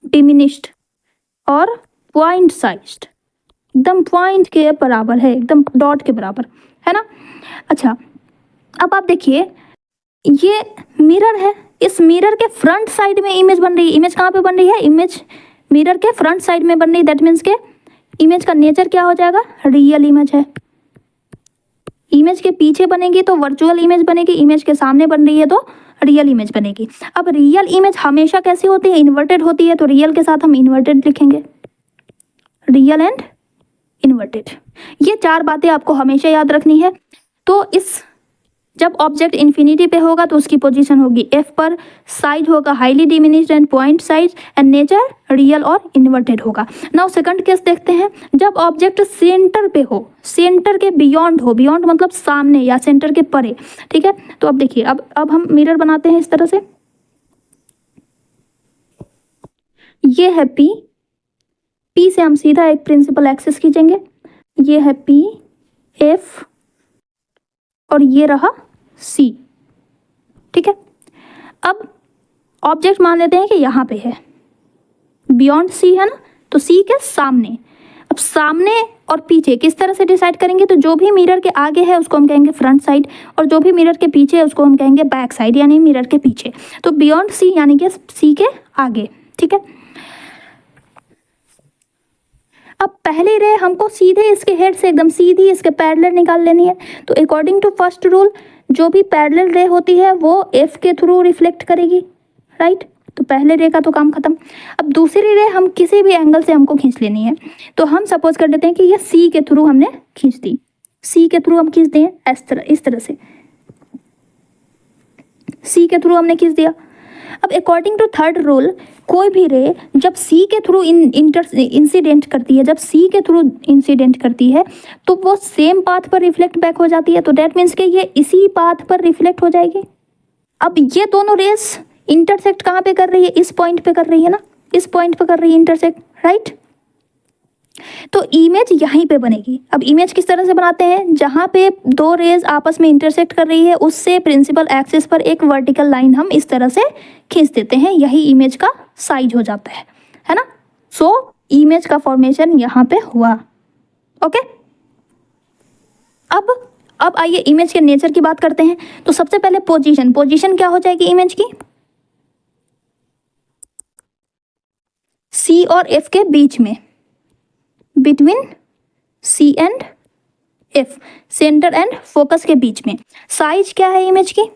डिमिनिश्ड और पॉइंट साइज्ड, एकदम पॉइंट के बराबर है, एकदम डॉट के बराबर है ना। अच्छा, अब आप देखिए ये मिरर है, इस मिरर के फ्रंट साइड में इमेज बन रही है। इमेज कहाँ पे बन रही है? इमेज मिरर के फ्रंट साइड में बन रही है। दैट मीन्स के इमेज का नेचर क्या हो जाएगा? रियल इमेज है। इमेज के पीछे बनेगी तो वर्चुअल इमेज बनेगी, इमेज के सामने बन रही है तो रियल इमेज बनेगी। अब रियल इमेज हमेशा कैसी होती है? इन्वर्टेड होती है। तो रियल के साथ हम इन्वर्टेड लिखेंगे, रियल एंड इन्वर्टेड। ये 4 बातें आपको हमेशा याद रखनी है। तो जब ऑब्जेक्ट इन्फिनिटी पे होगा तो उसकी पोजीशन होगी F पर, साइज होगा highly diminished and point size, and nature real और इन्वर्टेड होगा। नाउ सेकंड केस देखते हैं, जब ऑब्जेक्ट सेंटर पे हो, सेंटर के बियॉन्ड हो, बियॉन्ड मतलब सामने या सेंटर के परे। ठीक है, तो अब देखिए, अब हम मिरर बनाते हैं इस तरह से। ये है P से हम सीधा एक प्रिंसिपल एक्सिस खींचेंगे, ये है P, F और ये रहा C। ठीक है, अब ऑब्जेक्ट मान लेते हैं कि यहाँ पे है, बियॉन्ड C है ना, तो C के सामने। अब सामने और पीछे किस तरह से डिसाइड करेंगे? तो जो भी मिरर के आगे है उसको हम कहेंगे फ्रंट साइड, और जो भी मिरर के पीछे है उसको हम कहेंगे बैक साइड, यानी मिरर के पीछे। तो बियॉन्ड C यानी कि C के आगे। ठीक है, अब पहली रे हमको सीधे इसके हेड से एकदम सीधी इसके पैरेलल निकाल लेनी है। तो अकॉर्डिंग टू फर्स्ट रूल, जो भी पैरेलल रे होती है वो F के थ्रू रिफ्लेक्ट करेगी, राइट। तो पहले रे का तो काम खत्म। अब दूसरी रे हम किसी भी एंगल से हमको खींच लेनी है। तो हम सपोज कर लेते हैं कि ये C के थ्रू हमने खींच दी, C के थ्रू हम खींच दिए इस तरह से, C के थ्रू हमने खींच दिया। अब अकॉर्डिंग टू थर्ड रूल, कोई भी रे जब C के थ्रू इंसिडेंट करती है, जब C के थ्रू इंसिडेंट करती है तो वो सेम पाथ पर रिफ्लेक्ट बैक हो जाती है। तो डेट मीन्स कि ये इसी पाथ पर रिफ्लेक्ट हो जाएगी। अब ये दोनों रेस इंटरसेक्ट कहाँ पे कर रही है? इस पॉइंट पे कर रही है ना, इस पॉइंट पे कर रही है इंटरसेक्ट, राइट। तो इमेज यहीं पे बनेगी। अब इमेज किस तरह से बनाते हैं? जहाँ पे 2 रेज आपस में इंटरसेक्ट कर रही है उससे प्रिंसिपल एक्सिस पर एक वर्टिकल लाइन हम इस तरह से खींच देते हैं, यही इमेज का साइज हो जाता है ना। सो इमेज का फॉर्मेशन यहाँ पे हुआ। ओके, अब आइए इमेज के नेचर की बात करते हैं। तो सबसे पहले पोजीशन क्या हो जाएगी इमेज की? सी और एफ के बीच में, between C and F, centre and focus के बीच में। साइज क्या है इमेज की?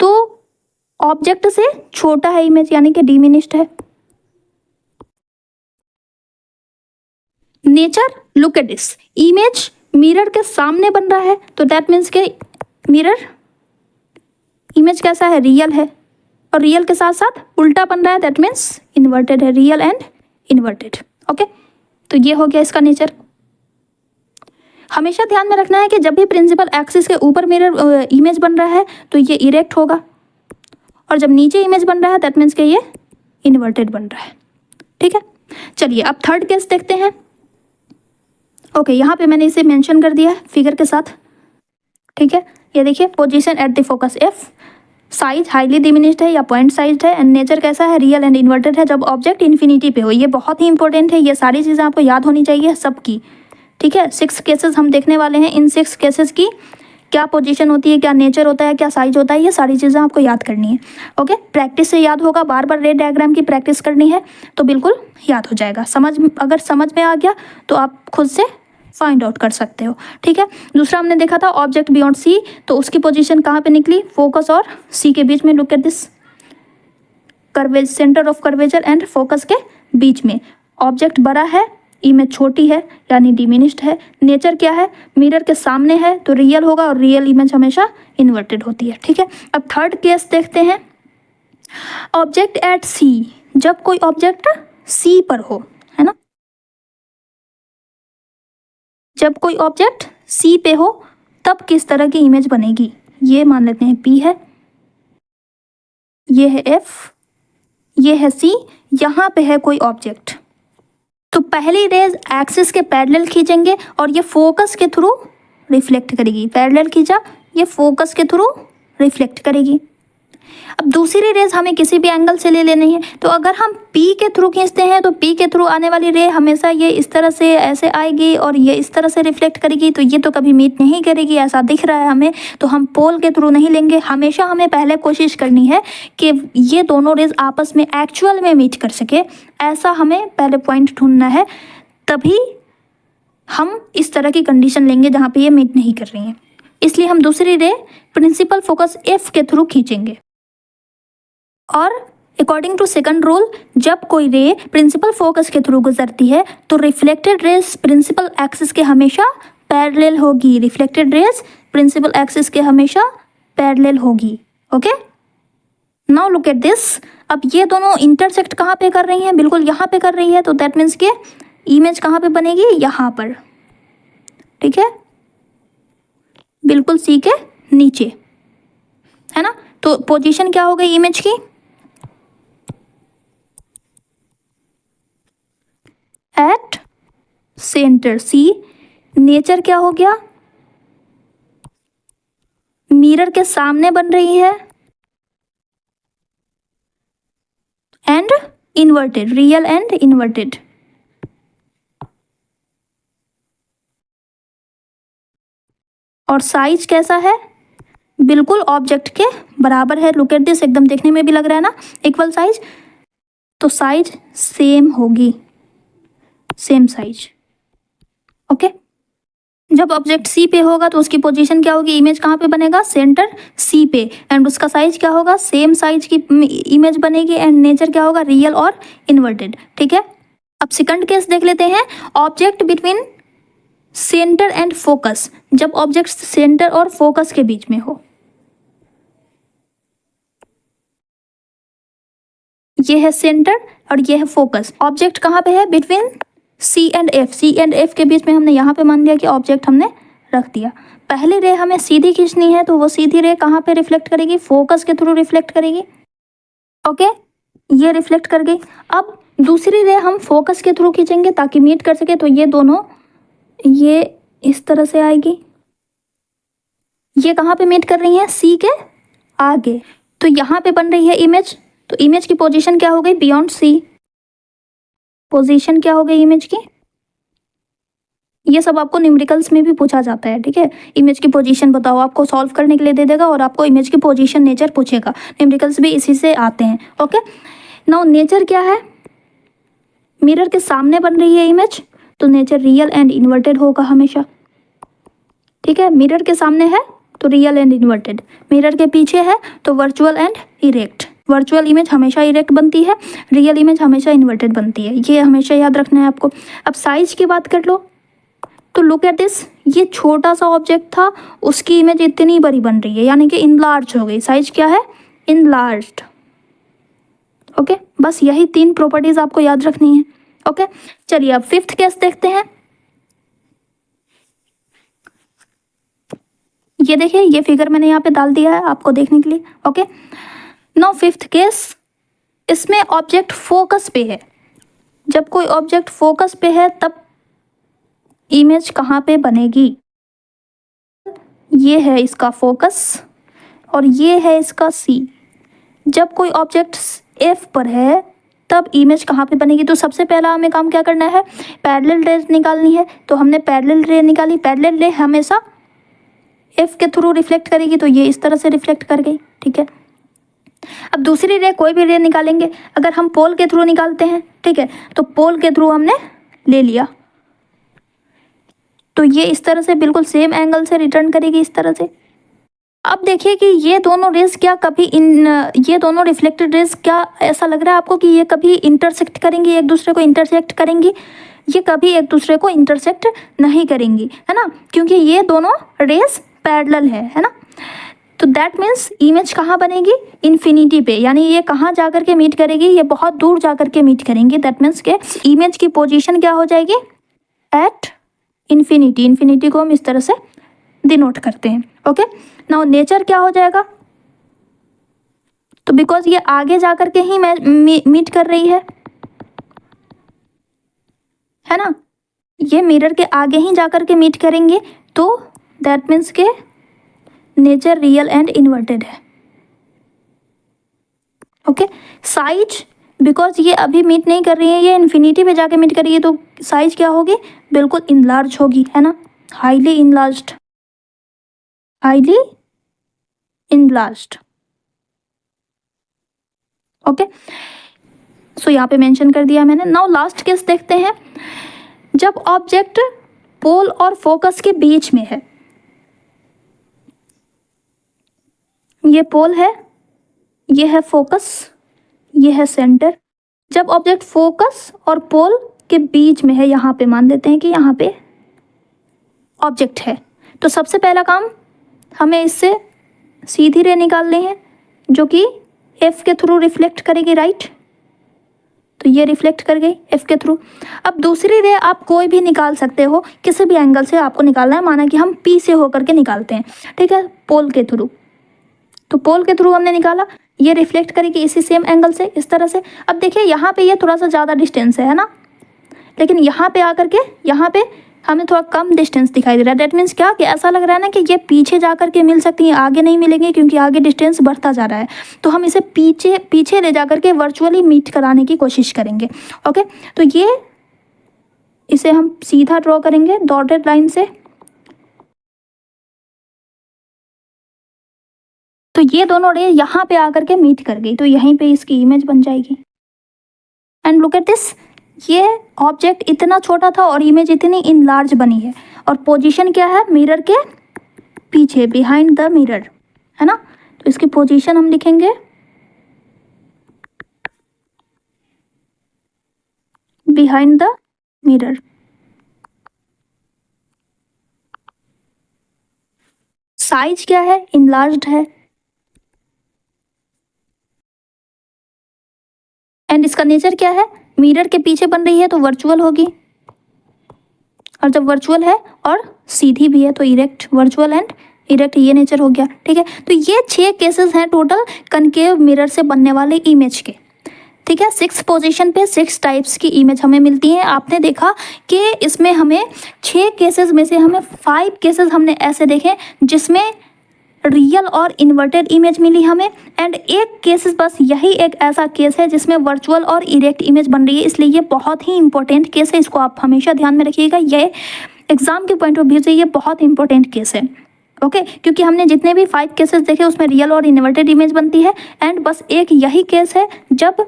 तो ऑब्जेक्ट से छोटा है इमेज, यानी कि डिमिनिश्ड है। Nature, look at this, image mirror के सामने बन रहा है, तो दैट मीन्स के मिरर इमेज कैसा है? रियल है, और रियल के साथ साथ उल्टा बन रहा है, दैट मीन्स इन्वर्टेड है, रियल एंड इन्वर्टेड। ओके, तो ये हो गया इसका नेचर। हमेशा ध्यान में रखना है कि जब भी प्रिंसिपल एक्सिस के ऊपर मिरर इमेज बन रहा है तो ये इरेक्ट होगा, और जब नीचे इमेज बन रहा है दैट मीन्स के ये इन्वर्टेड बन रहा है। ठीक है, चलिए अब थर्ड केस देखते हैं। ओके, यहाँ पे मैंने इसे मेंशन कर दिया है फिगर के साथ। ठीक है, ये देखिए, position at the focus F, size highly diminished है या पॉइंट साइज है, एंड नेचर कैसा है? रियल एंड इन्वर्टेड है, जब ऑब्जेक्ट इन्फिनिटी पे हो। ये बहुत ही इंपॉर्टेंट है, ये सारी चीज़ें आपको याद होनी चाहिए सबकी। ठीक है, 6 केसेस हम देखने वाले हैं। इन 6 केसेस की क्या पोजीशन होती है, क्या नेचर होता है, क्या साइज होता है, ये सारी चीज़ें आपको याद करनी है। ओके, प्रैक्टिस से याद होगा, बार बार रे डायग्राम की प्रैक्टिस करनी है तो बिल्कुल याद हो जाएगा। अगर समझ में आ गया तो आप खुद से फाइंड आउट कर सकते हो। ठीक है, दूसरा हमने देखा था ऑब्जेक्ट बियॉन्ड सी, तो उसकी पोजीशन कहाँ पे निकली? फोकस और सी के बीच में। Look at this, curvature, centre of curvature and focus के बीच में। ऑब्जेक्ट बड़ा है, इमेज छोटी है, यानी डिमिनिश्ड है। नेचर क्या है? मिरर के सामने है तो रियल होगा, और रियल इमेज हमेशा इन्वर्टेड होती है। ठीक है, अब थर्ड केस देखते हैं। ऑब्जेक्ट एट सी, जब कोई ऑब्जेक्ट सी पर हो, है ना, जब कोई ऑब्जेक्ट सी पे हो तब किस तरह की इमेज बनेगी? ये मान लेते हैं पी है, ये है एफ, ये है सी, यहाँ पे है कोई ऑब्जेक्ट। तो पहली रेज एक्सिस के पैरेलल खींचेंगे और ये फोकस के थ्रू रिफ्लेक्ट करेगी। पैरेलल खींचा, ये फोकस के थ्रू रिफ्लेक्ट करेगी। अब दूसरी रेज हमें किसी भी एंगल से ले लेनी है, तो अगर हम P के थ्रू खींचते हैं तो P के थ्रू आने वाली रे हमेशा ये इस तरह से ऐसे आएगी और ये इस तरह से रिफ्लेक्ट करेगी, तो ये तो कभी मीट नहीं करेगी, ऐसा दिख रहा है हमें। तो हम पोल के थ्रू नहीं लेंगे, हमेशा हमें पहले कोशिश करनी है कि ये दोनों रेज आपस में एक्चुअल में मीट कर सके, ऐसा हमें पहले पॉइंट ढूंढना है, तभी हम इस तरह की कंडीशन लेंगे जहाँ पे ये मीट नहीं कर रही हैं। इसलिए हम दूसरी रे प्रिंसिपल फोकस F के थ्रू खींचेंगे। और अकॉर्डिंग टू सेकंड रूल, जब कोई रे प्रिंसिपल फोकस के थ्रू गुजरती है तो रिफ्लेक्टेड रेज प्रिंसिपल एक्सिस के हमेशा पैरेलल होगी। रिफ्लेक्टेड रेज प्रिंसिपल एक्सिस के हमेशा पैरेलल होगी। Okay, now look at this. अब ये दोनों इंटरसेक्ट कहाँ पे कर रही हैं? बिल्कुल यहाँ पे कर रही है, तो दैट मीन्स के इमेज कहाँ पे बनेगी? यहाँ पर। ठीक है, बिल्कुल सी के नीचे, है ना। तो पोजीशन क्या हो गई इमेज की? At centre C. नेचर क्या हो गया? मिरर के सामने बन रही है, and inverted, real and inverted. और साइज कैसा है? बिल्कुल ऑब्जेक्ट के बराबर है। लुक एट दिस, एकदम देखने में भी लग रहा है ना इक्वल साइज, तो साइज सेम होगी, सेम साइज। ओके, जब ऑब्जेक्ट सी पे होगा तो उसकी पोजीशन क्या होगी? इमेज कहाँ पे बनेगा? सेंटर सी पे, एंड उसका साइज क्या होगा? सेम साइज की इमेज बनेगी, एंड नेचर क्या होगा? रियल और इन्वर्टेड। ठीक है, अब सेकंड केस देख लेते हैं। Object between centre and focus, जब ऑब्जेक्ट सेंटर और फोकस के बीच में हो। ये है सेंटर और ये है फोकस। ऑब्जेक्ट कहाँ पे है? Between C and F. C and F के बीच में हमने यहाँ पे मान लिया कि ऑब्जेक्ट हमने रख दिया। पहली रे हमें सीधी खींचनी है, तो वो सीधी रे कहाँ पे रिफ्लेक्ट करेगी? फोकस के थ्रू रिफ्लेक्ट करेगी। ओके, ये रिफ्लेक्ट कर गई। अब दूसरी रे हम फोकस के थ्रू खींचेंगे ताकि मीट कर सके, तो ये दोनों ये इस तरह से आएगी। ये कहाँ पे मीट कर रही है? सी के आगे, तो यहाँ पे बन रही है इमेज, तो इमेज की पोजीशन क्या हो गई, बियॉन्ड सी, पोजीशन क्या हो गई इमेज की। ये सब आपको न्यूमेरिकल्स में भी पूछा जाता है, ठीक है। इमेज की पोजीशन बताओ, आपको सॉल्व करने के लिए दे देगा और आपको इमेज की पोजीशन नेचर पूछेगा। न्यूमेरिकल्स भी इसी से आते हैं, ओके। नाउ नेचर क्या है, मिरर के सामने बन रही है इमेज, तो नेचर रियल एंड इन्वर्टेड होगा हमेशा, ठीक है। मिरर के सामने है तो रियल एंड इन्वर्टेड, मिरर के पीछे है तो virtual and erect. Virtual image हमेशा इरेक्ट बनती है, रियल इमेज हमेशा इन्वर्टेड बनती है, ये हमेशा याद रखना है आपको। अब साइज की बात कर लो तो लुक एट दिस, ये छोटा सा ऑब्जेक्ट था, उसकी इमेज इतनी बड़ी बन रही है, यानी कि इनलार्ज हो गई। साइज क्या है, इनलार्ज्ड, ओके। बस यही 3 प्रॉपर्टीज आपको याद रखनी है, ओके। चलिए अब 5th केस देखते हैं। ये देखिए, ये फिगर मैंने यहाँ पे डाल दिया है आपको देखने के लिए, ओके। नाउ 5th केस, इसमें ऑब्जेक्ट फोकस पे है। जब कोई ऑब्जेक्ट फोकस पे है तब इमेज कहाँ पे बनेगी, ये है इसका फोकस और ये है इसका सी। जब कोई ऑब्जेक्ट एफ पर है तब इमेज कहाँ पे बनेगी, तो सबसे पहला हमें काम क्या करना है, पैरेलल रे निकालनी है। तो हमने पैरेलल रे निकाली, पैरेलल रे हमेशा एफ के थ्रू रिफ्लेक्ट करेगी, तो ये इस तरह से रिफ्लेक्ट कर गई, ठीक है। अब दूसरी रे, कोई भी रे निकालेंगे, अगर हम पोल के थ्रू निकालते हैं, ठीक है, तो पोल के थ्रू हमने ले लिया, तो ये इस तरह से बिल्कुल सेम एंगल से रिटर्न करेगी, इस तरह से। अब देखिए कि ये दोनों रेस क्या कभी ये दोनों रिफ्लेक्टेड रेस क्या ऐसा लग रहा है आपको कि ये कभी इंटरसेक्ट करेंगी, एक दूसरे को इंटरसेक्ट करेंगी, ये कभी एक दूसरे को इंटरसेक्ट नहीं करेंगी, है ना, क्योंकि ये दोनों रेस पैरेलल है ना। तो दैट मीन्स इमेज कहाँ बनेगी, इन्फिनिटी पे, यानी ये कहाँ जा कर के मीट करेगी, ये बहुत दूर जा कर के मीट करेंगी। दैट मीन्स के इमेज की पोजीशन क्या हो जाएगी, एट इन्फिनिटी। इन्फिनिटी को हम इस तरह से डिनोट करते हैं, ओके। नाउ नेचर क्या हो जाएगा, तो बिकॉज ये आगे जा कर के ही मीट कर रही है ना, ये मिरर के आगे ही जा कर के मीट करेंगे, तो दैट मीन्स के नेचर रियल एंड इन्वर्टेड है, ओके। साइज, बिकॉज ये अभी मीट नहीं कर रही है, ये इन्फिनिटी पे जाके मीट करेगी, तो साइज क्या होगी, बिल्कुल इनलार्ज होगी, है ना, highly enlarged, highly enlarged, okay. So यहाँ पे मेंशन कर दिया मैंने। नाउ लास्ट केस देखते हैं, जब ऑब्जेक्ट पोल और फोकस के बीच में है, ये पोल है, ये है फोकस, ये है सेंटर। जब ऑब्जेक्ट फोकस और पोल के बीच में है, यहाँ पे मान लेते हैं कि यहाँ पे ऑब्जेक्ट है, तो सबसे पहला काम हमें इससे सीधी रे निकालनी है जो कि एफ के थ्रू रिफ्लेक्ट करेगी, राइट। तो ये रिफ्लेक्ट कर गई एफ के थ्रू। अब दूसरी रे आप कोई भी निकाल सकते हो, किसी भी एंगल से आपको निकालना है, माना कि हम पी से होकर के निकालते हैं, ठीक है, पोल के थ्रू। तो पोल के थ्रू हमने निकाला, ये रिफ्लेक्ट करेगी इसी सेम एंगल से, इस तरह से। अब देखिए यहाँ पे ये थोड़ा सा ज़्यादा डिस्टेंस है ना, लेकिन यहाँ पे आकर के यहाँ पे हमें थोड़ा कम डिस्टेंस दिखाई दे रहा है। दैट मीन्स क्या कि ऐसा लग रहा है ना कि ये पीछे जा कर के मिल सकती हैं, आगे नहीं मिलेंगे क्योंकि आगे डिस्टेंस बढ़ता जा रहा है। तो हम इसे पीछे पीछे ले जा कर के वर्चुअली मीट कराने की कोशिश करेंगे, ओके। तो ये इसे हम सीधा ड्रॉ करेंगे डॉटेड लाइन से। तो ये दोनों रे यहाँ पे आकर के मीट कर गई, तो यहीं पे इसकी इमेज बन जाएगी। एंड लुक एट दिस, ये ऑब्जेक्ट इतना छोटा था और इमेज इतनी इनलार्ज बनी है, और पोजीशन क्या है, मिरर के पीछे, बिहाइंड द मिरर, है ना। तो इसकी पोजीशन हम लिखेंगे बिहाइंड द मिरर। साइज क्या है, इनलार्ज्ड है। एंड इसका नेचर क्या है, मिरर के पीछे बन रही है तो वर्चुअल होगी, और जब वर्चुअल है और सीधी भी है तो इरेक्ट, वर्चुअल एंड इरेक्ट, ये नेचर हो गया, ठीक है। तो ये 6 केसेस हैं टोटल कनकेव मिरर से बनने वाले इमेज के, ठीक है। 6 पोजीशन पे 6 टाइप्स की इमेज हमें मिलती हैं। आपने देखा कि इसमें हमें 6 केसेस में से हमें 5 केसेस हमने ऐसे देखे जिसमें रियल और इन्वर्टेड इमेज मिली हमें। एंड एक केसेस, बस यही एक ऐसा केस है जिसमें वर्चुअल और इरेक्ट इमेज बन रही है, इसलिए ये बहुत ही इंपॉर्टेंट केस है, इसको आप हमेशा ध्यान में रखिएगा। ये एग्जाम के पॉइंट ऑफ व्यू से ये बहुत इंपॉर्टेंट केस है, ओके क्योंकि हमने जितने भी 5 केसेस देखे उसमें रियल और इन्वर्टेड इमेज बनती है। एंड बस एक यही केस है जब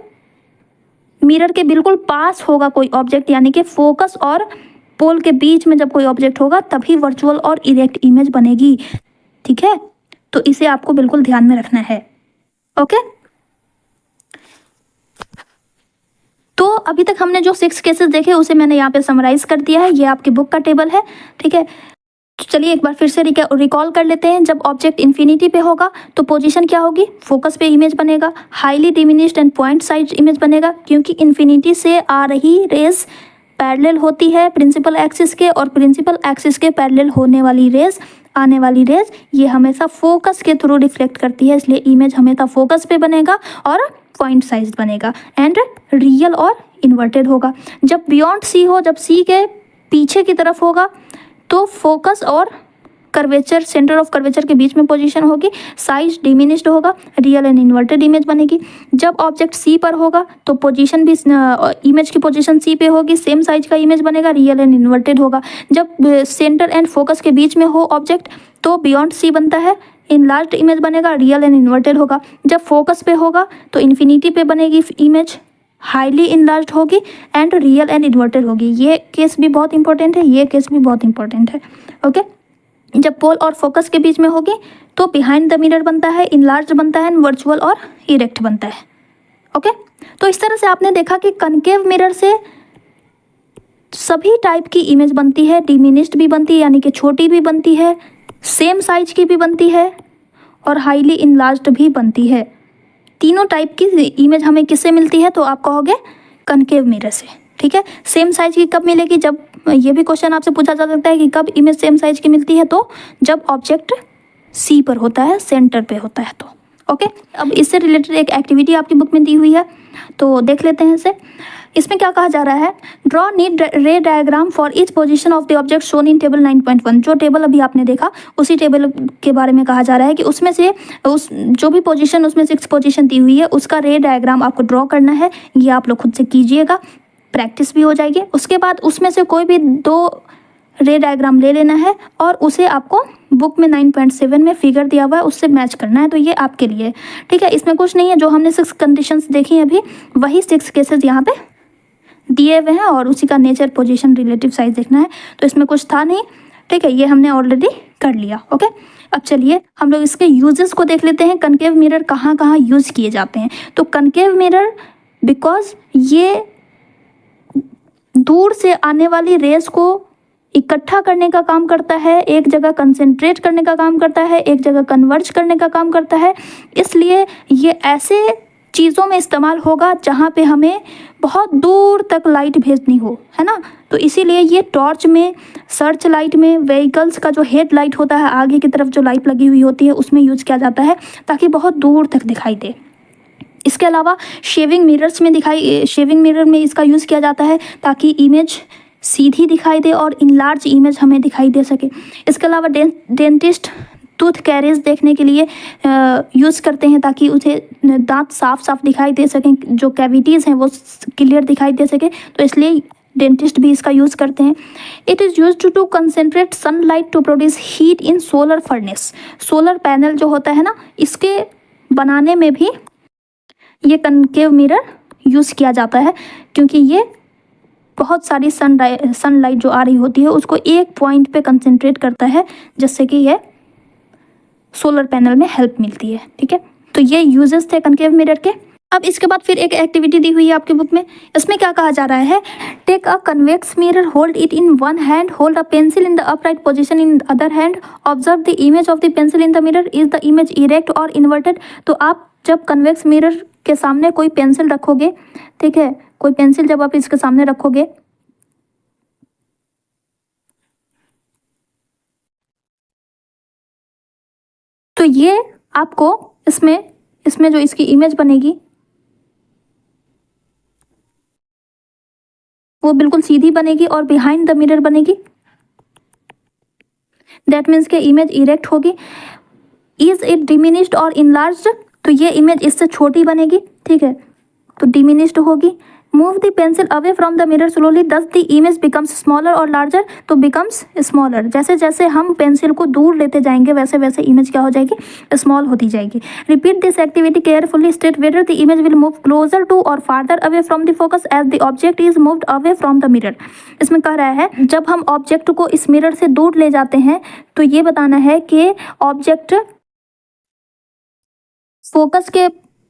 मिरर के बिल्कुल पास होगा कोई ऑब्जेक्ट, यानी कि फोकस और पोल के बीच में जब कोई ऑब्जेक्ट होगा तभी वर्चुअल और इरेक्ट इमेज बनेगी, ठीक है। तो इसे आपको बिल्कुल ध्यान में रखना है, ओके। तो अभी तक हमने जो 6 केसेस देखे उसे मैंने यहाँ पे समराइज कर दिया है, ये आपकी बुक का टेबल है, ठीक है। तो चलिए एक बार फिर से रिकॉल कर लेते हैं। जब ऑब्जेक्ट इन्फिनिटी पे होगा तो पोजीशन क्या होगी, फोकस पे इमेज बनेगा। Highly diminished and point size image बनेगा क्योंकि इन्फिनिटी से आ रही रेज पैरेलल होती है प्रिंसिपल एक्सिस के, और प्रिंसिपल एक्सिस के पैरेलल होने वाली रेज, आने वाली रेज, ये हमेशा फोकस के थ्रू रिफ्लेक्ट करती है, इसलिए इमेज हमेशा फोकस पे बनेगा और पॉइंट साइज बनेगा। एंड रियल और इन्वर्टेड होगा। जब बियॉन्ड सी हो, जब सी के पीछे की तरफ होगा तो फोकस और कर्वेचर, सेंटर ऑफ कर्वेचर के बीच में पोजीशन होगी, साइज डिमिनिश्ड होगा, रियल एंड इन्वर्टेड इमेज बनेगी। जब ऑब्जेक्ट सी पर होगा तो पोजीशन भी, इमेज की पोजीशन सी पे होगी, सेम साइज का इमेज बनेगा, रियल एंड इन्वर्टेड होगा। जब सेंटर एंड फोकस के बीच में हो ऑब्जेक्ट तो बियॉन्ड सी बनता है, इनलार्ज्ड इमेज बनेगा, रियल एंड इन्वर्टेड होगा। जब फोकस पे होगा तो इन्फिनिटी पे बनेगी इमेज, हाईली इनलार्ज्ड होगी एंड रियल एंड इन्वर्टेड होगी। ये केस भी बहुत इंपॉर्टेंट है, ये केस भी बहुत इंपॉर्टेंट है, ओके। जब पोल और फोकस के बीच में होगी तो बिहाइंड द मिरर बनता है, इनलार्ज्ड बनता है, वर्चुअल और इरेक्ट बनता है, ओके। तो इस तरह से आपने देखा कि कनकेव मिरर से सभी टाइप की इमेज बनती है, डिमिनिश्ड भी बनती है यानी कि छोटी भी बनती है, सेम साइज की भी बनती है और हाईली इनलार्ज्ड भी बनती है। तीनों टाइप की इमेज हमें किससे मिलती है, तो आप कहोगे कनकेव मिरर से, ठीक है। सेम साइज की कब मिलेगी, जब, ये भी क्वेश्चन आपसे पूछा जा सकता है कि कब इमेज सेम साइज की मिलती है, तो जब ऑब्जेक्ट सी पर होता है, सेंटर पे होता है तो, ओके। अब इससे रिलेटेड एक एक्टिविटी आपकी बुक में दी हुई है तो देख लेते हैं इसे। इसमें क्या कहा जा रहा है, ड्रॉ नीट रे diagram for each position of the object shown in table 9.1। जो टेबल अभी आपने देखा उसी टेबल के बारे में कहा जा रहा है कि उसमें से उस जो भी पोजीशन, उसमें 6 पोजीशन दी हुई है, उसका रे डायग्राम आपको ड्रॉ करना है। ये आप लोग खुद से कीजिएगा, प्रैक्टिस भी हो जाएगी। उसके बाद उसमें से कोई भी 2 रे डायग्राम ले लेना है और उसे आपको बुक में 9.7 में फिगर दिया हुआ है उससे मैच करना है, तो ये आपके लिए, ठीक है। इसमें कुछ नहीं है, जो हमने 6 कंडीशंस देखी अभी वही 6 केसेस यहाँ पे दिए हुए हैं और उसी का नेचर, पोजीशन, रिलेटिव साइज देखना है। तो इसमें कुछ था नहीं, ठीक है, ये हमने ऑलरेडी कर लिया, ओके। अब चलिए हम लोग इसके यूजेस को देख लेते हैं, कनकेव मिरर कहाँ कहाँ यूज किए जाते हैं। तो कनकेव मिरर बिकॉज ये दूर से आने वाली रेस को इकट्ठा करने का काम करता है, एक जगह कंसेंट्रेट करने का काम करता है, एक जगह कन्वर्ज करने का काम करता है, इसलिए ये ऐसे चीज़ों में इस्तेमाल होगा जहाँ पे हमें बहुत दूर तक लाइट भेजनी हो, है ना। तो इसीलिए ये टॉर्च में, सर्च लाइट में, व्हीकल्स का जो हेड लाइट होता है, आगे की तरफ जो लाइट लगी हुई होती है उसमें यूज़ किया जाता है ताकि बहुत दूर तक दिखाई दे। इसके अलावा शेविंग मिरर में इसका यूज़ किया जाता है ताकि इमेज सीधी दिखाई दे और इनलार्ज इमेज हमें दिखाई दे सके। इसके अलावा डेंटिस्ट टूथ कैरीज देखने के लिए यूज़ करते हैं ताकि उसे दांत साफ साफ दिखाई दे सकें, जो कैविटीज़ हैं वो क्लियर दिखाई दे सके, तो इसलिए डेंटिस्ट भी इसका यूज़ करते हैं। It is use to concentrate sunlight to produce heat in solar furnace. Solar panel जो होता है ना, इसके बनाने में भी ये कनकेव मिरर यूज़ किया जाता है क्योंकि ये बहुत सारी सनलाइट जो आ रही होती है उसको एक पॉइंट पे कंसेंट्रेट करता है, जिससे कि ये सोलर पैनल में हेल्प मिलती है, ठीक है। तो ये यूजेस थे कनकेव मिरर के। अब इसके बाद फिर एक एक्टिविटी दी हुई है आपकी बुक में। इसमें क्या कहा जा रहा है, take a convex mirror, hold it in one hand, hold a pencil in the upright position in other hand, observe the image of the pencil in the mirror, is the image erect और inverted. तो आप जब convex mirror के सामने कोई pencil रखोगे, ठीक है, कोई पेंसिल जब आप इसके सामने रखोगे तो ये आपको इसमें जो इसकी इमेज बनेगी वो बिल्कुल सीधी बनेगी और बिहाइंड द मिरर बनेगी। दैट मीन्स के इमेज इरेक्ट होगी। इज इट डिमिनिश्ड और इनलार्ज्ड, तो ये इमेज इससे छोटी बनेगी, ठीक है, तो डिमिनिश्ड होगी। Move the pencil away from the mirror slowly, दस द इमेज बिकम्स स्मॉलर और लार्जर, तो बिकम्स स्मॉलर। जैसे जैसे हम पेंसिल को दूर लेते जाएंगे वैसे वैसे इमेज क्या हो जाएगी, स्मॉल होती जाएगी। Repeat this activity carefully, state whether the image will move closer to और farther away from the focus as the object is moved away from the mirror. इसमें कह रहा है जब हम ऑब्जेक्ट को इस मिरर से दूर ले जाते हैं तो ये बताना है कि ऑब्जेक्ट फोकस के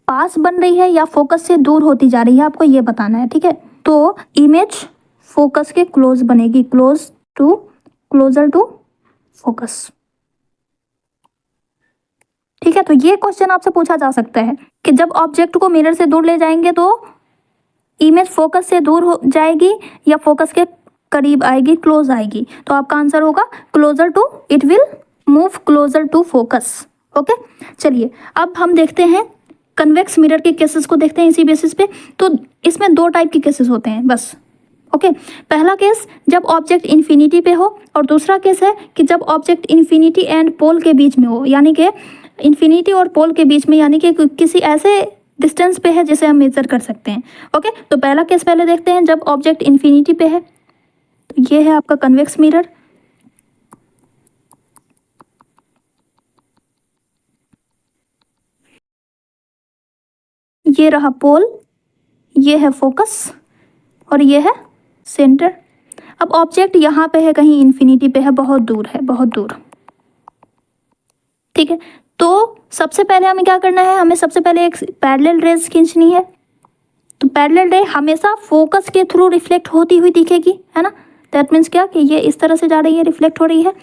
पास बन रही है या फोकस से दूर होती जा रही है, आपको ये बताना है, ठीक है। तो इमेज फोकस के क्लोज बनेगी, क्लोजर टू फोकस, ठीक है। तो ये क्वेश्चन आपसे पूछा जा सकता है कि जब ऑब्जेक्ट को मिरर से दूर ले जाएंगे तो इमेज फोकस से दूर हो जाएगी या फोकस के करीब आएगी, क्लोज आएगी, तो आपका आंसर होगा closer to, it will move closer to focus. Okay, चलिए अब हम देखते हैं कन्वेक्स मिरर के केसेस को देखते हैं इसी बेसिस पे। तो इसमें दो टाइप के केसेस होते हैं बस। ओके, पहला केस जब ऑब्जेक्ट इन्फिनिटी पे हो और दूसरा केस है कि जब ऑब्जेक्ट इन्फिनिटी एंड पोल के बीच में हो, यानी कि इन्फिनिटी और पोल के बीच में, यानी कि किसी ऐसे डिस्टेंस पे है जिसे हम मेजर कर सकते हैं। ओके, तो पहला केस पहले देखते हैं जब ऑब्जेक्ट इन्फिनिटी पे है, तो ये है आपका कन्वेक्स मिरर। ये रहा पोल, ये है फोकस और ये है सेंटर। अब ऑब्जेक्ट यहाँ पे है, कहीं इन्फिनिटी पे है, बहुत दूर है, बहुत दूर, ठीक है। तो सबसे पहले हमें क्या करना है, हमें सबसे पहले एक पैरेलल रेज खींचनी है। तो पैरेलल रे हमेशा फोकस के थ्रू रिफ्लेक्ट होती हुई दिखेगी, है ना। दैट मीन्स क्या कि ये इस तरह से जा रही है, रिफ्लेक्ट हो रही है,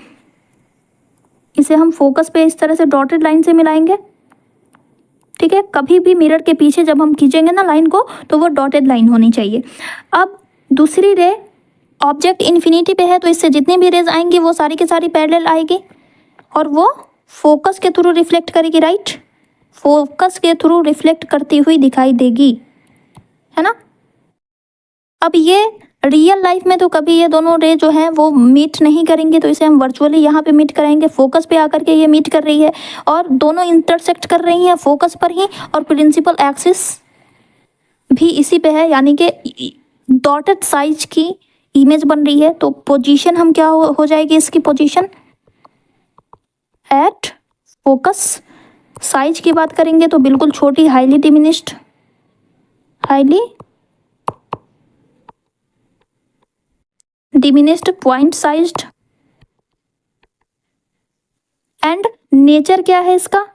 इसे हम फोकस पे इस तरह से डॉटेड लाइन से मिलाएंगे, ठीक है। कभी भी मिरर के पीछे जब हम खींचेंगे ना लाइन को तो वो डॉटेड लाइन होनी चाहिए। अब दूसरी रे, ऑब्जेक्ट इन्फिनिटी पे है तो इससे जितनी भी रेज आएंगी वो सारी की सारी पैरेलल आएगी और वो फोकस के थ्रू रिफ्लेक्ट करेगी, राइट, फोकस के थ्रू रिफ्लेक्ट करती हुई दिखाई देगी, है ना। अब ये रियल लाइफ में तो कभी ये दोनों रे जो हैं वो मीट नहीं करेंगे, तो इसे हम वर्चुअली यहाँ पे मीट कराएंगे, फोकस पे आकर के ये मीट कर रही है और दोनों इंटरसेक्ट कर रही हैं फोकस पर ही, और प्रिंसिपल एक्सिस भी इसी पे है, यानी कि डॉटेड साइज की इमेज बन रही है। तो पोजीशन हम क्या हो जाएगी इसकी पोजीशन, एट फोकस। साइज की बात करेंगे तो बिल्कुल छोटी, highly diminished, point sized. And nature क्या है इसका,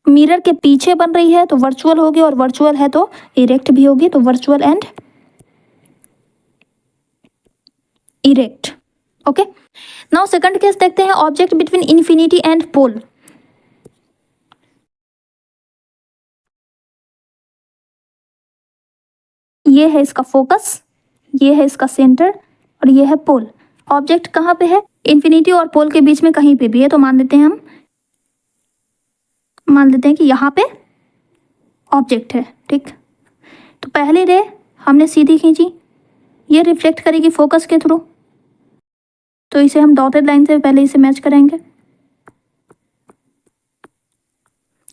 मिरर के पीछे बन रही है तो वर्चुअल होगी, और वर्चुअल है तो इरेक्ट भी होगी, तो virtual and erect. Okay, now second case देखते हैं, object between infinity and pole. ये है इसका फोकस, ये है इसका सेंटर और ये है पोल। ऑब्जेक्ट कहाँ पे है, इन्फिनिटी और पोल के बीच में कहीं पे भी है, तो मान लेते हैं कि यहाँ पे ऑब्जेक्ट है, ठीक। तो पहली रे हमने सीधी खींची, ये रिफ्लेक्ट करेगी फोकस के थ्रू, तो इसे हम डॉटेड लाइन से पहले इसे मैच करेंगे।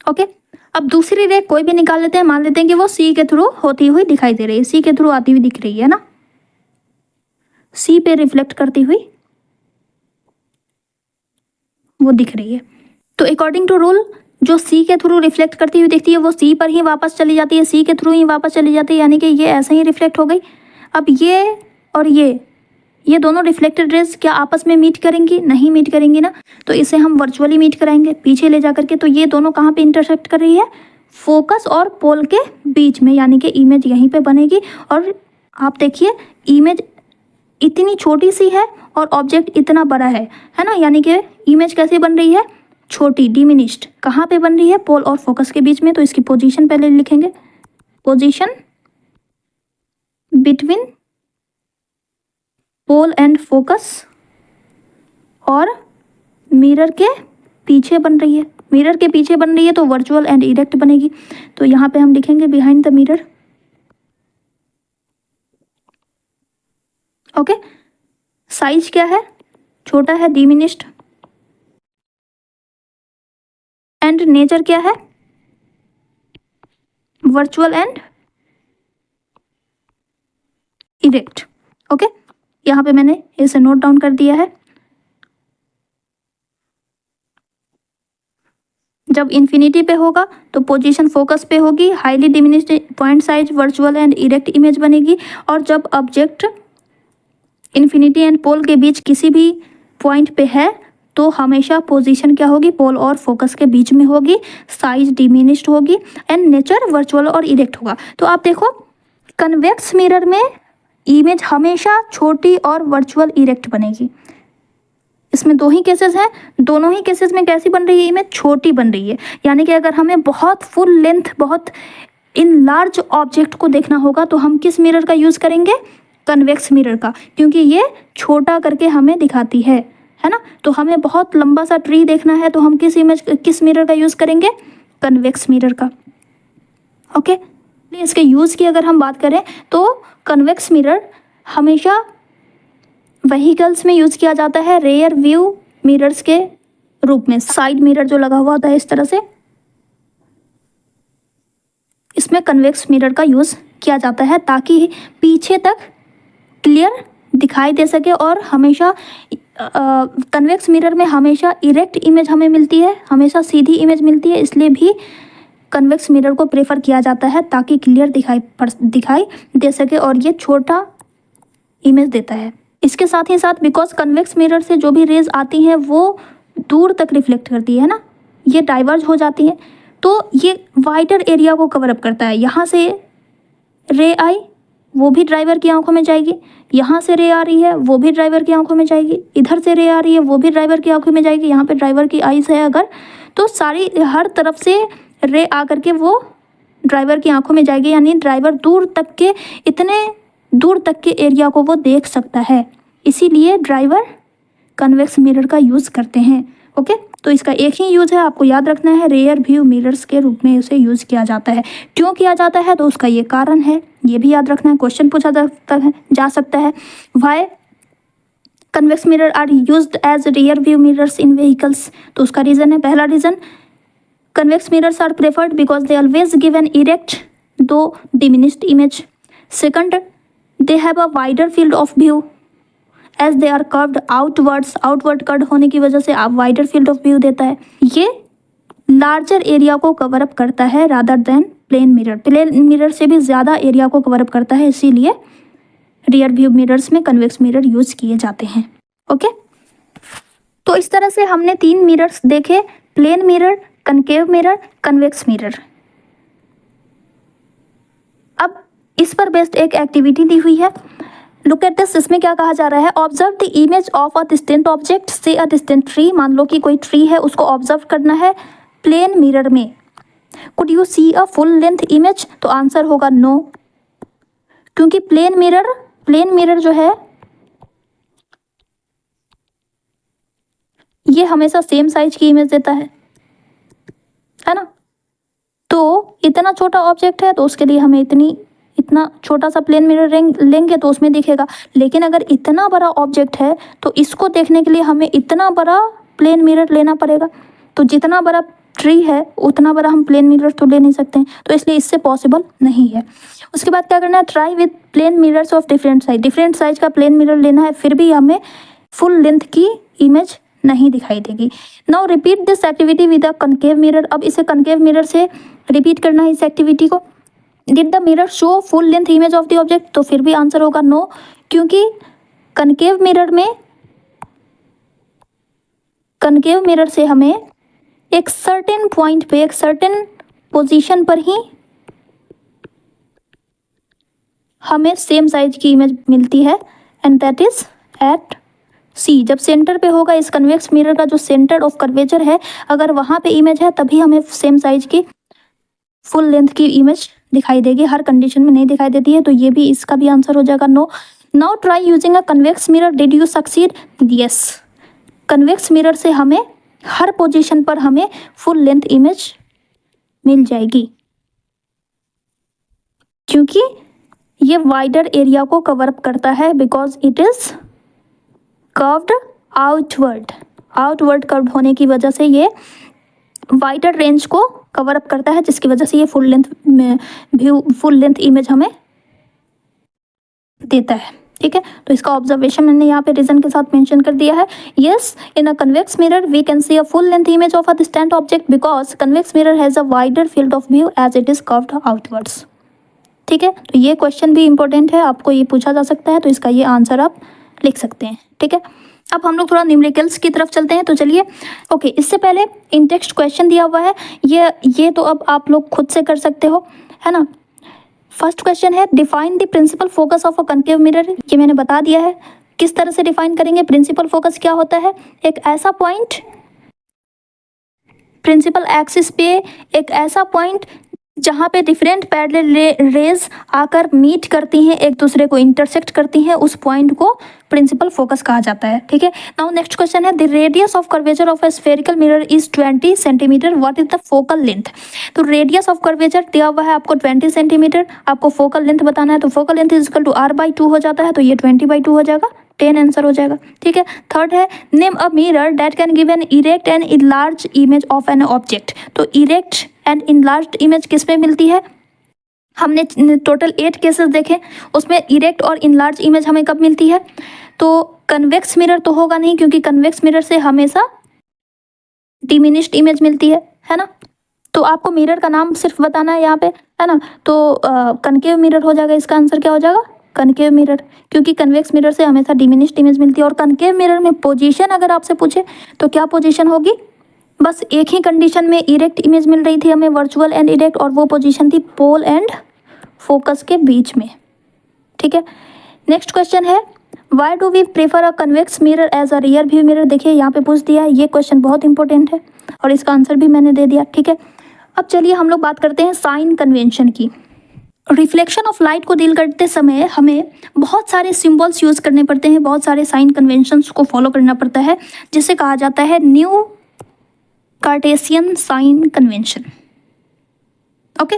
ओके, अब दूसरी रे कोई भी निकाल लेते हैं, मान लेते हैं कि वो सी के थ्रू होती हुई दिखाई दे रही है, सी के थ्रू आती हुई दिख रही है ना, सी पे रिफ्लेक्ट करती हुई वो दिख रही है। तो अकॉर्डिंग टू रूल जो सी के थ्रू रिफ्लेक्ट करती हुई दिखती है वो सी पर ही वापस चली जाती है, सी के थ्रू ही वापस चली जाती है, यानी कि ये ऐसे ही रिफ्लेक्ट हो गई। अब ये और ये दोनों रिफ्लेक्टेड रेज क्या आपस में मीट करेंगी, नहीं मीट करेंगी ना, तो इसे हम वर्चुअली मीट कराएंगे पीछे ले जा करके। तो ये दोनों कहाँ पे इंटरसेक्ट कर रही है, फोकस और पोल के बीच में, यानी कि इमेज यहीं पे बनेगी। और आप देखिए इमेज इतनी छोटी सी है और ऑब्जेक्ट इतना बड़ा है ना, यानी कि इमेज कैसे बन रही है, छोटी, डिमिनिश्ड। कहाँ पे बन रही है, पोल और फोकस के बीच में, तो इसकी पोजीशन पहले लिखेंगे, position between pole and focus, और मिरर के पीछे बन रही है, मिरर के पीछे बन रही है तो वर्चुअल एंड इरेक्ट बनेगी। तो यहाँ पे हम लिखेंगे behind the mirror. Okay, size क्या है, छोटा है, डिमिनिश्ड। एंड नेचर क्या है, वर्चुअल एंड इरेक्ट। ओके, यहाँ पे मैंने इसे नोट डाउन कर दिया है। जब इन्फिनिटी पे होगा तो पोजीशन फोकस पे होगी, highly diminished point size, virtual and erect image बनेगी। और जब ऑब्जेक्ट इन्फिनिटी एंड पोल के बीच किसी भी पॉइंट पे है तो हमेशा पोजीशन क्या होगी, पोल और फोकस के बीच में होगी, साइज डिमिनिश्ड होगी एंड नेचर वर्चुअल और इरेक्ट होगा। तो आप देखो कन्वेक्स मिरर में इमेज हमेशा छोटी और वर्चुअल इरेक्ट बनेगी। इसमें दो ही केसेस हैं, दोनों ही केसेस में कैसी बन रही है, इमेज छोटी बन रही है। यानी कि अगर हमें बहुत फुल लेंथ, बहुत इन लार्ज ऑब्जेक्ट को देखना होगा तो हम किस मिरर का यूज़ करेंगे, कन्वेक्स मिरर का, क्योंकि ये छोटा करके हमें दिखाती है ना। तो हमें बहुत लंबा सा ट्री देखना है तो हम किस मिरर का यूज़ करेंगे, कन्वेक्स मिरर का। ओके, इसके यूज़ की अगर हम बात करें तो कन्वेक्स मिरर हमेशा व्हीकल्स में यूज़ किया जाता है रेयर व्यू मिरर्स के रूप में। साइड मिरर जो लगा हुआ होता है इस तरह से, इसमें कन्वेक्स मिरर का यूज़ किया जाता है ताकि पीछे तक क्लियर दिखाई दे सके। और हमेशा कन्वेक्स मिरर में हमेशा इरेक्ट इमेज हमें मिलती है, हमेशा सीधी इमेज मिलती है, इसलिए भी कन्वेक्स मिरर को प्रेफर किया जाता है ताकि क्लियर दिखाई दे सके और ये छोटा इमेज देता है। इसके साथ ही साथ बिकॉज कन्वेक्स मिरर से जो भी रेज आती हैं वो दूर तक रिफ्लेक्ट करती है ना, ये डाइवर्ज हो जाती है, तो ये वाइडर एरिया को कवर अप करता है। यहाँ से रे आई वो भी ड्राइवर की आंखों में जाएगी, यहाँ से रे आ रही है वो भी ड्राइवर की आंखों में जाएगी, इधर से रे आ रही है वो भी ड्राइवर की आंखों में जाएगी। यहाँ पे ड्राइवर की आईज है अगर, तो सारी हर तरफ से रे आ करके वो ड्राइवर की आंखों में जाएगी। यानी ड्राइवर दूर तक के, इतने दूर तक के एरिया को वो देख सकता है, इसीलिए ड्राइवर कन्वेक्स मिरर का यूज़ करते हैं। ओके, तो इसका एक ही यूज़ है, आपको याद रखना है, रेयर व्यू मिरर्स के रूप में उसे यूज़ किया जाता है। क्यों किया जाता है तो उसका ये कारण है, ये भी याद रखना है, क्वेश्चन पूछा जा सकता है। Why convex mirror are used as rear view mirrors in vehicles, तो उसका रीज़न है, पहला reason convex mirrors are preferred because they always give an erect though diminished image. Second, they have a wider field of view as they are curved outwards, outward curve होने की वजह से आप wider field of view देता है। ये larger area को cover up करता है rather than plane mirror, plane mirror से भी ज़्यादा एरिया को कवर अप करता है, इसीलिए रियर व्यू मिरर्स में कन्वेक्स मिरर यूज़ किए जाते हैं। ओके, तो इस तरह से हमने 3 मिरर्स देखे, plane mirror, concave mirror, convex mirror. अब इस पर बेस्ड एक एक्टिविटी दी हुई है, लुक एट दिस। इसमें क्या कहा जा रहा है, observe the image of a distant object से अ डिस्टेंट ट्री। मान लो कि कोई ट्री है, उसको ऑब्जर्व करना है प्लेन मिरर में। Could you see a full length image, तो आंसर होगा नो, क्योंकि प्लेन मिरर जो है ये हमेशा सेम साइज की इमेज देता है ना। तो इतना छोटा ऑब्जेक्ट है तो उसके लिए हमें इतना छोटा सा प्लेन मिरर लेंगे तो उसमें दिखेगा। लेकिन अगर इतना बड़ा ऑब्जेक्ट है तो इसको देखने के लिए हमें इतना बड़ा प्लेन मिरर लेना पड़ेगा। तो जितना बड़ा ट्री है उतना बड़ा हम प्लेन मिरर तो ले नहीं सकते हैं, तो इसलिए इससे पॉसिबल नहीं है। उसके बाद क्या करना है, try with plane mirrors of different size. Different size का प्लेन मिरर लेना है, फिर भी हमें फुल लेंथ की इमेज नहीं दिखाई देगी। Now repeat this activity with a concave mirror. अब इसे कनकेव मिरर से रिपीट करना है इस एक्टिविटी को। Did the mirror show full length image of the object, तो फिर भी आंसर होगा नो, क्योंकि कनकेव मिरर से हमें एक सर्टेन पॉइंट पे, एक सर्टेन पोजीशन पर ही हमें सेम साइज की इमेज मिलती है, एंड दैट इज एट सी। जब सेंटर पे होगा, इस कन्वेक्स मिरर का जो सेंटर ऑफ कर्वेचर है, अगर वहाँ पे इमेज है तभी हमें सेम साइज की फुल लेंथ की इमेज दिखाई देगी, हर कंडीशन में नहीं दिखाई देती है। तो ये भी, इसका भी आंसर हो जाएगा no. Now try using a convex mirror, did you succeed, yes. Convex mirror से हमें हर पोजीशन पर हमें फुल लेंथ इमेज मिल जाएगी, क्योंकि ये वाइडर एरिया को कवर अप करता है, because it is curved outward curved होने की वजह से ये वाइडर रेंज को कवर अप करता है, जिसकी वजह से ये फुल लेंथ इमेज हमें देता है। ठीक है, तो इसका ऑब्जर्वेशन मैंने यहाँ पे रीजन के साथ मेंशन कर दिया है। Yes, in a convex mirror we can see a full length image of a distant object because convex mirror has a wider field of view as it is curved outwards. ठीक है, तो ये question भी important है, आपको ये पूछा जा सकता है, तो इसका ये आंसर आप लिख सकते हैं। ठीक है, अब हम लोग थोड़ा न्यूमेरिकल्स की तरफ चलते हैं। तो चलिए, ओके, इससे पहले इन टेक्स्ट क्वेश्चन दिया हुआ है, ये तो अब आप लोग खुद से कर सकते हो, है ना। फर्स्ट क्वेश्चन है define the principal focus of a concave mirror. ये मैंने बता दिया है, किस तरह से डिफाइन करेंगे। प्रिंसिपल फोकस क्या होता है, एक ऐसा पॉइंट प्रिंसिपल एक्सिस पे, एक ऐसा पॉइंट जहाँ पे डिफरेंट पैरेलल रेज आकर मीट करती हैं, एक दूसरे को इंटरसेक्ट करती हैं, उस पॉइंट को प्रिंसिपल फोकस कहा जाता है। ठीक है, नाउ नेक्स्ट क्वेश्चन है the radius of curvature of A spherical mirror is 20 centimetre, what is the focal length. तो रेडियस ऑफ कर्वेचर दिया हुआ है आपको 20 सेंटीमीटर, आपको फोकल लेंथ बताना है, तो focal length is equal to r/2 हो जाता है, तो ये 20/2 हो जाएगा, 10 आंसर हो जाएगा। ठीक है, थर्ड है name a mirror that can give an erect and enlarge image of an object. तो इरेक्ट एंड इनलार्ज इमेज किस में मिलती है, हमने टोटल 8 केसेस देखे, उसमें इरेक्ट और इनलार्ज इमेज हमें कब मिलती है। तो कन्वेक्स मिरर तो होगा नहीं, क्योंकि कन्वेक्स मिरर से हमेशा डिमिनिश्ड इमेज मिलती है ना। तो आपको मिरर का नाम सिर्फ बताना है यहाँ पे, है ना। तो कनकेव मिरर हो जाएगा, इसका आंसर क्या हो जाएगा, कनकेव मिरर, क्योंकि कन्वेक्स मिरर से हमेशा डिमिनिश्ड इमेज मिलती है। और कनकेव मिरर में पोजीशन अगर आपसे पूछे तो क्या पोजीशन होगी, बस एक ही कंडीशन में इरेक्ट इमेज मिल रही थी हमें, वर्चुअल एंड इरेक्ट, और वो पोजीशन थी पोल एंड फोकस के बीच में। ठीक है, नेक्स्ट क्वेश्चन है why do we prefer a convex mirror as a rear view mirror. देखिए यहाँ पे पूछ दिया है, ये क्वेश्चन बहुत इंपॉर्टेंट है और इसका आंसर भी मैंने दे दिया। ठीक है, अब चलिए हम लोग बात करते हैं साइन कन्वेंशन की। रिफ्लेक्शन ऑफ लाइट को डील करते समय हमें बहुत सारे सिंबल्स यूज़ करने पड़ते हैं, बहुत सारे साइन कन्वेंशंस को फॉलो करना पड़ता है, जिसे कहा जाता है new Cartesian sign convention. Okay,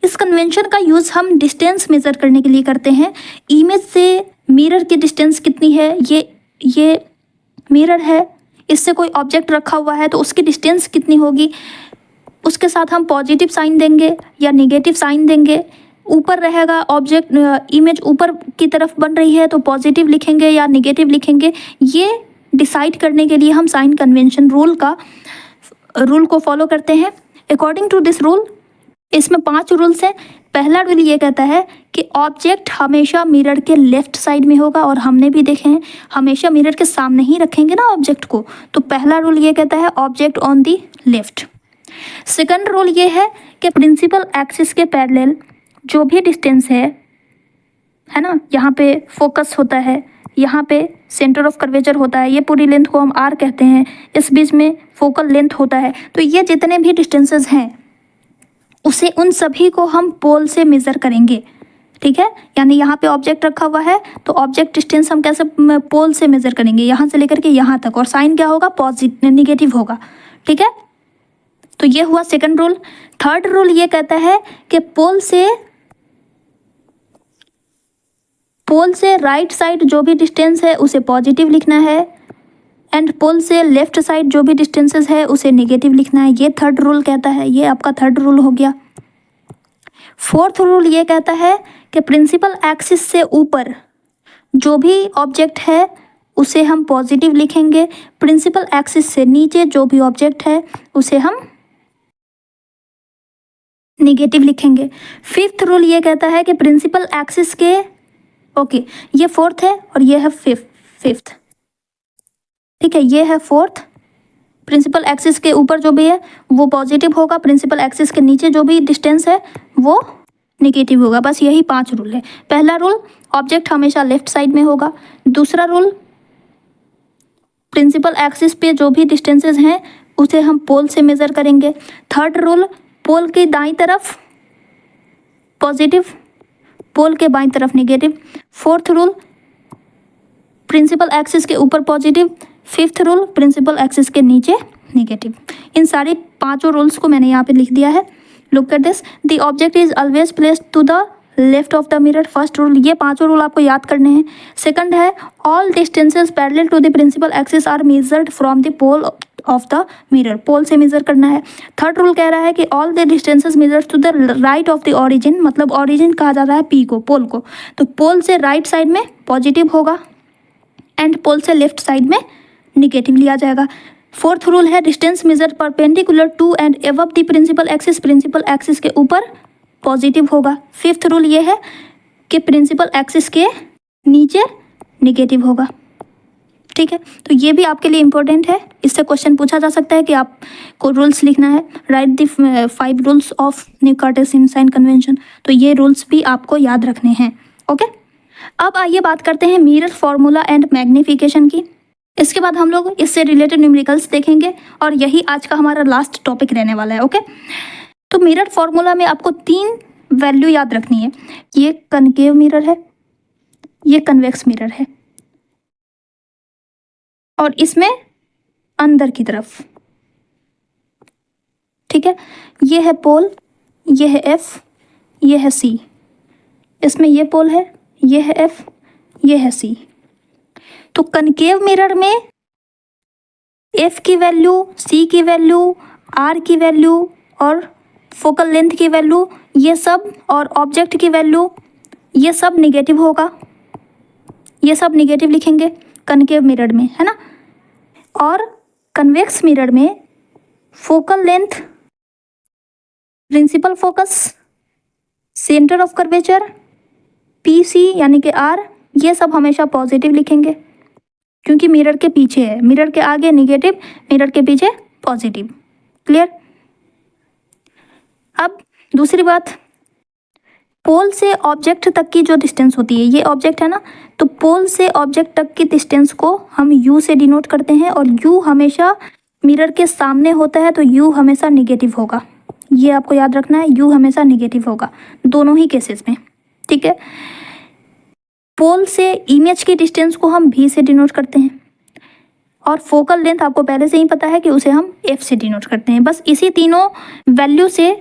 इस कन्वेंशन का यूज़ हम डिस्टेंस मेजर करने के लिए करते हैं। इमेज से मिरर की डिस्टेंस कितनी है, ये मिरर है, इससे कोई ऑब्जेक्ट रखा हुआ है तो उसकी डिस्टेंस कितनी होगी, उसके साथ हम पॉजिटिव साइन देंगे या निगेटिव साइन देंगे। ऊपर रहेगा ऑब्जेक्ट, इमेज ऊपर की तरफ बन रही है तो पॉजिटिव लिखेंगे या निगेटिव लिखेंगे। ये डिसाइड करने के लिए हम साइन कन्वेंशन रूल को फॉलो करते हैं। अकॉर्डिंग टू दिस रूल, इसमें 5 रूल्स हैं। पहला रूल ये कहता है कि ऑब्जेक्ट हमेशा मिरर के लेफ्ट साइड में होगा, और हमने भी देखे हैं हमेशा मिरर के सामने ही रखेंगे ना ऑब्जेक्ट को। तो पहला रूल ये कहता है object on the left. Second rule ये है कि प्रिंसिपल एक्सिस के पैरेलल जो भी डिस्टेंस है ना, यहाँ पे फोकस होता है, यहाँ पे सेंटर ऑफ कर्वेचर होता है, ये पूरी लेंथ को हम आर कहते हैं, इस बीच में फोकल लेंथ होता है। तो ये जितने भी डिस्टेंसेस हैं उसे उन सभी को हम पोल से मेज़र करेंगे। ठीक है, यानी यहाँ पे ऑब्जेक्ट रखा हुआ है तो ऑब्जेक्ट डिस्टेंस हम कैसे पोल से मेज़र करेंगे, यहाँ से लेकर के यहाँ तक, और साइन क्या होगा, पॉजिटिव निगेटिव होगा। ठीक है, तो ये हुआ सेकंड रूल। थर्ड रूल ये कहता है कि पोल से राइट साइड जो भी डिस्टेंस है उसे पॉजिटिव लिखना है, एंड पोल से लेफ्ट साइड जो भी डिस्टेंसेस है उसे नेगेटिव लिखना है। ये थर्ड रूल कहता है, ये आपका थर्ड रूल हो गया। फोर्थ रूल ये कहता है कि प्रिंसिपल एक्सिस से ऊपर जो भी ऑब्जेक्ट है उसे हम पॉजिटिव लिखेंगे, प्रिंसिपल एक्सिस से नीचे जो भी ऑब्जेक्ट है उसे हम नेगेटिव लिखेंगे। फिफ्थ रूल ये कहता है कि प्रिंसिपल एक्सिस के ये फोर्थ है और ये है फिफ्थ। ठीक है, ये है फोर्थ। प्रिंसिपल एक्सिस के ऊपर जो भी है वो पॉजिटिव होगा, प्रिंसिपल एक्सिस के नीचे जो भी डिस्टेंस है वो नेगेटिव होगा। बस यही 5 रूल है। पहला रूल, ऑब्जेक्ट हमेशा लेफ्ट साइड में होगा। दूसरा रूल, प्रिंसिपल एक्सिस पे जो भी डिस्टेंसेस हैं उसे हम पोल से मेज़र करेंगे। थर्ड रूल, पोल के दाईं तरफ पॉजिटिव, पोल के बाईं तरफ negative. Fourth rule, principal axis के ऊपर positive. Fifth rule, principal axis के नीचे नेगेटिव। इन सारे 5 रूल्स को मैंने यहाँ पे लिख दिया है। Look at this, the object is always placed to the left of the mirror. First rule, ये 5 रूल आपको याद करने हैं। सेकंड है all distances parallel to the principal axis are measured from the pole of the mirror, pole से measure करना है। Third rule कह रहा है कि all the distances measures to the right of the origin, मतलब ओरिजिन कहा जाता है पी को, पोल को, तो पोल से राइट साइड में पॉजिटिव होगा एंड पोल से लेफ्ट साइड में निगेटिव लिया जाएगा। फोर्थ रूल है distance measure perpendicular to and above the principal axis के ऊपर पॉजिटिव होगा। फिफ्थ रूल ये है कि प्रिंसिपल एक्सिस के नीचे निगेटिव होगा। ठीक है, तो ये भी आपके लिए इंपॉर्टेंट है, इससे क्वेश्चन पूछा जा सकता है कि आपको रूल्स लिखना है, write the 5 rules of new Cartesian sign convention, तो ये रूल्स भी आपको याद रखने हैं। ओके, अब आइए बात करते हैं मिरर फॉर्मूला एंड मैग्नीफिकेशन की। इसके बाद हम लोग इससे रिलेटेड न्यूमेरिकल्स देखेंगे और यही आज का हमारा लास्ट टॉपिक रहने वाला है। ओके, तो मिरर फॉर्मूला में आपको 3 वैल्यू याद रखनी है। ये कनकेव मिरर है, ये कन्वेक्स मिरर है, और इसमें अंदर की तरफ, ठीक है, ये है पोल, ये है एफ, ये है सी, इसमें ये पोल है, ये है एफ, ये है सी। तो कनकेव मिरर में एफ की वैल्यू, सी की वैल्यू, आर की वैल्यू और फोकल लेंथ की वैल्यू, ये सब, और ऑब्जेक्ट की वैल्यू, ये सब निगेटिव होगा, ये सब निगेटिव लिखेंगे कनकेव मिरर में, है ना। और कन्वेक्स मिरर में focal length, principal focus, centre of curvature, P C यानी कि आर, ये सब हमेशा पॉजिटिव लिखेंगे क्योंकि मिरर के पीछे है, मिरर के आगे निगेटिव, मिरर के पीछे पॉजिटिव। क्लियर। अब दूसरी बात, पोल से ऑब्जेक्ट तक की जो डिस्टेंस होती है, ये ऑब्जेक्ट है ना, तो पोल से ऑब्जेक्ट तक की डिस्टेंस को हम यू से डिनोट करते हैं, और यू हमेशा मिरर के सामने होता है, तो यू हमेशा निगेटिव होगा। ये आपको याद रखना है, यू हमेशा निगेटिव होगा दोनों ही केसेस में। ठीक है, पोल से इमेज की डिस्टेंस को हम भी से डिनोट करते हैं, और फोकल लेंथ आपको पहले से ही पता है कि उसे हम एफ से डिनोट करते हैं। बस इसी तीनों वैल्यू से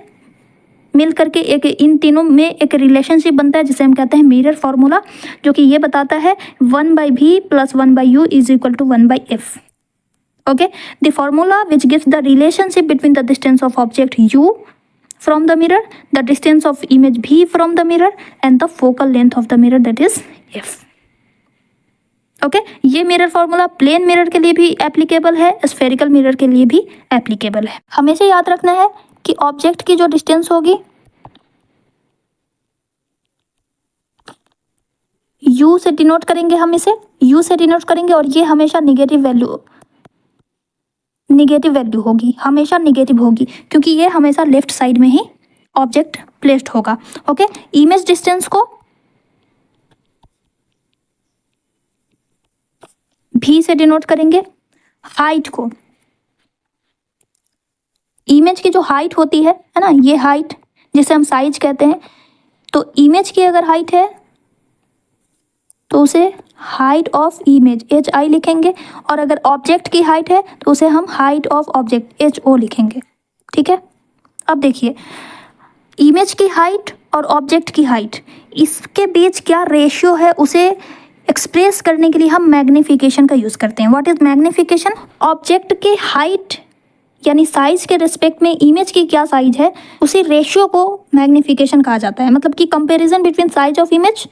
मिल करके एक, इन तीनों में एक रिलेशनशिप बनता है जिसे हम कहते हैं मिरर फॉर्मूला, जो कि ये बताता है 1/v + 1/u = 1/f। Okay, the formula which gives the relationship between the distance of object u from the mirror, the distance of image v from the mirror and the focal length of the mirror, that is f। Okay, ये mirror formula plane mirror के लिए भी applicable है, spherical mirror के लिए भी applicable है। हमेशा याद रखना है कि ऑब्जेक्ट की जो डिस्टेंस होगी u से डिनोट करेंगे, हम इसे u से डिनोट करेंगे, और ये हमेशा निगेटिव वैल्यू होगी, हमेशा निगेटिव होगी क्योंकि ये हमेशा लेफ्ट साइड में ही ऑब्जेक्ट प्लेस्ड होगा। ओके, इमेज डिस्टेंस को भी से डिनोट करेंगे, हाइट को, इमेज की जो हाइट होती है ना, ये हाइट जिसे हम साइज कहते हैं, तो इमेज की अगर हाइट है तो उसे हाइट ऑफ इमेज HI लिखेंगे, और अगर ऑब्जेक्ट की हाइट है तो उसे हम हाइट ऑफ ऑब्जेक्ट HO लिखेंगे। ठीक है, अब देखिए इमेज की हाइट और ऑब्जेक्ट की हाइट, इसके बीच क्या रेशियो है उसे एक्सप्रेस करने के लिए हम मैग्नीफिकेशन का यूज़ करते हैं। What is magnification? ऑब्जेक्ट की हाइट यानी साइज के रिस्पेक्ट में इमेज की क्या साइज है, उसी रेशियो को मैग्नीफिकेशन कहा जाता है। मतलब कि comparison between size of image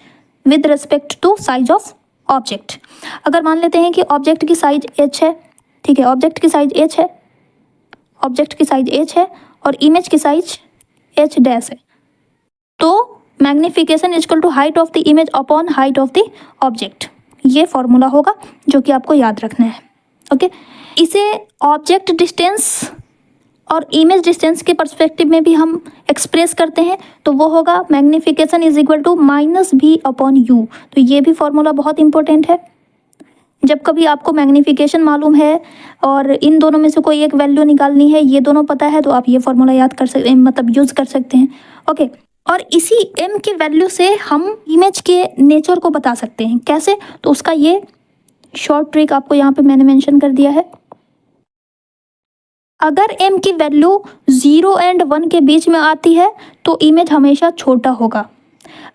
with respect to size of object. अगर मान लेते हैं कि ऑब्जेक्ट की साइज h है, ठीक है, ऑब्जेक्ट की साइज h है, ऑब्जेक्ट की साइज h है और इमेज की साइज h डैश है, तो magnification equal to height of the image upon height of the object, ये फॉर्मूला होगा जो कि आपको याद रखना है। ओके, इसे ऑब्जेक्ट डिस्टेंस और इमेज डिस्टेंस के पर्सपेक्टिव में भी हम एक्सप्रेस करते हैं, तो वो होगा magnification is equal to -v upon u। तो ये भी फॉर्मूला बहुत इंपॉर्टेंट है। जब कभी आपको मैग्नीफिकेशन मालूम है और इन दोनों में से कोई एक वैल्यू निकालनी है, ये दोनों पता है, तो आप ये फॉर्मूला याद कर सकते हैं, मतलब यूज़ कर सकते हैं। ओके, और इसी m की वैल्यू से हम इमेज के नेचर को बता सकते हैं। कैसे? तो उसका ये शॉर्ट ट्रिक आपको यहाँ पे मैंने मेंशन कर दिया है। अगर m की वैल्यू 0 और 1 के बीच में आती है तो इमेज हमेशा छोटा होगा।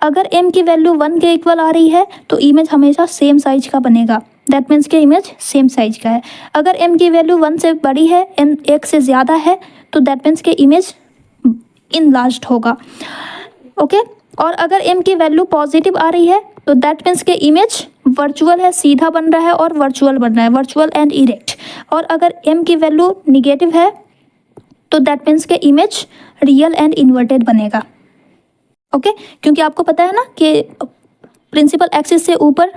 अगर m की वैल्यू 1 के इक्वल आ रही है तो इमेज हमेशा सेम साइज का बनेगा। दैट मीन्स कि इमेज सेम साइज का है। अगर m की वैल्यू 1 से बड़ी है, m 1 से ज़्यादा है, तो दैट मीन्स कि इमेज इनलार्ज्ड होगा। ओके और अगर m की वैल्यू पॉजिटिव आ रही है तो दैट मीन्स कि इमेज वर्चुअल है, सीधा बन रहा है और वर्चुअल बन रहा है, वर्चुअल एंड इरेक्ट। और अगर m की वैल्यू निगेटिव है तो दैट मीन्स कि इमेज रियल एंड इन्वर्टेड बनेगा। ओके क्योंकि आपको पता है ना कि प्रिंसिपल एक्सिस से ऊपर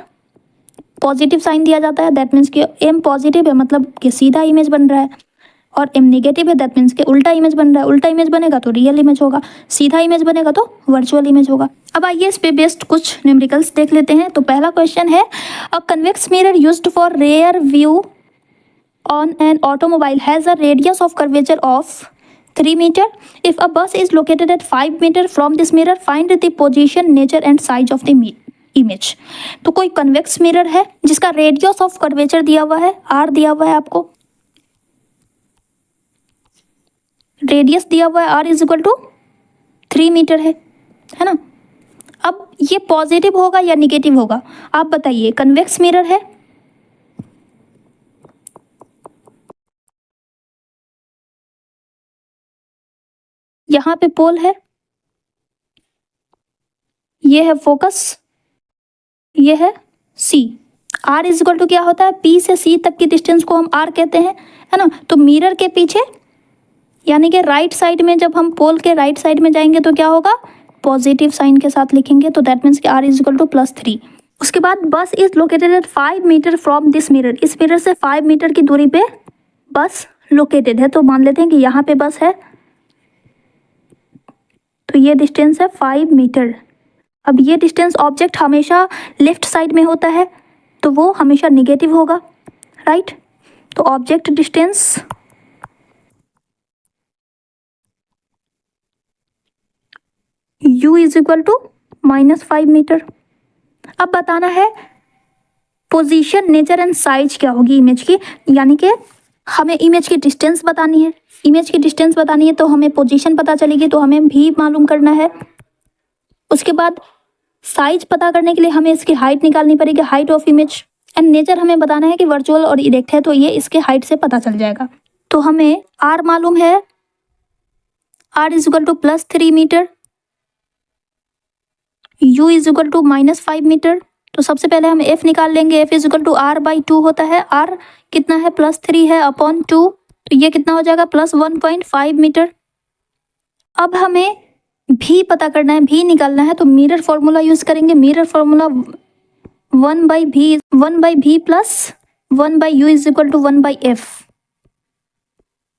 पॉजिटिव साइन दिया जाता है, दैट मीन्स कि m पॉजिटिव है मतलब कि सीधा इमेज बन रहा है, और m नेगेटिव है दैट मीन्स कि उल्टा इमेज बन रहा है। उल्टा इमेज बनेगा तो रियल इमेज होगा, सीधा इमेज बनेगा तो वर्चुअल इमेज होगा। अब आइए इस पे बेस्ड कुछ न्यूमेरिकल्स देख लेते हैं। तो पहला क्वेश्चन है, a convex mirror used for rear view on an automobile has a radius of curvature of 3 metre. If a bus is located at 5 metre from this mirror, find the position, nature and size of the image. तो कोई convex mirror है जिसका radius of curvature दिया हुआ है, r दिया हुआ है, आपको रेडियस दिया हुआ है r is equal to 3 metre है ना। अब ये पॉजिटिव होगा या निगेटिव होगा आप बताइए। कन्वेक्स मिरर है, यहाँ पे पोल है, ये है फोकस, ये है C। r is equal to क्या होता है, P से C तक की डिस्टेंस को हम r कहते हैं, है ना। तो मिरर के पीछे यानी कि राइट साइड में, जब हम पोल के राइट साइड में जाएंगे तो क्या होगा, पॉजिटिव साइन के साथ लिखेंगे, तो दैट मीन्स कि r इज इक्वल टू +3। उसके बाद bus is located at 5 metre from this mirror, इस मिरर से 5 मीटर की दूरी पे बस लोकेटेड है। तो मान लेते हैं कि यहाँ पे बस है, तो ये डिस्टेंस है 5 मीटर। अब ये डिस्टेंस, ऑब्जेक्ट हमेशा लेफ्ट साइड में होता है तो वो हमेशा निगेटिव होगा, राइट। तो object distance u is equal to -5 metre. अब बताना है पोजीशन, नेचर एंड साइज क्या होगी इमेज की, यानी कि हमें इमेज की डिस्टेंस बतानी है। इमेज की डिस्टेंस बतानी है तो हमें पोजीशन पता चलेगी, तो हमें भी मालूम करना है। उसके बाद साइज पता करने के लिए हमें इसकी हाइट निकालनी पड़ेगी, height of image. And nature हमें बताना है कि वर्चुअल और इरेक्ट है, तो ये इसके हाइट से पता चल जाएगा। तो हमें r मालूम है, r is equal to +3 metre, u is equal to -5 metre. तो सबसे पहले हम f निकाल लेंगे, f is equal to r/2 होता है, r कितना है, +3 है अपॉन 2, तो ये कितना हो जाएगा, +1.5 मीटर। अब हमें भी पता करना है, भी निकालना है, तो मिरर फॉर्मूला यूज करेंगे। Mirror formula 1/v plus 1/u is equal to 1/f,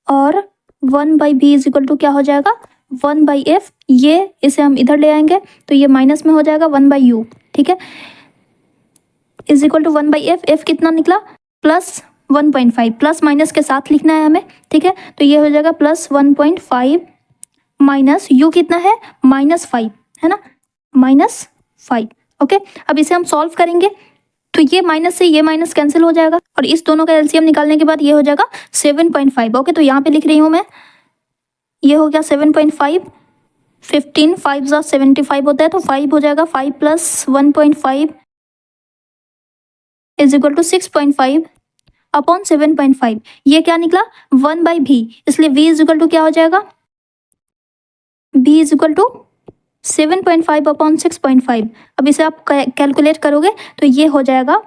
और 1/v इज इक्वल टू क्या हो जाएगा, 1/f। ये इसे हम इधर ले आएंगे तो ये माइनस में हो जाएगा 1/u, ठीक है, is equal to 1/f। f कितना निकला, +1.5, प्लस माइनस के साथ लिखना है हमें, ठीक है। तो ये हो जाएगा +1.5 माइनस u कितना है, -5, है ना, -5। ओके अब इसे हम सॉल्व करेंगे तो ये माइनस से ये माइनस कैंसिल हो जाएगा, और इस दोनों का एलसीएम निकालने के बाद ये हो जाएगा 7.5। ओके तो यहाँ पे लिख रही हूँ मैं, ये हो गया 7.5, 15 5 75 होता है, तो 5 हो जाएगा, 5 + 1.5 इज इक्वल टू 6.5 अपॉन 7.5। ये क्या निकला, 1/v, इसलिए v इज इक्वल टू क्या हो जाएगा, v is equal to 7.5 upon 6.5। अब इसे आप कैलकुलेट करोगे तो ये हो जाएगा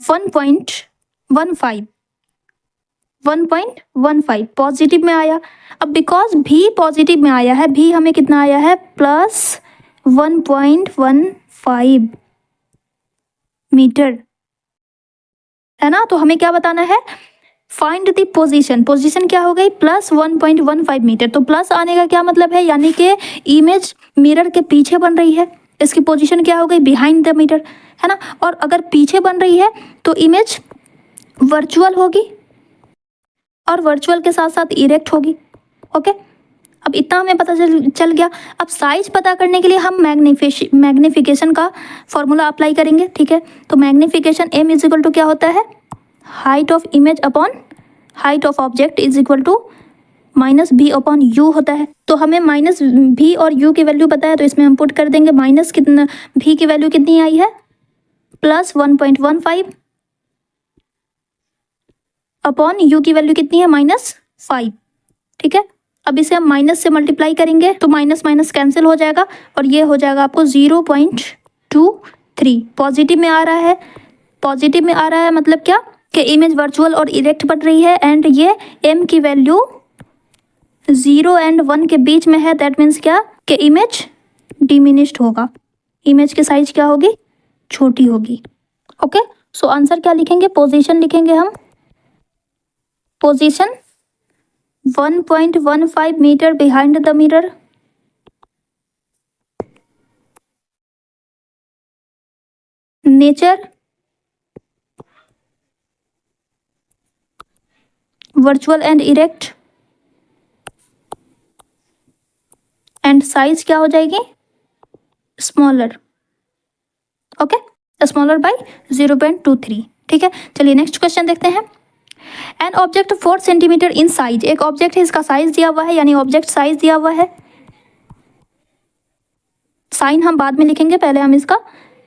1.15 पॉजिटिव में आया। अब बिकॉज भी पॉजिटिव में आया है, भी हमें कितना आया है, +1.15 मीटर, है ना। तो हमें क्या बताना है, फाइंड द पोजीशन। पोजीशन क्या हो गई, +1.15 मीटर। तो प्लस आने का क्या मतलब है, यानी कि इमेज मिरर के पीछे बन रही है, इसकी पोजीशन क्या हो गई, बिहाइंड द मिरर, है ना। और अगर पीछे बन रही है तो इमेज वर्चुअल होगी, और वर्चुअल के साथ साथ इरेक्ट होगी। ओके अब इतना हमें पता चल गया। अब साइज पता करने के लिए हम मैग्निफिकेशन का फॉर्मूला अप्लाई करेंगे, ठीक है। तो magnification m is equal to क्या होता है, height of image upon height of object is equal to -b upon u होता है। तो हमें -b और u की वैल्यू पता है, तो इसमें हम पुट कर देंगे। माइनस कितना, v की वैल्यू कितनी आई है, +1.15, अपॉन यू की वैल्यू कितनी है -5, ठीक है। अब इसे हम माइनस से मल्टीप्लाई करेंगे तो माइनस माइनस कैंसिल हो जाएगा और ये हो जाएगा आपको 0.23। पॉजिटिव में आ रहा है, पॉजिटिव में आ रहा है मतलब क्या कि इमेज वर्चुअल और इरेक्ट बन रही है एंड ये m की वैल्यू 0 एंड 1 के बीच में है। दैट मीन्स क्या कि इमेज डिमिनिश्ड होगा, इमेज की साइज क्या होगी, छोटी होगी। ओके, सो आंसर क्या लिखेंगे, पोजीशन लिखेंगे हम, position 1.15 metre behind the mirror, nature virtual and erect and size क्या हो जाएगी, स्मॉलर। ओके, स्मॉलर बाय 0.23, ठीक है। चलिए नेक्स्ट क्वेश्चन देखते हैं। An object 4 centimetre in size, एक ऑब्जेक्ट है, इसका साइज दिया हुआ है, यानी ऑब्जेक्ट साइज दिया हुआ है। साइन हम बाद में लिखेंगे, पहले हम इसका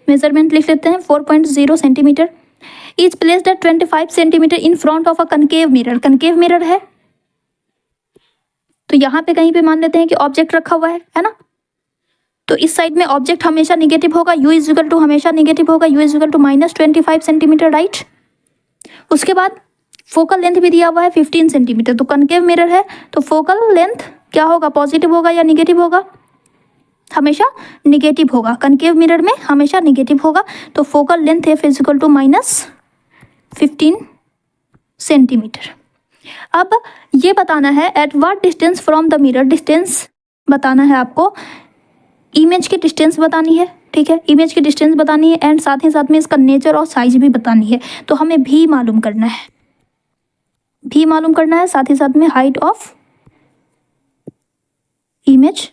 मेजरमेंट लिख लेते हैं। 4.0 centimetre is placed at 25 centimetre in front of a concave mirror, concave mirror है तो यहाँ पे कहीं पे मान लेते हैं कि ऑब्जेक्ट रखा हुआ है ना। तो इस साइड में ऑब्जेक्ट हमेशा निगेटिव होगा, u इज इक्वल टू हमेशा निगेटिव होगा, u is equal to -25 centimetre, right. उसके बाद फोकल लेंथ भी दिया हुआ है 15 सेंटीमीटर, तो कनकेव मिरर है तो फोकल लेंथ क्या होगा, पॉजिटिव होगा या निगेटिव होगा, हमेशा निगेटिव होगा, कनकेव मिरर में हमेशा निगेटिव होगा। तो focal length f is equal to -15 centimetre. अब ये बताना है at what distance from the mirror, distance बताना है आपको, इमेज की डिस्टेंस बतानी है, ठीक है, इमेज की डिस्टेंस बतानी है एंड साथ ही साथ में इसका नेचर और साइज भी बतानी है। तो हमें भी मालूम करना है, भी मालूम करना है, साथ ही साथ में हाइट ऑफ इमेज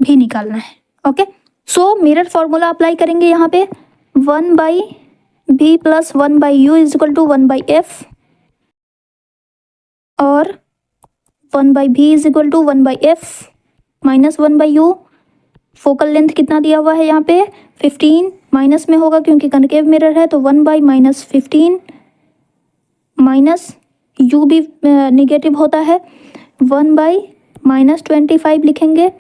भी निकालना है। Okay, so mirror formula apply करेंगे यहाँ पे, 1/v plus 1/u is equal to 1/f और 1/v is equal to 1/f minus 1/u। Focal length कितना दिया हुआ है यहाँ पे 15, माइनस में होगा क्योंकि कनकेव मिरर है, तो 1/-15 माइनस u भी निगेटिव होता है, 1/-25 लिखेंगे,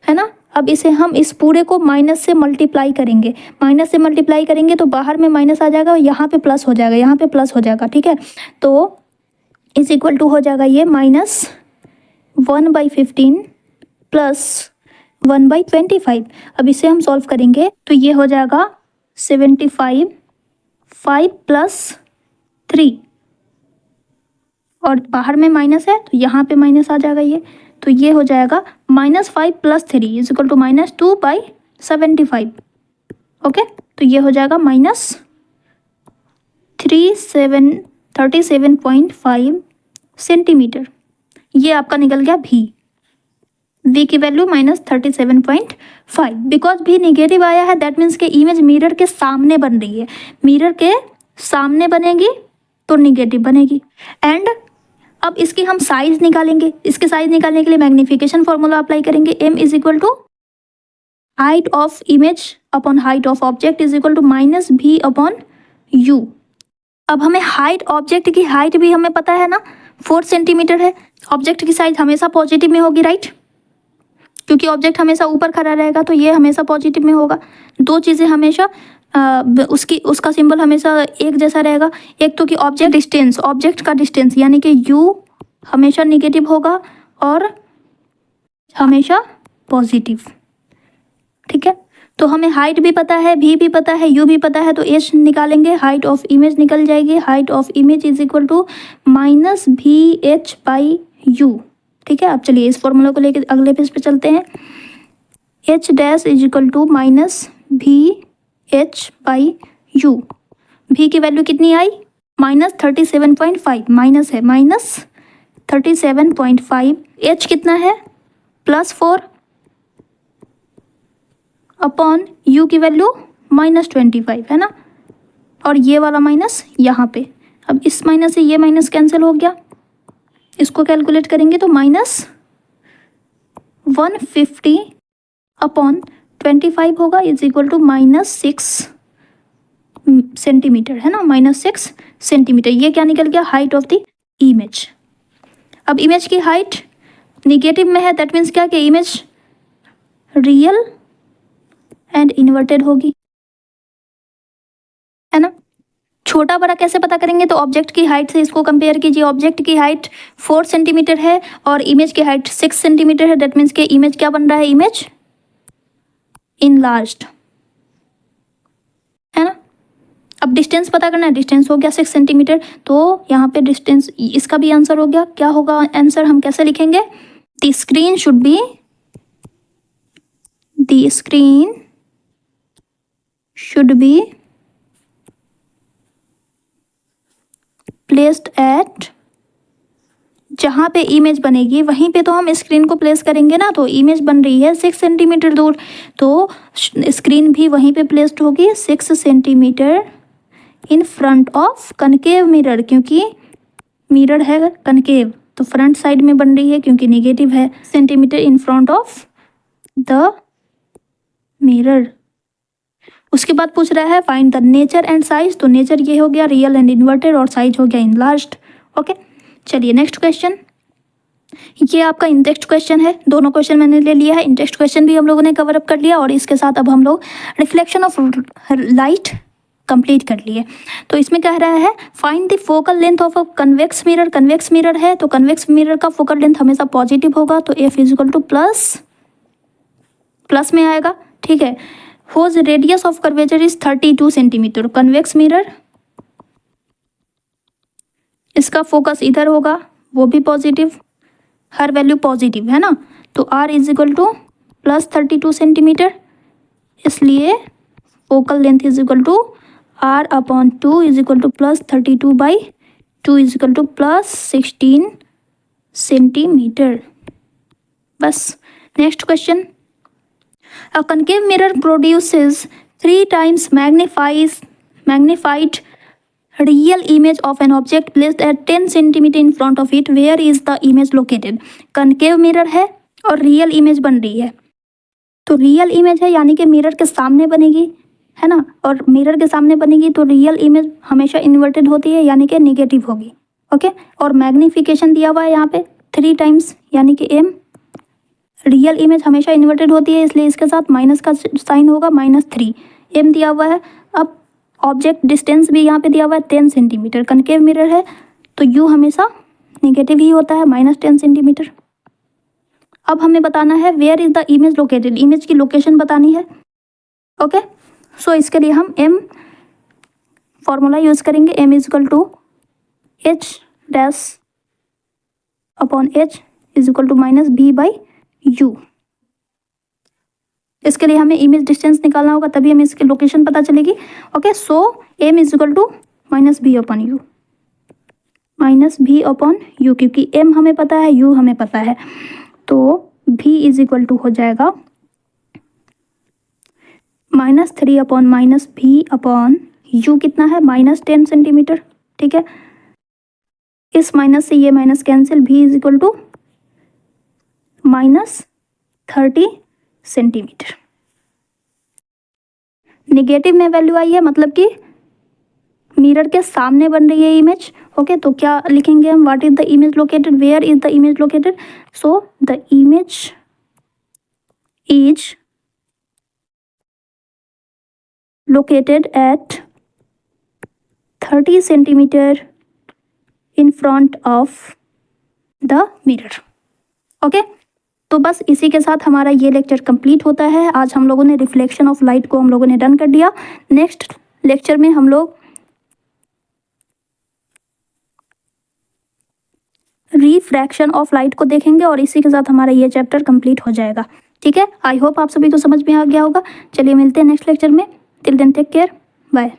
है ना। अब इसे हम इस पूरे को माइनस से मल्टीप्लाई करेंगे, माइनस से मल्टीप्लाई करेंगे तो बाहर में माइनस आ जाएगा और यहाँ पे प्लस हो जाएगा, यहाँ पे प्लस हो जाएगा, ठीक है। तो इज इक्वल टू हो जाएगा ये -1/15 प्लस 1/25। अब इसे हम सॉल्व करेंगे तो ये हो जाएगा 75, 5 + 3 और बाहर में माइनस है तो यहाँ पे माइनस आ जाएगा ये, तो ये हो जाएगा -5 + 3 इज इक्वल टू -2/75। ओके, तो ये हो जाएगा -37.5 सेंटीमीटर। ये आपका निकल गया v की वैल्यू -37.5। बिकॉज भी निगेटिव आया है दैट मीन्स के इमेज मिरर के सामने बन रही है, मिरर के सामने बनेगी तो निगेटिव बनेगी। एंड अब इसकी हम साइज निकालेंगे, इसके साइज निकालने के लिए मैग्नीफिकेशन फॉर्मूला अप्लाई करेंगे, m is equal to height of image upon height of object is equal to -v/u। अब हमें हाइट, ऑब्जेक्ट की हाइट भी हमें पता है ना 4 सेंटीमीटर है, ऑब्जेक्ट की साइज हमेशा पॉजिटिव में होगी, राइट, क्योंकि ऑब्जेक्ट हमेशा ऊपर खड़ा रहेगा तो ये हमेशा पॉजिटिव में होगा। दो चीज़ें हमेशा उसका सिंबल हमेशा एक जैसा रहेगा, एक तो कि ऑब्जेक्ट डिस्टेंस, ऑब्जेक्ट का डिस्टेंस यानी कि u हमेशा निगेटिव होगा और हमेशा पॉजिटिव, ठीक है। तो हमें हाइट भी पता है, v भी पता है, u भी पता है, तो h निकालेंगे, हाइट ऑफ इमेज निकल जाएगी, height of image is equal to -vh/u, ठीक है। अब चलिए इस फॉर्मूला को लेकर अगले पेज पे चलते हैं, h dash is equal to -vh/u। v की वैल्यू कितनी आई -37.5, माइनस है -37.5, h कितना है +4 अपॉन u की वैल्यू -25 है ना, और ये वाला माइनस यहाँ पे। अब इस माइनस से ये माइनस कैंसिल हो गया, इसको कैलकुलेट करेंगे तो -150 अपॉन 25 होगा इज इक्वल टू -6 सेंटीमीटर, है ना, -6 सेंटीमीटर। ये क्या निकल गया? Height of the image. अब इमेज की हाइट निगेटिव में है, दैट मीन्स क्या कि इमेज रियल एंड इन्वर्टेड होगी, है ना। छोटा बड़ा कैसे पता करेंगे? तो ऑब्जेक्ट की हाइट से इसको कंपेयर कीजिए। ऑब्जेक्ट की हाइट 4 सेंटीमीटर है और इमेज की हाइट 6 सेंटीमीटर है, दैट मीन्स के इमेज क्या बन रहा है? इमेज इनलार्ज्ड, है ना। अब डिस्टेंस पता करना है, डिस्टेंस हो गया 6 सेंटीमीटर, तो यहाँ पे डिस्टेंस, इसका भी आंसर हो गया। क्या होगा आंसर? हम कैसे लिखेंगे? The screen should be, the screen should be placed at, जहाँ पे इमेज बनेगी वहीं पे तो हम स्क्रीन को प्लेस करेंगे ना। तो इमेज बन रही है 6 सेंटीमीटर दूर, तो स्क्रीन भी वहीं पे प्लेस्ड होगी 6 centimetre in front of concave mirror, क्योंकि मिरर है कनकेव तो फ्रंट साइड में बन रही है, क्योंकि नेगेटिव है। Centimetre in front of the mirror. उसके बाद पूछ रहा है find the nature and size, तो नेचर ये हो गया रियल एंड इन्वर्टेड और साइज हो गया इनलार्ज्ड। ओके, चलिए नेक्स्ट क्वेश्चन। ये आपका इंटेक्स्ट क्वेश्चन है, दोनों क्वेश्चन मैंने ले लिया है। इंटेक्स्ट क्वेश्चन भी हम लोगों ने कवर अप कर लिया और इसके साथ अब हम लोग रिफ्लेक्शन ऑफ लाइट कंप्लीट कर लिए। तो इसमें कह रहा है find the focal length of a convex mirror. Convex mirror है तो कन्वेक्स मिरर का फोकल लेंथ हमेशा पॉजिटिव होगा, तो F is equal to plus में आएगा, ठीक है। Whose radius of curvature is 32 centimetre. Convex mirror, इसका फोकस इधर होगा, वो भी पॉजिटिव, हर वैल्यू पॉजिटिव है ना। तो R is equal to plus 32 centimetre, इसलिए focal length is equal to R upon 2 is equal to plus 32/2 is equal to plus 16 centimetre. बस। Next question. A concave mirror produces 3 times magnified real image of an object placed at 10 centimeter in front of it. Where is the image located? concave mirror है और real image बन रही है, तो real image है यानी कि mirror के सामने बनेगी, है ना। और मिरर के सामने बनेगी तो रियल इमेज हमेशा इन्वर्टेड होती है यानी कि नेगेटिव होगी। ओके, और मैग्निफिकेशन दिया हुआ है यहाँ पे 3 टाइम्स यानी कि m। रियल इमेज हमेशा इन्वर्टेड होती है इसलिए इसके साथ माइनस का साइन होगा, -3 m दिया हुआ है। अब ऑब्जेक्ट डिस्टेंस भी यहाँ पे दिया हुआ है 10 सेंटीमीटर। कनकेव मिरर है तो u हमेशा नेगेटिव ही होता है, -10 सेंटीमीटर। अब हमें बताना है where is the image located, image की लोकेशन बतानी है। ओके, सो इसके लिए हम m फॉर्मूला यूज करेंगे, m is equal to h dash upon h is equal to -b/u। इसके लिए हमें इमेज डिस्टेंस निकालना होगा तभी हमें इसकी लोकेशन पता चलेगी। Okay, so m is equal to -b/u, -b/u, क्योंकि m हमें पता है, u हमें पता है, तो v इज इक्वल टू हो जाएगा -3 -b/u। कितना है? -10 सेंटीमीटर, ठीक है। इस माइनस से ये minus cancel, v is equal to -30 centimetre. Negative में वैल्यू आई है मतलब कि मिरर के सामने बन रही है इमेज। ओके, तो क्या लिखेंगे हम? What is the image located, where is the image located. So the image is located at 30 centimeter in front of the mirror. ओके, तो बस इसी के साथ हमारा ये लेक्चर कंप्लीट होता है। आज हम लोगों ने रिफ्लेक्शन ऑफ लाइट को हम लोगों ने डन कर दिया। नेक्स्ट लेक्चर में हम लोग रिफ्रैक्शन ऑफ लाइट को देखेंगे और इसी के साथ हमारा ये चैप्टर कंप्लीट हो जाएगा। ठीक है, आई होप आप सभी को समझ में आ गया होगा। चलिए मिलते हैं नेक्स्ट लेक्चर में। Till then, take care. Bye.